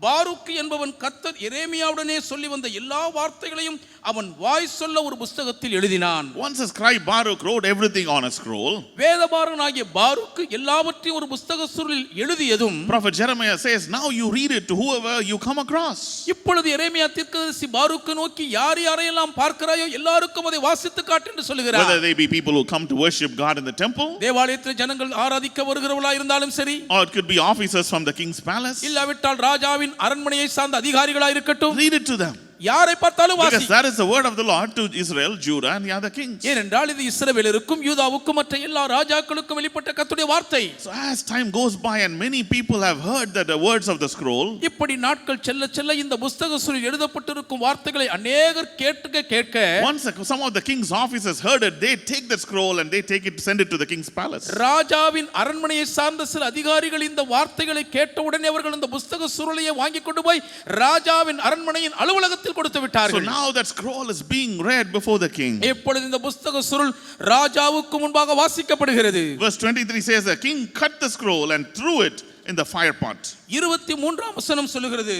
பாருக் என்பவன் கர்த்தர் எரேமியாவுடனே சொல்லி வந்த எல்லா வார்த்தைகளையும் அவன் வாய் சொல்ல ஒரு புத்தகத்தில் எழுதினான். Once a scribe Baruch wrote everything on a scroll. வேதபாரகனாகிய Farooq எல்லாவற்றையும் ஒரு புத்தக சுருளில் எழுதியதும் Prophet Jeremiah says, now you read it to whoever you come across. இப்பொழுது எரேமியா தீர்க்கதரிசி பாருக்கை நோக்கி யார் யாரையெல்லாம் பார்க்கிறாயோ எல்லாருக்கும் அதை வாசித்து காட்டு என்று சொல்லுகிறார். Whether they be people who come to worship God in the temple, தேவாலயத்தில் ஜனங்கள் ஆராதிக்க வருகிறவர்களா இருந்தாலும் சரி, or it could be officers from the king's palace, இல்லாவிட்டால் ராஜாவின் அரண்மனையை சார்ந்த அதிகாரிகளா இருக்கட்டும், read it to them. யாரை பார்த்தாலும் வாசி. Because that is the word of the Lord to Israel, Judah and the other kings. ஏனென்றால் இது இஸ்ரவேலருக்கும் யூதாவுக்கும் மற்ற எல்லா ராஜாக்களுக்கும் வெளிப்பட்ட கர்த்தருடைய வார்த்தை. So as time goes by and many people have heard that the words of the scroll, இப்படி நாட்கள் செல்ல செல்ல இந்த புத்தக சுருளில் எழுதப்பட்டிருக்கும் வார்த்தைகளை அநேகர் கேட்க once some of the king's officers heard it, they take the scroll and they send it to the king's palace. ராஜாவின் அரண்மனையை சார்ந்த சில அதிகாரிகள் இந்த வார்த்தைகளை கேட்ட உடனே அவர்கள் இந்த புத்தக சுருளையை வாங்கி கொண்டு போய் ராஜாவின் அரண்மனையின் அலுவலகத்தில் கொடுத்து So விட்டார்கள். now that scroll is being read before the king. இப்பொழுது இந்த புத்தக சுருள் ராஜாவுக்கு முன்பாக வாசிக்கப்படுகிறது. Verse 23 says the king cut the scroll and threw it in the fire pot. 23ஆம் வசனம் சொல்லுகிறது,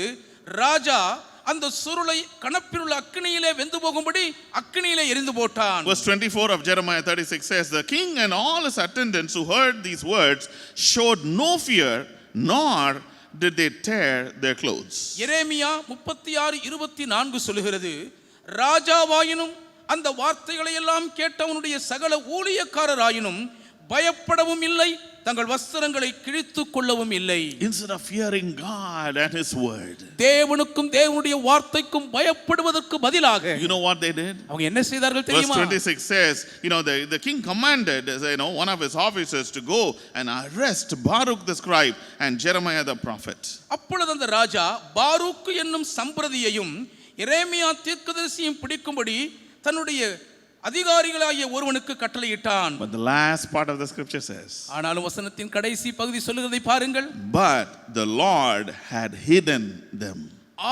ராஜா அந்த சுருளை கணப்பில் உள்ள அக்கினியிலே வெந்து போகும்படி அக்கினியிலே எரிந்து போட்டான். Verse 24 of Jeremiah 36 says the king and all his attendants who heard these words showed no fear, nor did they tear their clothes. எரேமியா 36:24 சொல்லுகிறது, ராஜாவாயினும் அந்த வார்த்தைகளை எல்லாம் கேட்டவனுடைய சகல ஊழியக்காரராயினும் பயப்படவும் இல்லை, தங்கள் வஸ்திரங்களை கிழித்துக் கொள்ளவும் இல்லை. Instead of fearing God and his word, தேவனுக்கும் தேவனுடைய வார்த்தைக்கும் பயப்படுவதற்கு பதிலாக you know what they did? அவங்க என்ன செய்தார்கள் Verse தெரியுமா? 26 says, the king commanded, one of his officers to go and arrest Baruch the scribe and Jeremiah the prophet. அப்பொழுது அந்த ராஜா பாருக் என்னும் சம்பிரதியையும் எரேமியா தீர்க்கதரிசியையும் பிடிக்கும்படி தன்னுடைய அதிகாரிகளாகிய ஒருவனுக்கு கட்டளையிட்டான். But the last part of the scripture says, ஆனாலும் வசனத்தின் கடைசி பகுதி சொல்லுகிறதை பாருங்கள். but the Lord had hidden them.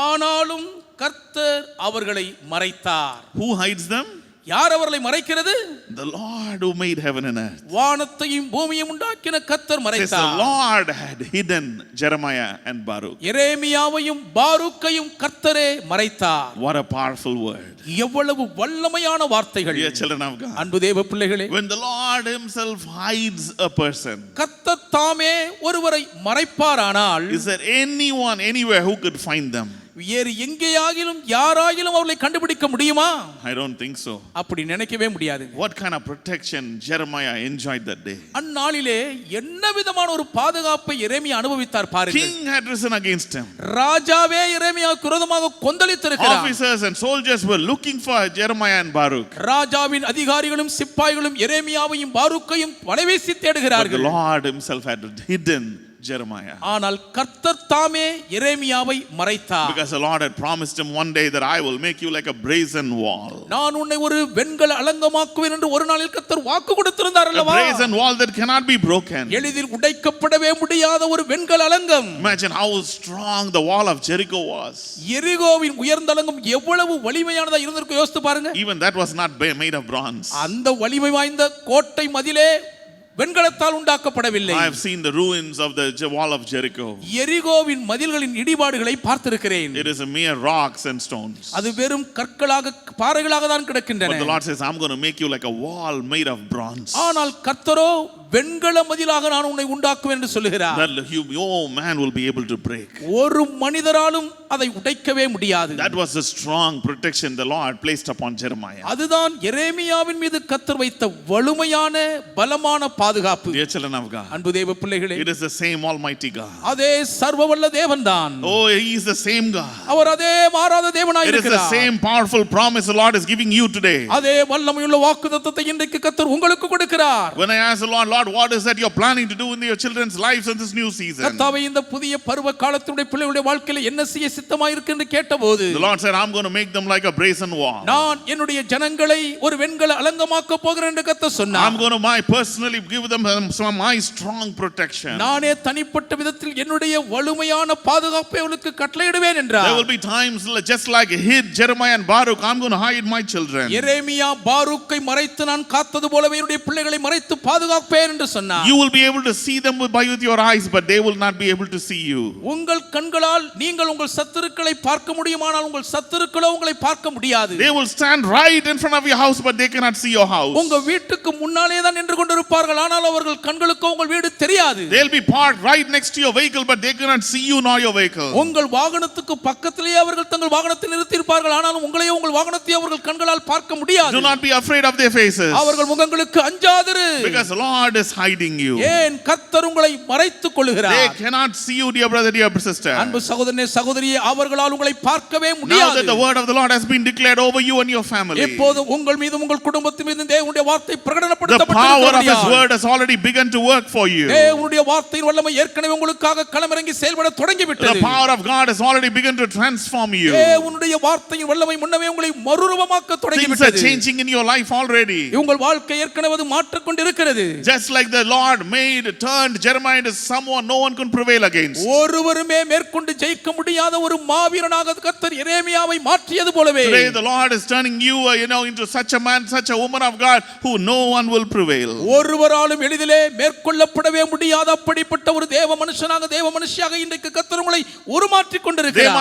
ஆனாலும் கர்த்தர் அவர்களை மறைத்தார். Who hides them? யார் அவர்களை மறைக்கிறது? The Lord who made heaven and earth. வானத்தையும் பூமியையும் உண்டாக்கின கர்த்தர் Says மறைத்தார். the Lord had hidden Jeremiah and Baruch. எரேமியாவையும் பாருக்கையும் கர்த்தரே மறைத்தார். What a powerful word. எவ்வளவு வல்லமையான வார்த்தைகள். Dear children of God, அன்பு தேவ பிள்ளைகளே, when the Lord himself hides a person, கர்த்தர் தாமே ஒருவரை மறைப்பாரானால், is there anyone anywhere who could find them? வேறு எங்கேயாகிலும் யாராகிலும் அவர்களை கண்டுபிடிக்க முடியுமா? I don't think so. அப்படி நினைக்கவே முடியாது. What kind of protection Jeremiah enjoyed that day? அந்நாளிலே என்ன விதமான ஒரு பாதுகாப்பை எரேமியா அனுபவித்தார் பாருங்கள். King had risen against him. ராஜாவே எரேமியாவுக்கு விரோதமாக கொந்தளித்திருக்கிறார். Officers and soldiers were looking for Jeremiah and Baruch. ராஜாவின் அதிகாரிகளும் சிப்பாய்களும் எரேமியாவையும் பாருக்கையும் வலைவீசி But the தேடுகிறார்கள். Lord himself had hidden Jeremiah. ஆனால் கர்த்தர் தாமே எரேமியாவை மறைத்தார். Because the Lord had promised him one day that I will make you like a brazen wall. நான் உன்னை ஒரு வெண்கல அலங்கமாக்குவேன் என்று ஒரு நாளில் கர்த்தர் வாக்கு கொடுத்திருந்தார் A அல்லவா? brazen wall that cannot be broken. எளிதில் உடைக்கப்படவே முடியாத ஒரு வெண்கல அலங்கம். Imagine how strong the wall of Jericho was. எரிகோவின் உயர்ந்த அலங்கம் எவ்வளவு வலிமையானதா இருந்திருக்கும் யோசித்து பாருங்க. Even that was not made of bronze. அந்த வலிமை வாய்ந்த கோட்டை மதிலே வெண்கலத்தால் உண்டாக்கப்படவில்லை. I have seen the ruins of the wall of Jericho. எரிகோவின் மதில்களின் இடிபாடுகளை பார்த்திருக்கிறேன். It is a mere rocks and stones. அது வெறும் கற்களாக பாறைகளாக தான் கிடக்கின்றன. But the Lord says, I'm going to make you like a wall made of bronze. ஆனால் கர்த்தரோ வெண்கல மதிலாக நான் உன்னை உண்டாக்குவேன் என்று சொல்லுகிறார். That no man will be able to break. ஒரு மனிதராலும் அதை உடைக்கவே முடியாது. That was the strong protection the Lord placed upon Jeremiah. அதுதான் எரேமியாவின் மீது கர்த்தர் வைத்த வலுமையான பலமான பாதுகாப்பு. Dear children of God, அன்பு தேவ பிள்ளைகளே, it is the same Almighty God. அதே சர்வவல்ல தேவன்தான். Oh, he is the same God. அவர் அதே மாறாத தேவனாய் It is the இருக்கிறார். same powerful promise the Lord is giving you today. அதே வல்லமையுள்ள வாக்குத்தத்தத்தை இன்றைக்கு கர்த்தர் உங்களுக்கு கொடுக்கிறார். When I ask the Lord, what is that you're planning to do in your children's lives in this new season? கர்த்தாவே, இந்த புதிய பருவ காலத்துடைய பிள்ளைகளுடைய வாழ்க்கையில என்ன செய்ய சித்தமாய் இருக்கு என்று கேட்டபோது, The Lord said, I'm going to make them like a brazen wall. நான் என்னுடைய ஜனங்களை ஒரு வெண்கல அலங்கமாக்க போகிறேன் என்று கர்த்தர் சொன்னார். I'm going to personally give them some my strong protection. நானே தனிப்பட்ட விதத்தில் என்னுடைய வலுமையான பாதுகாப்பை அவளுக்கு கட்டளையிடுவேன் என்றார். There will be times just like hid Jeremiah and Baruch, I'm going to hide my children. எரேமியா பாருக்கை மறைத்து நான் காத்தது போலவே என்னுடைய பிள்ளைகளை மறைத்து பாதுகாப்பேன் ஏன் என்று சொன்னார், you will be able to see them with your eyes, but they will not be able to see you. உங்கள் கண்களால் நீங்கள் உங்கள் சத்துருக்களை பார்க்க முடியுமானால் உங்கள் சத்துருக்களோ உங்களை பார்க்க முடியாது. They will stand right in front of your house, but they cannot see your house. உங்க வீட்டுக்கு முன்னாலே தான் நின்று கொண்டிருப்பார்கள், ஆனால் அவர்கள் கண்களுக்கு உங்கள் வீடு தெரியாது. They'll be parked right next to your vehicle, but they cannot see you nor your vehicle. உங்கள் வாகனத்துக்கு பக்கத்திலேயே அவர்கள் தங்கள் வாகனத்தை நிறுத்தி இருப்பார்கள், ஆனால் உங்களையோ உங்கள் வாகனத்தை அவர்கள் கண்களால் பார்க்க முடியாது. Do not be afraid of their faces, அவர்கள் முகங்களுக்கு அஞ்சாதிரு, because the Lord is hiding you. ஏன் கர்த்தர் உங்களை மறைத்துக் கொள்கிறார். They cannot see you, dear brother, dear sister. அன்பு சகோதரனே சகோதரியே, அவர்களால் உங்களை பார்க்கவே Now முடியாது. that the word of the Lord has been declared over you and your family, இப்போது உங்கள் மீதும் உங்கள் குடும்பத்தின் மீதும் தேவனுடைய வார்த்தை the பிரகடனப்படுத்தப்பட்டிருக்கிறது. power of His word has already begun to work for you. தேவனுடைய வார்த்தையின் வல்லமை ஏற்கனவே உங்களுக்காக களமிறங்கி செயல்பட தொடங்கிவிட்டது. The power of God has already begun to transform you. தேவனுடைய வார்த்தையின் வல்லமை முன்னமே உங்களை மறுரூபமாக்க Things are தொடங்கிவிட்டது. changing in your life already. உங்கள் வாழ்க்கை ஏற்கனவே மாற்றிக் கொண்டிருக்கிறது. Just like the Lord turned Jeremiah into someone no one could prevail against. ஒருவருமே மேற்கொண்டு ஜெயிக்க முடியாத ஒரு மாவீரனாக கர்த்தர் எரேமியாவை மாற்றியது போலவே Today the Lord is turning you, into such a man, such a woman of God who no one will prevail. ஒருவராலும் எளிதிலே மேற்கொள்ளப்படவே முடியாத அப்படிப்பட்ட ஒரு தேவ மனுஷனாக தேவ மனுஷியாக இன்றைக்கு கர்த்தர் உங்களை உருமாற்றிக் They கொண்டிருக்கிறார்.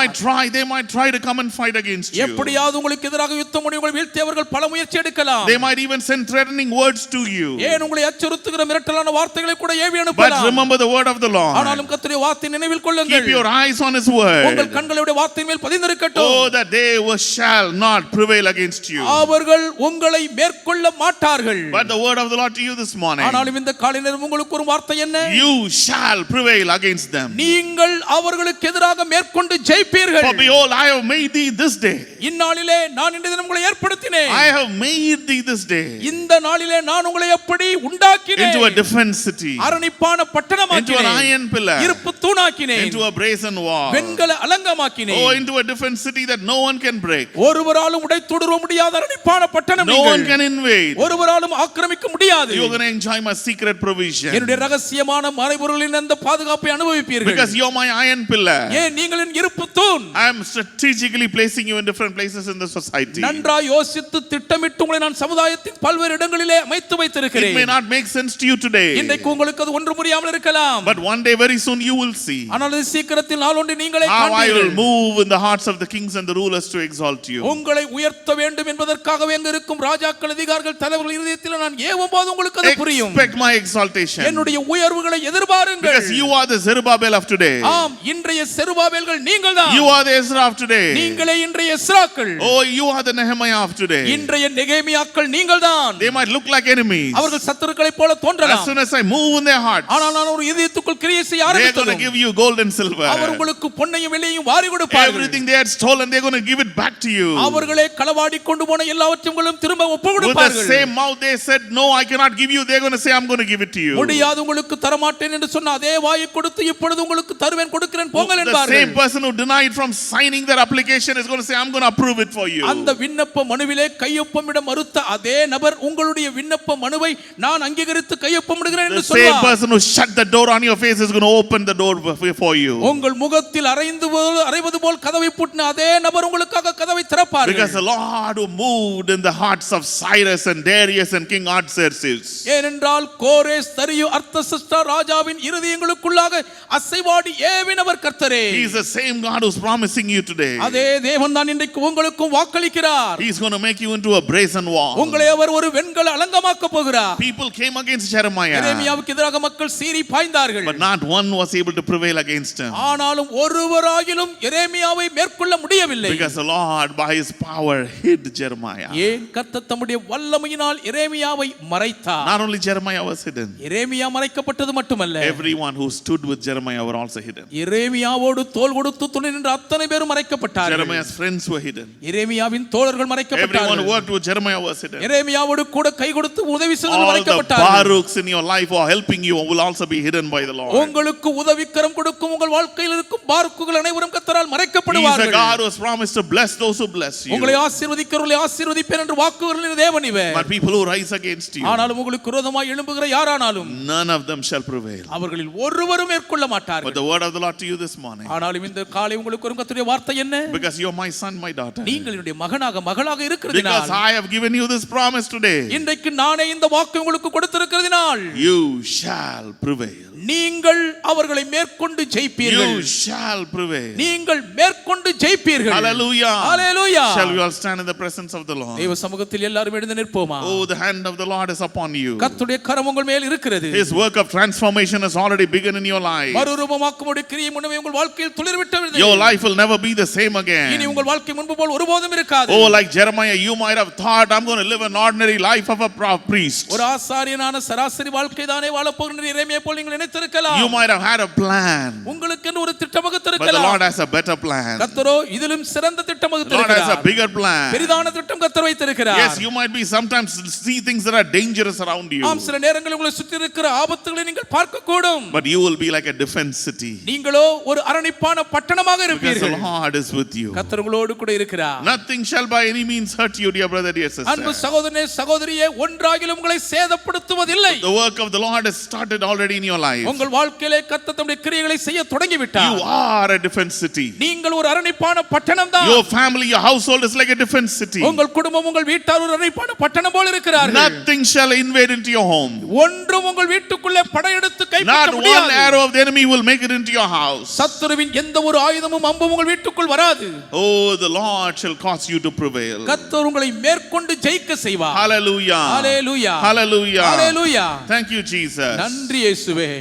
might try to come and fight against you. எப்படியாவது உங்களுக்கு எதிராக யுத்தம் பண்ணி உங்களை வீழ்த்தியவர்கள் பல முயற்சி எடுக்கலாம். They might even send threatening words to you. ஏன் உங்களை அச்சுறுத்துகிற மிரட்டலான வார்த்தைகளை கூட ஏவி But அனுப்பலாம். remember the word of the Lord. ஆனாலும் கர்த்தருடைய வார்த்தை நினைவில் கொள்ளுங்கள். Keep your eyes on His word. உங்கள் கண்களுடைய வார்த்தையின் மேல் பதிந்திருக்கட்டும். Oh, that they shall not prevail against you. அவர்கள் உங்களை மேற்கொள்ள மாட்டார்கள். But the word of the Lord to you this morning, ஆனாலும் இந்த காலை நேரம் உங்களுக்கு ஒரு வார்த்தை என்ன? you shall prevail against them. நீங்கள் அவர்களுக்கு எதிராக மேற்கொண்டு ஜெயிப்பீர்கள். For behold, I have made thee this day. இந்நாளிலே நான் இன்றைய தினம் உங்களை ஏற்படுத்தினேன். I have made thee this day இந்த நாளிலே நான் உங்களை எப்படி உண்டாக்கினேன்? into a defense city, அரணிப்பான into an பட்டணமாக்கினேன். iron pillar, இருப்பு தூணாக்கினேன். into a brazen wall, வெண்கல அலங்கமாக்கினேன். oh, into a defense city that no one can break, ஒருவராலும் உடைத்துடுற முடியாத அரணிப்பான பட்டணம் no one நீங்கள். can invade. ஒருவராலும் ஆக்கிரமிக்க முடியாது. You're going to enjoy my secret provision, என்னுடைய ரகசியமான மறைபொருளின் அந்த பாதுகாப்பை அனுபவிப்பீர்கள். because you're my iron pillar. ஏன் நீங்கள் என் இருப்பு தூண். I am strategically placing you in different places in the society. நன்றாய் யோசித்து திட்டமிட்டு உங்களை நான் சமுதாயத்தின் பல்வேறு இடங்களிலே அமைத்து It வைத்திருக்கிறேன். may not make sense to you today, இன்றைக்கு உங்களுக்கு அது ஒன்று புரியாமல் இருக்கலாம். but one day very soon you will see ஆனால் அது சீக்கிரத்தில் நாளொன்று நீங்களே how I will காண்பீர்கள். move in the hearts of the kings and the rulers to exalt you. உங்களை உயர்த்த வேண்டும் என்பதற்காகவே அங்கு இருக்கும் ராஜாக்கள் அதிகாரிகள் தலைவர்கள் இதயத்தில் நான் ஏவும்போது உங்களுக்கு அது புரியும். Expect my exaltation, என்னுடைய உயர்வுகளை எதிர்பாருங்கள். because you are the Zerubbabel of today. ஆம், இன்றைய செருபாபேல்கள் நீங்கள்தான். You are the Ezra of today. நீங்களே இன்றைய எஸ்ராக்கள். Oh, you are the Nehemiah of today. இன்றைய நெகேமியாக்கள் நீங்கள்தான். They might look like enemies. அவர்கள் சத்துருக்களைப் போல As தோன்றலாம். soon as I move in their hearts, ஆனால் நான் ஒரு இதயத்துக்குள் கிரியை செய்ய they are going to ஆரம்பித்ததும் give you gold and silver. அவர் உங்களுக்கு பொன்னையும் வெள்ளியையும் வாரி கொடுப்பார்கள். Everything they had stolen, they are going to give it back to you. அவர்களே களவாடி கொண்டு போன எல்லாவற்றையும் திரும்ப ஒப்பு With the கொடுப்பார்கள். same mouth they said, no, I cannot give you. They are going to say, I'm going to give it to you. முடியாது உங்களுக்கு தரமாட்டேன் என்று சொன்ன அதே வாயை கொடுத்து இப்பொழுது உங்களுக்கு தருவேன் கொடுக்கிறேன் போங்கள் The என்பார்கள். same person who denied from signing their application is going to say, I'm going to approve it for you. அந்த விண்ணப்ப மனுவிலே கையொப்பமிட மறுத்த அதே நபர் உங்களுடைய விண்ணப்ப மனுவை நான் அங்கீகரித்து கையொப்பமிடுகிறேன் The என்று same சொல்வார். person who shut the door on your face is going to open the door for you. உங்கள் முகத்தில் அறைவது போல் கதவை பூட்டின அதே நபர் உங்களுக்காக கதவை திறப்பார்கள். Because the Lord who moved in the hearts of Cyrus and Darius and King Artaxerxes, ஏனென்றால் கோரேஸ் தரியு அர்த்தசஷ்டா ராஜாவின் இருதயங்களுக்குள்ளாக அசைவாடி ஏவினவர் கர்த்தரே. He is the same God who's promising you today. அதே தேவன் தான் இன்றைக்கு உங்களுக்கும் வாக்களிக்கிறார். He's going to make you into a brazen wall. உங்களை அவர் ஒரு வெண்கல அலங்கமாக்க போகிறார். People came against Jeremiah, எரேமியாவுக்கு எதிராக மக்கள் சீறி பாய்ந்தார்கள். but not one was able to prevail against him. ஆனாலும் ஒருவராயிலும் எரேமியாவை மேற்கொள்ள முடியவில்லை. Because the Lord by his power hid Jeremiah. ஏன் கர்த்தர் தம்முடைய வல்லமையினால் எரேமியாவை மறைத்தார். Not only Jeremiah was hidden, எரேமியா மறைக்கப்பட்டது மட்டுமல்ல, everyone who stood with Jeremiah were also hidden. எரேமியாவோடு தோள் கொடுத்து துணை நின்ற அத்தனை பேரும் மறைக்கப்பட்டார்கள். Jeremiah's friends were hidden. எரேமியாவின் தோழர்கள் Everyone who மறைக்கப்பட்டார்கள். worked with Jeremiah was hidden. எரேமியாவோடு கூட கை கொடுத்து உதவி செய்தவர்கள் All the மறைக்கப்பட்டார்கள். Baruchs in your life who are helping you will also be hidden by the Lord. உங்களுக்கு உதவிக்கரம் கொடுக்கும் உங்கள் வாழ்க்கையில் இருக்கும் பாருக்குகள் அனைவரும் கர்த்தரால் He is a மறைக்கப்படுவார்கள். God who has promised to bless those who bless you. உங்களை ஆசீர்வதிக்கிறவர்களை ஆசீர்வதிப்பேன் என்று வாக்குறுதியின் தேவன் இவர். But people who rise against you, ஆனாலும் உங்களுக்கு விரோதமாய் எழும்புகிற யாரானாலும் none of them shall prevail. அவர்களில் ஒருவரும் மேற்கொள்ள But மாட்டார்கள். the word of the Lord to you this morning, ஆனாலும் இந்த காலை உங்களுக்கு ஒரு கர்த்தருடைய வார்த்தை என்ன? because you are my son, my daughter, நீங்கள் என்னுடைய மகனாக மகளாக because இருக்கிறீர்கள். I have given you this promise today, இன்றைக்கு நானே இந்த வாக்கை உங்களுக்கு கொடுத்திருக்கிறேன். இருக்கிறதினால் you shall prevail. நீங்கள் அவர்களை மேற்கொண்டு ஜெயிப்பீர்கள். You shall prevail. நீங்கள் மேற்கொண்டு ஜெயிப்பீர்கள். Hallelujah. Hallelujah. Shall we all stand in the presence of the Lord? தேவ சமூகத்தில் எல்லாரும் எழுந்து நிற்போமா? Oh, the hand of the Lord is upon you. கர்த்தருடைய கரம் உங்கள் மேல் இருக்கிறது. His work of transformation has already begun in your life. மறுரூபமாக்கும்படி கிரியை முன்னமே உங்கள் வாழ்க்கையில் துளிர்விட்டது. Your life will never be the same again. இனி உங்கள் வாழ்க்கை முன்பு போல் ஒருபோதும் இருக்காது. Oh, like Jeremiah, you might have thought, I'm going to live an ordinary life of a priest. ஒரு ஆசாரியனான சராசரி வாழ்க்கை தானே வாழப் போகிற எரேமியா போல் நீங்கள் நினைத்திருக்கலாம். You might have had a plan. உங்களுக்கு ஒரு திட்டம் வகுத்திருக்கலாம். But the Lord has a better plan. கர்த்தரோ இதிலும் சிறந்த திட்டம் வகுத்திருக்கிறார். The Lord has a bigger plan. பெரிதான திட்டம் கர்த்தர் வைத்திருக்கிறார். Yes, you might be sometimes see things that are dangerous around you. ஆம், சில நேரங்களில் உங்களை சுற்றி இருக்கிற ஆபத்துகளை நீங்கள் பார்க்க கூடும். But you will be like a defense city. நீங்களோ ஒரு அரணிப்பான பட்டணமாக இருப்பீர்கள். Because the Lord is with you. கர்த்தர் உங்களோடு கூட இருக்கிறார். Nothing shall by any means hurt you, dear brother, dear sister. அன்பு சகோதரனே சகோதரியே, ஒன்றாகிலும் உங்களை சேதப்படுத்துவதில்லை. The work of the Lord has started already in your life. உங்கள் வாழ்க்கையிலே கர்த்தர் தம்முடைய கிரியைகளை செய்ய தொடங்கி விட்டார். You are a defense city. நீங்கள் ஒரு அரணிப்பான பட்டணம் தான். Your family, your household is like a defense city. உங்கள் குடும்பம், உங்கள் வீட்டார் ஒரு அரணிப்பான பட்டணம் போல இருக்கிறார்கள். Nothing shall invade into your home. ஒன்றும் உங்கள் வீட்டுக்குள்ளே படையெடுத்து கைப்பற்ற Not முடியாது. one arrow of the enemy will make it into your house. சத்துருவின் எந்த ஒரு ஆயுதமும் அம்பும் உங்கள் வீட்டுக்குள் வராது. Oh, the Lord shall cause you to prevail. கர்த்தர் உங்களை மேற்கொண்டு ஜெயிக்க செய்வார். Hallelujah. Hallelujah. Hallelujah. Hallelujah. Thank you, Jesus. நன்றி இயேசுவே.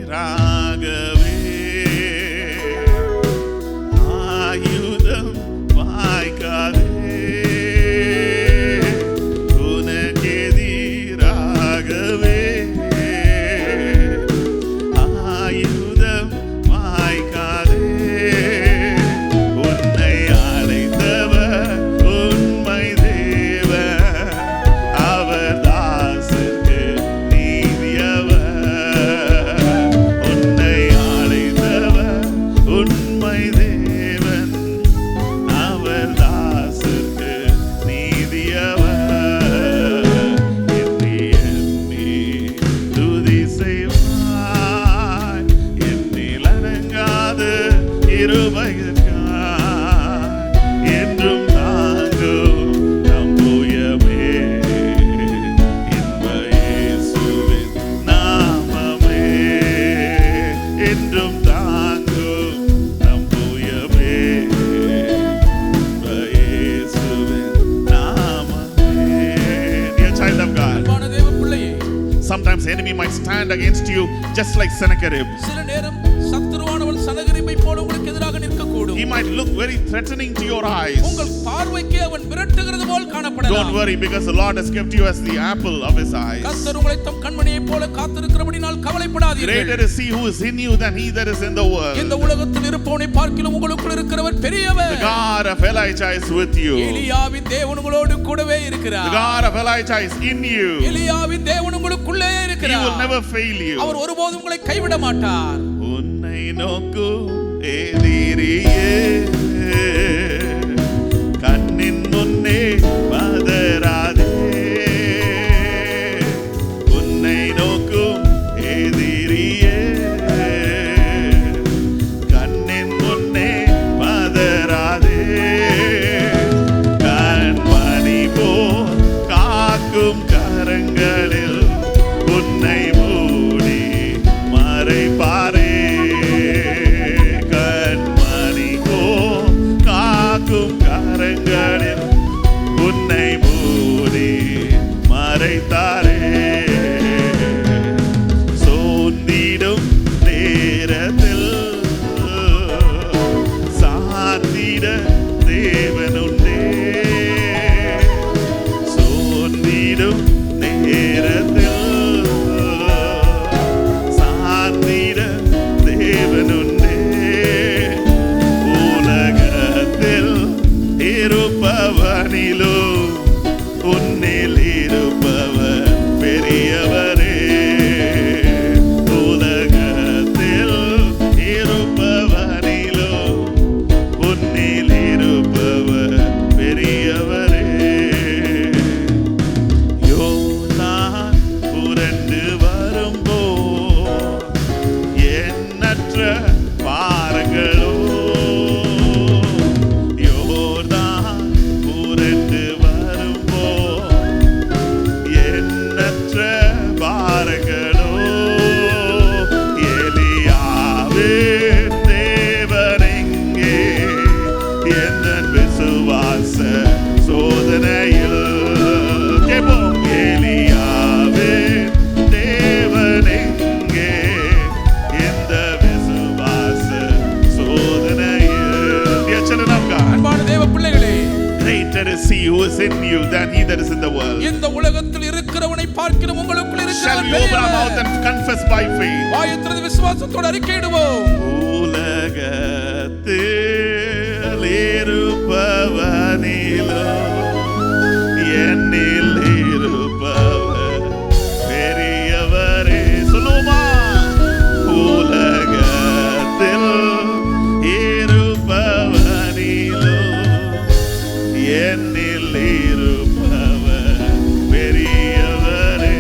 உனக்கெதிராகவே ஆயுதம் வாய்க்காதே. உனக்கெதிராகவே ஆயுதம் வாய்க்காதே. உன்னை அழைத்தவர் உண்மை தேவன், அவர் தாசருக்கு நீதியவர். உன்னை அழைத்தவர் உண்மை தேவன், அவர் தாசருக்கு நீதியவர். எண்ணி எண்ணி துதி செய்வாய், என்னில் அடங்காத கிருபைக்காய் என்றும் தாங்கும் நம்புயமே. இன்ப இயேசுவின் நாமமே என்றும் தாங்கும் நம்புயமே. இன்ப இயேசுவின் நாமமே. Dear child of God, அன்பான தேவ பிள்ளையே, sometimes the enemy might stand against you just like Sennacherib. சில நேரம் சத்துருவானவன் சனகரிப்பை போல உங்களுக்கு எதிராக நிற்கக்கூடும். He might look very threatening to your eyes. உங்கள் பார்வைக்கு அவன் மிரட்டுகிறது போல் காணப்படலாம். Don't worry, because the Lord has kept you as the apple of his eyes. கர்த்தர் உங்களை தம் கண்மணியைப் போல காத்திருக்கிறபடியால் கவலைப்படாதீர்கள். Greater is he who is in you than he that is in the world. இந்த உலகத்தில் இருப்பவனை பார்க்கிலும் உங்களுக்குள் இருக்கிறவர் பெரியவர். The God of Elijah is with you. எலியாவின் தேவன் உங்களோடு கூடவே The இருக்கிறார். God of Elijah is in you. எலியாவின் தேவன் உங்களுக்குள்ளே He இருக்கிறார். will never fail you. அவர் ஒருபோதும் உங்களை கைவிட மாட்டார். உன்னை நோக்கும் எதிரியே கண்ணின் முன்னே பதறாதே. உன்னை நோக்கும் எதிரியே கண்ணின் முன்னே பதறாதே. கண்மணி போல் காக்கும் கரங்களில் உன்னை மூடி மறைப்பாரே. கண்மணி போல் காக்கும் கரங்களில் உன்னை மூடி மறைத்தாரே. சோர்ந்திடும் நேரத்தில் சாத்திட தேவனுண்டே. சோர்ந்திடும் நேரத்தில் சாத்திட தேவனுண்டே. உலகத்தில் இருப்பவனிலும் உன்னில் இருப்பவர் பெரியவரே. உலகத்தில் இருப்பவனிலும் உன்னில் இருப்பவர் பெரியவரே. யோர்தான் புரண்டு வரும்போ எண்ணற்ற பாரங்களோ. யோர்தான் புரண்டு வரும்போ Greater is he who is in you than he that is in the world. இந்த உலகத்தில் இருக்கிறவனை பார்க்கிறோம் உங்களுக்குள் Shall இருக்கிறவன் we open our mouth பெரியவன். and confess by faith? வாயை திறந்து விசுவாசத்தோடு அறிக்கையிடுவோம். உலகத்தில் இருப்பவனிலோ என்னில் இருப்பவர் பெரியவரே. சொல்லுவோமா? உலகத்தில் இருப்பவனிலோ என்னில் இருப்பவர் பெரியவரே.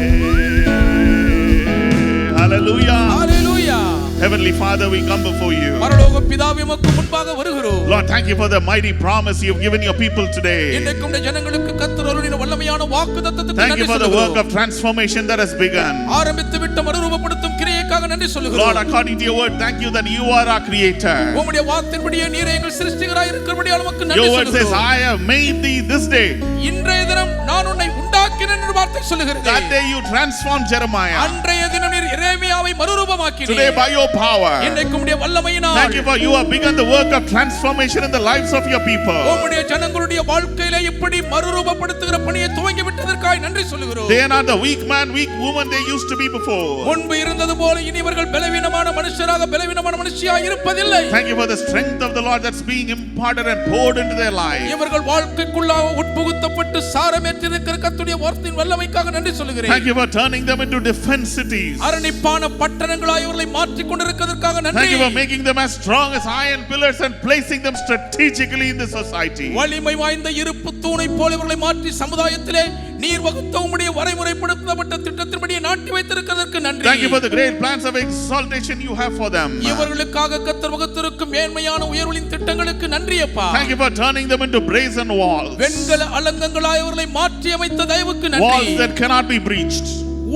Hallelujah. Hallelujah. Heavenly Father, we come before you. பரலோக பிதாவே உமக்கு முன்பாக வருகிறோம். Lord, thank you for the mighty promise you have given your people today. இன்றைக்கு உம்முடைய ஜனங்களுக்கு கர்த்தர் அருளின வல்லமையான வாக்குத்தத்தத்துக்கு Thank நன்றி you for the work சொல்லுகிறோம். of transformation that has begun. ஆரம்பித்து விட்ட மறுரூபப்படுத்தும் கிரியைக்காக நன்றி Lord, சொல்லுகிறோம். according to your word, thank you that you are our creator. உம்முடைய வார்த்தையின்படியே நீரே எங்கள் சிருஷ்டிகராய் இருக்கிறபடியால் உமக்கு நன்றி Your word says, சொல்லுகிறோம். I have made thee this day. இன்றைய தினம் நான் உன்னை உண்டாக்கினேன் என்று வார்த்தை சொல்லுகிறது. That day you transformed Jeremiah. அன்றைய தினம் நீர் எரேமியாவை மறுரூபமாக்கினீர். Today by your power. இன்றைக்கு உம்முடைய வல்லமையினால் Thank you for you have begun the work of transformation in the lives of your people. உம்முடைய ஜனங்களுடைய வாழ்க்கையிலே இப்படி மறுரூபப்படுத்துகிற பணியை துவங்கி விட்டதற்காக நன்றி சொல்லுகிறோம். They are not the weak man, weak woman they used to be before. முன்பு இருந்தது போல இனி இவர்கள் பலவீனமான மனுஷராக பலவீனமான மனுஷியாய் இருப்பதில்லை. Thank you for the strength of the Lord that's being imparted and poured into their life. இவர்கள் வாழ்க்கைக்குள்ளாக உட்புகுத்தப்பட்டு சாரமேற்றிருக்கிற கர்த்தருடைய வார்த்தையின் வல்லமைக்காக நன்றி சொல்லுகிறேன். Thank you for turning them into defense cities. அரணிப்பான பட்டணங்களாய் இவர்களை மாற்றிக் கொண்டிருக்கிறதற்காக நன்றி. Thank you for making them as strong as iron pillars and placing them strategically in the society. வலிமை வாய்ந்த இருப்பு தூணை போல இவர்களை மாற்றி சமுதாயத்திலே நீர் வகுத்த உம்முடைய வரைமுறைப்படுத்தப்பட்ட திட்டத்தின்படி நாட்டி வைத்திருக்கிறதற்கு நன்றி. Thank you for the great plans of exaltation you have for them. இவர்களுக்காக கர்த்தர் வகுத்திருக்கும் மேன்மையான உயர்வுகளின் திட்டங்களுக்கு நன்றி அப்பா. Thank you for turning them into brazen walls. வெண்கல அலங்கங்களாய் இவர்களை மாற்றி அமைத்த தயவுக்கு நன்றி. Walls that cannot be breached.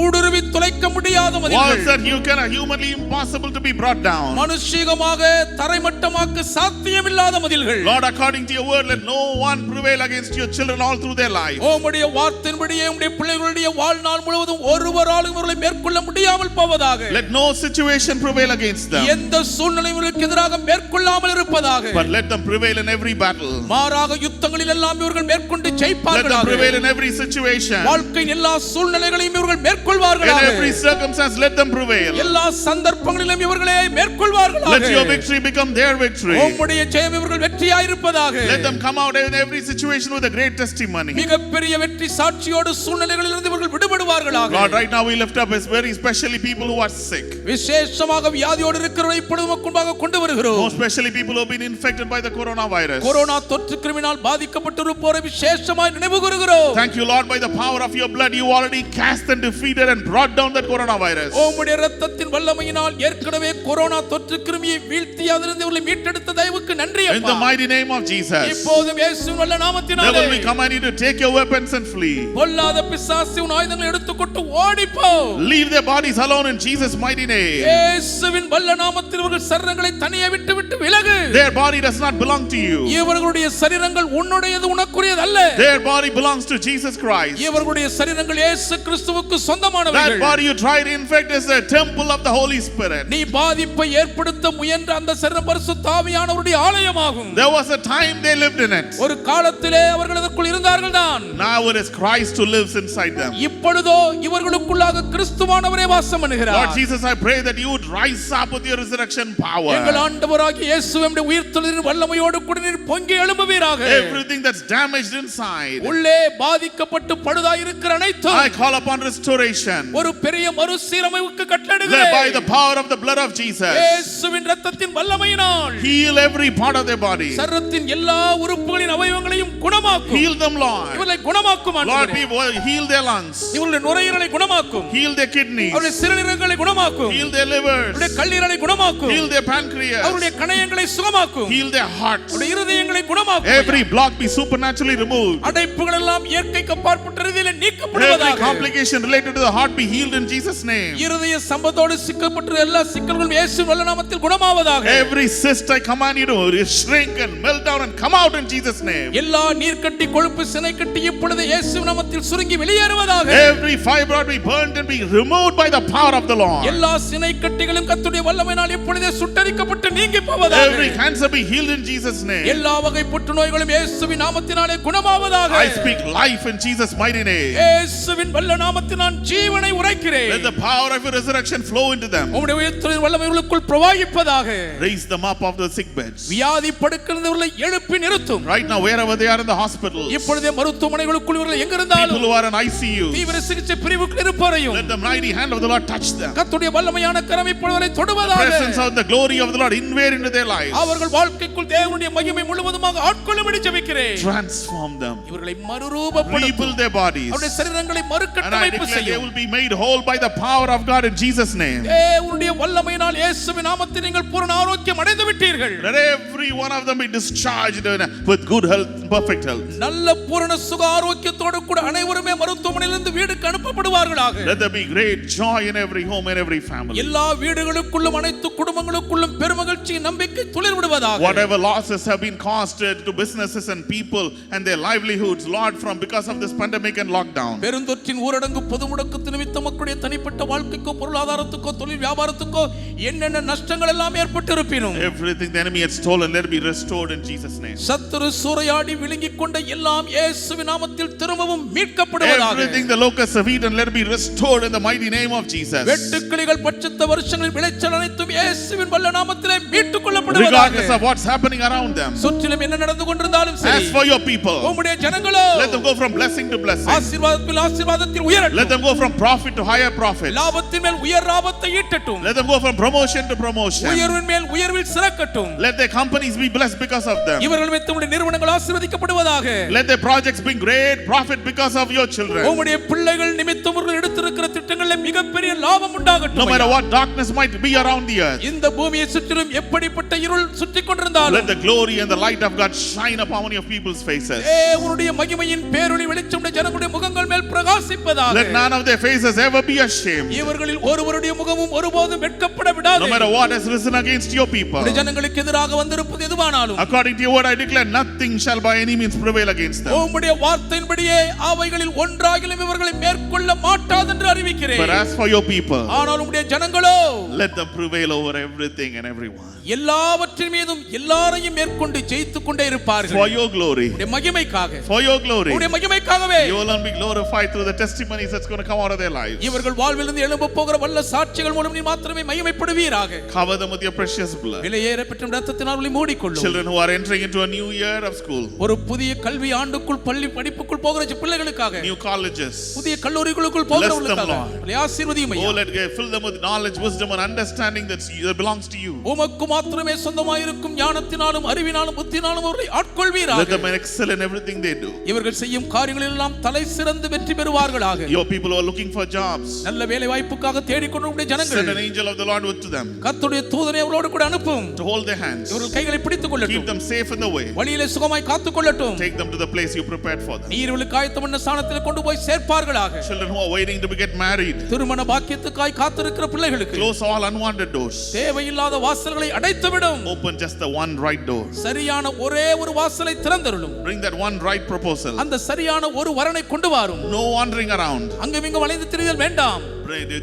ஊடுருவி துளைக்க முடியாத Walls மதில்கள். that you cannot humanly impossible to be brought down. மனுஷீகமாக தரைமட்டமாக்க சாத்தியமில்லாத மதில்கள். Lord, according to your word, let no one prevail against your children all through their life. உம்முடைய வார்த்தையின்படியே உம்முடைய பிள்ளைகளுடைய வாழ்நாள் முழுவதும் ஒருவராலும் இவர்களை மேற்கொள்ள முடியாமல் போவதாக. Let no situation prevail against them. எந்த சூழ்நிலை இவர்களுக்கு எதிராக மேற்கொள்ளாமல் இருப்பதாக. But let them prevail in every battle. மாறாக யுத்தங்களில் எல்லாம் இவர்கள் மேற்கொண்டு Let them ஜெயிப்பார்களாக. prevail in every situation. வாழ்க்கையின் எல்லா சூழ்நிலைகளையும் இவர்கள் In மேற்கொள்வார்களாக. every circumstance, let them prevail. எல்லா சந்தர்ப்பங்களிலும் இவர்களே மேற்கொள்வார்களாக. Let your victory become their victory. உம்முடைய ஜெயம் இவர்கள் வெற்றியாய் இருப்பதாக. Let them come out in every situation with a great testimony. மிகப்பெரிய வெற்றி சாட்சியோடு சூழ்நிலைகளிலிருந்து இவர்கள் விடுபடுவார்களாக. Lord, right now we lift up very especially people who are sick. விசேஷமாக வியாதியோடு இருக்கிறவரை இப்பொழுது உமக்கு முன்பாக கொண்டு வருகிறோம். More especially people who have been infected by the coronavirus. Corona தொற்று கிருமியினால் பாதிக்கப்பட்டிருப்போரை விசேஷமாய் நினைவு கூறுகிறோம். Thank you, Lord, by the power of your blood you already cast and defeated and brought down that coronavirus. உம்முடைய இரத்தத்தின் வல்லமையினால் ஏற்கனவே கொரோனா தொற்று கிருமியை வீழ்த்தி அதிலிருந்து இவர்களை மீட்டெடுத்த தயவுக்கு நன்றி In the அப்பா. mighty name of Jesus. இப்போதும் இயேசுவின் வல்ல நாமத்தினாலே Devil, we command you to take your weapons and flee. பொல்லாத பிசாசு உன் ஆயுதங்களை எடுத்துக்கொண்டு ஓடிப்போ. Leave their bodies alone in Jesus' mighty name. இயேசுவின் வல்ல நாமத்தில் இவர்கள் சரீரங்களை தனியே விட்டு விலகு. Their body does not belong to you. இவர்களுடைய சரீரங்கள் உன்னுடையது உனக்குரியது அல்ல. Their body belongs to Jesus Christ. இவர்களுடைய சரீரங்கள் இயேசு கிறிஸ்துவுக்கு சொந்தமானவைகள். That body you try to infect is the temple of the Holy Spirit. நீ பாதிப்பை ஏற்படுத்த முயன்ற அந்த சரீரம் பரிசுத்த ஆவியானவருடைய ஆலயமாகும். There was a time they lived in it. ஒரு காலத்திலே அவர்கள் அதற்குள் இருந்தார்கள் தான். Now it is Christ who lives inside them. இப்பொழுதோ இவர்களுக்குள்ளாக கிறிஸ்துவானவரே வாசம் பண்ணுகிறார். Lord Jesus, I pray that you would rise up with your resurrection power. எங்கள் ஆண்டவராகிய இயேசுவின் உயிர்த்தெழுதலின் வல்லமையோடு கூட நீர் பொங்கி எழும்புவீராக. Everything that's damaged inside, உள்ளே பாதிக்கப்பட்டு பழுதாய் இருக்கிற அனைத்தும் I call upon restoration. ஒரு பெரிய மறுசீரமைப்புக்கு By கட்டளையிடுகிறேன். the power of the blood of Jesus, இயேசுவின் இரத்தத்தின் வல்லமையினால் heal every part of their body. சரீரத்தின் எல்லா உறுப்புகளின் அவயவங்களையும் குணமாக்கும். Heal them, Lord. இவர்களை குணமாக்கும் Lord, ஆண்டவரே. heal their lungs. இவர்களுடைய நுரையீரலை குணமாக்கும். Heal their kidneys. அவருடைய சிறுநீரகங்களை குணமாக்கும். Heal their livers. அவருடைய கல்லீரலை குணமாக்கும். Heal their pancreas. அவருடைய கணையங்களை சுகமாக்கும். Heal their hearts. அவருடைய இருதயங்களை குணமாக்கும். Every block be supernaturally removed. அடைப்புகள் எல்லாம் இயற்கைக்கு அப்பாற்பட்ட ரீதியிலே Every நீக்கப்படுவதாக. complication related to the heart be healed in Jesus' name. இருதய சம்பந்தத்தோடு சிக்கப்பட்ட எல்லா சிக்கல்களும் இயேசுவின் வல்ல நாமத்தில் குணமாவதாக. Every cyst I command you to shrink and melt down and come out in Jesus' name. எல்லா நீர்க்கட்டி கொழுப்பு சினை கட்டி இப்பொழுது இயேசுவின் நாமத்தில் சுருங்கி வெளியேறுவதாக. every fibroid be burnt and be removed by the power of the Lord. எல்லா சினை கட்டிகளும் கர்த்தருடைய வல்லமையினால் இப்பொழுதே சுட்டரிக்கப்பட்டு நீங்கி போவதாக. Every cancer be healed in Jesus name. எல்லா வகை புற்றுநோய்களும் இயேசுவின் நாமத்தினாலே குணமாவதாக. I speak life in Jesus mighty name. இயேசுவின் வல்ல நாமத்தில் நான் ஜீவனை உரைக்கிறேன். Let the power of your resurrection flow into them. உம்முடைய உயிர்த்தெழுதலின் வல்லமை உங்களுக்குள் பிரவாகிப்பதாக. Raise them up off the sick beds. வியாதி படுக்கிறவர்களை எழுப்பி நிறுத்தும். Right now wherever they are in the hospitals. இப்பொழுதே மருத்துவமனைகளுக்குள் இவர்கள் எங்க இருந்தாலும் people who are in ICU. தீவிர சிகிச்சை பிரிவுக்குள் இருப்பவரையும் Let the mighty hand of the Lord touch them. கர்த்தருடைய வல்லமையான கரம் இப்பொழுது தொடுவதாக. The presence of the glory of the Lord invade into their lives. அவர்கள் வாழ்க்கைக்குள் தேவனுடைய மகிமை முழுவதுமாக ஆட்கொள்ளும்படி ஜெபிக்கிறேன். Transform them. இவர்களை மறுரூபப்படுத்தும். Rebuild their bodies. அவருடைய சரீரங்களை மறுகட்டமைப்பு செய்யும். They will be made whole by the power of God in Jesus name. தேவனுடைய வல்லமையினால் இயேசுவின் நாமத்தில் நீங்கள் பூரண ஆரோக்கியம் அடைந்து விட்டீர்கள். Let every one of them be discharged with good health, perfect health. நல்ல பூரண சுக ஆரோக்கியத்தோடு கூட அனைவருமே மருத்துவமனையிலிருந்து வீட்டுக்கு அனுப்பப்படுவார்களாக. Let there be great joy in every home and every family. எல்லா வீடுகளுக்குள்ளும் அனைத்து குடும்பங்களுக்குள்ளும் பெருமகிழ்ச்சி நம்பிக்கை துளிர் விடுவதாக. Whatever losses have been caused to businesses and people and their livelihoods, Lord, from because of this pandemic and lockdown. பெருந்தொற்றின் ஊரடங்கு பொது முடக்கத்து நிமித்தம் மக்களுடைய தனிப்பட்ட வாழ்க்கைக்கோ பொருளாதாரத்துக்கோ தொழில் வியாபாரத்துக்கோ என்னென்ன நஷ்டங்கள் எல்லாம் ஏற்பட்டிருப்பினும் everything the enemy had stolen, let it be restored in Jesus name. சத்துரு சூறையாடி விழுங்கிக் கொண்ட எல்லாம் இயேசுவின் நாமத்தில் திரும்பவும் மீட்கப்படுவதாக. Everything the locusts have eaten, let it be restored in the mighty name of Jesus. வெட்டுக்கிளிகள் பட்சித்த வருஷங்களின் விளைச்சல் அனைத்தும் இயேசுவின் வல்ல நாமத்திலே மீட்டுக் கொள்ளப்படுவதாக. Regardless of what's happening around them. சுற்றிலும் என்ன நடந்து கொண்டிருந்தாலும் சரி. As for your people, உம்முடைய ஜனங்களோ let them go from blessing to blessing. ஆசீர்வாதத்தில் ஆசீர்வாதத்தில் உயரட்டும். Let them go from profit to higher profit. லாபத்தின் மேல் உயர் லாபத்தை ஈட்டட்டும். Let them go from promotion to promotion. உயர்வின் மேல் உயர்வில் சிறக்கட்டும். Let their companies be blessed because of them. இவர்கள் தம்முடைய நிறுவனங்கள் ஆசீர்வதிக்கப்படுவதாக. Let their projects bring great profit because of your children. உம்முடைய பிள்ளைகள் நிமித்தம் அவர்கள் எடுத்திருக்கிற திட்டங்களில் மிகப்பெரிய லாபம் உண்டாகட்டும். No matter what darkness might be around the earth. இந்த பூமியை சுற்றிலும் எப்படிப்பட்ட இருள் சுற்றிக் கொண்டிருந்தாலும் let the glory and the light of God shine upon your people's faces. தேவனுடைய மகிமையின் பேரொளி வெளிச்சம் ஜனங்களுடைய முகங்கள் மேல் பிரகாசிப்பதாக. Let none of their faces ever be ashamed. இவர்களில் ஒருவருடைய முகமும் ஒருபோதும் வெட்கப்பட விடாதே. No matter what has risen against your people. ஜனங்களுக்கு எதிராக வந்திருப்பது எதுவானாலும் according to your word I declare nothing shall by any means prevail against them. உம்முடைய வார்த்தையின்படியே அவைகளில் ஒன்றாகிலும் இவர்களை மேற்கொள்ள மாட்டாது என்று அறிவிக்கிறேன். But as for your people, ஆனால் உம்முடைய ஜனங்களோ let them prevail over everything and everyone. எல்லாவற்றின் மீதும் எல்லாரையும் மேற்கொண்டு ஜெயித்துக் கொண்டே இருப்பார்கள். For your glory. உம்முடைய மகிமைக்காக. For your glory. உம்முடைய மகிமைக்காகவே. You will be glorified through the testimonies that's going to come out of their lives. இவர்கள் வாழ்விலிருந்து எழும்ப போகிற வல்ல சாட்சிகள் மூலம் நீ மாத்திரமே மகிமைப்படுவீராக. Cover them with your precious blood. விலையேற பெற்ற இரத்தத்தினால் அவர்களை மூடிக்கொள்ளும். Children who are entering into a new year of school. ஒரு புதிய கல்வி ஆண்டுக்குள் பள்ளி படிப்புக்குள் போகிற பிள்ளைகளுக்காக. New colleges. புதிய கல்லூரிகளுக்குள் போகிறவர்களுக்காக. ஆசீர்வதியும் ஐயா. Oh, let fill them with knowledge, wisdom and understanding that belongs to you. உமக்கு மாத்திரமே சொந்தமாயிருக்கும் ஞானத்தினாலும் அறிவினாலும் புத்தினாலும் அவர்களை ஆட்கொள்வீராக. Let them excel in everything they do. இவர்கள் செய்யும் காரியங்களில் எல்லாம் தலை சிறந்து வெற்றி பெறுவார்களாக. Your people who are looking for jobs. நல்ல வேலை வாய்ப்புக்காக தேடிக்கொண்டிருக்கிற ஜனங்கள். Send an angel of the Lord with them. கர்த்தருடைய தூதனை அவர்களோடு கூட அனுப்பும். To hold their hands. இவர்கள் கைகளை பிடித்துக் கொள்ளட்டும். Keep them safe in the way. வழியிலே சுகமாய் காத்துக் கொள்ளட்டும். Take them to the place you prepared for them. நீர்வளுக்கு ஆயத்தமான ஸ்தானத்தில் கொண்டு போய் சேர்ப்பார்களாக. Children who are waiting to get married. திருமண பாக்கியத்துக்காய் காத்திருக்கிற பிள்ளைகளுக்கு. Close all unwanted doors. தேவையில்லாத வாசல்களை அடைத்துவிடும். Open just the one right door. சரியான ஒரே ஒரு வாசலை திறந்தருளும். Bring that one right proposal. அந்த சரியான ஒரு வரனை கொண்டு வாரும். No wandering around. அங்கமிங்க வளைந்து திரிதல் வேண்டாம்.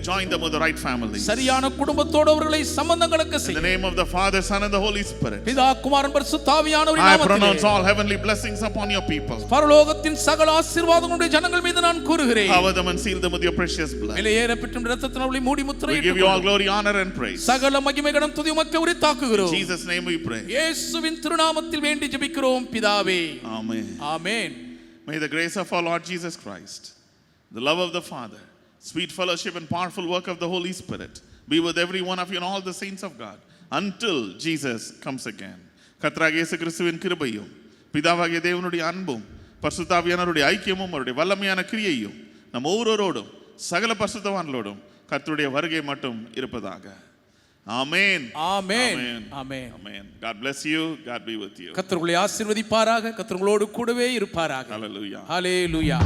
Join them with the right family. சரியான குடும்பத்தோடு அவர்களை சம்பந்தங்களுக்கு செய். In the name of the Father, Son and the Holy Spirit. பிதா குமாரன் பரிசுத்த ஆவியானவரின் I நாமத்திலே pronounce all heavenly blessings upon your people. பரலோகத்தின் சகல ஆசீர்வாதங்களுடைய ஜனங்கள் மீது நான் கூறுகிறேன். Cover them and seal them with your precious blood. விலையேற பெற்ற இரத்தத்தினால் அவர்களை மூடி முத்திரையிட்டு. We give you all glory, honor and praise. சகல மகிமை கனம் துதி உமக்கே உரித்தாக்குகிறோம். In Jesus name we pray. இயேசுவின் திருநாமத்தில் வேண்டி ஜெபிக்கிறோம் பிதாவே. Amen. Amen. May the grace of our Lord Jesus Christ, the love of the Father, sweet fellowship and powerful work of the Holy Spirit be with every one of you and all the saints of God until Jesus comes again. கர்த்தராகிய இயேசு கிறிஸ்துவின் கிருபையும் பிதாவாகிய தேவனுடைய அன்பும் பரிசுத்த ஆவியானவருடைய ஐக்கியமும் அவருடைய வல்லமையான கிரியையும் நம் ஒவ்வொருவரோடும் சகல பரிசுத்தவான்களோடும் கர்த்தருடைய வருகை மட்டும் இருப்பதாக. Amen. Amen. Amen. Amen. Amen. God bless you. God be with you. கர்த்தர் உங்களை ஆசீர்வதிப்பாராக. கர்த்தர் உங்களோடு கூடவே இருப்பாராக. Hallelujah. Hallelujah.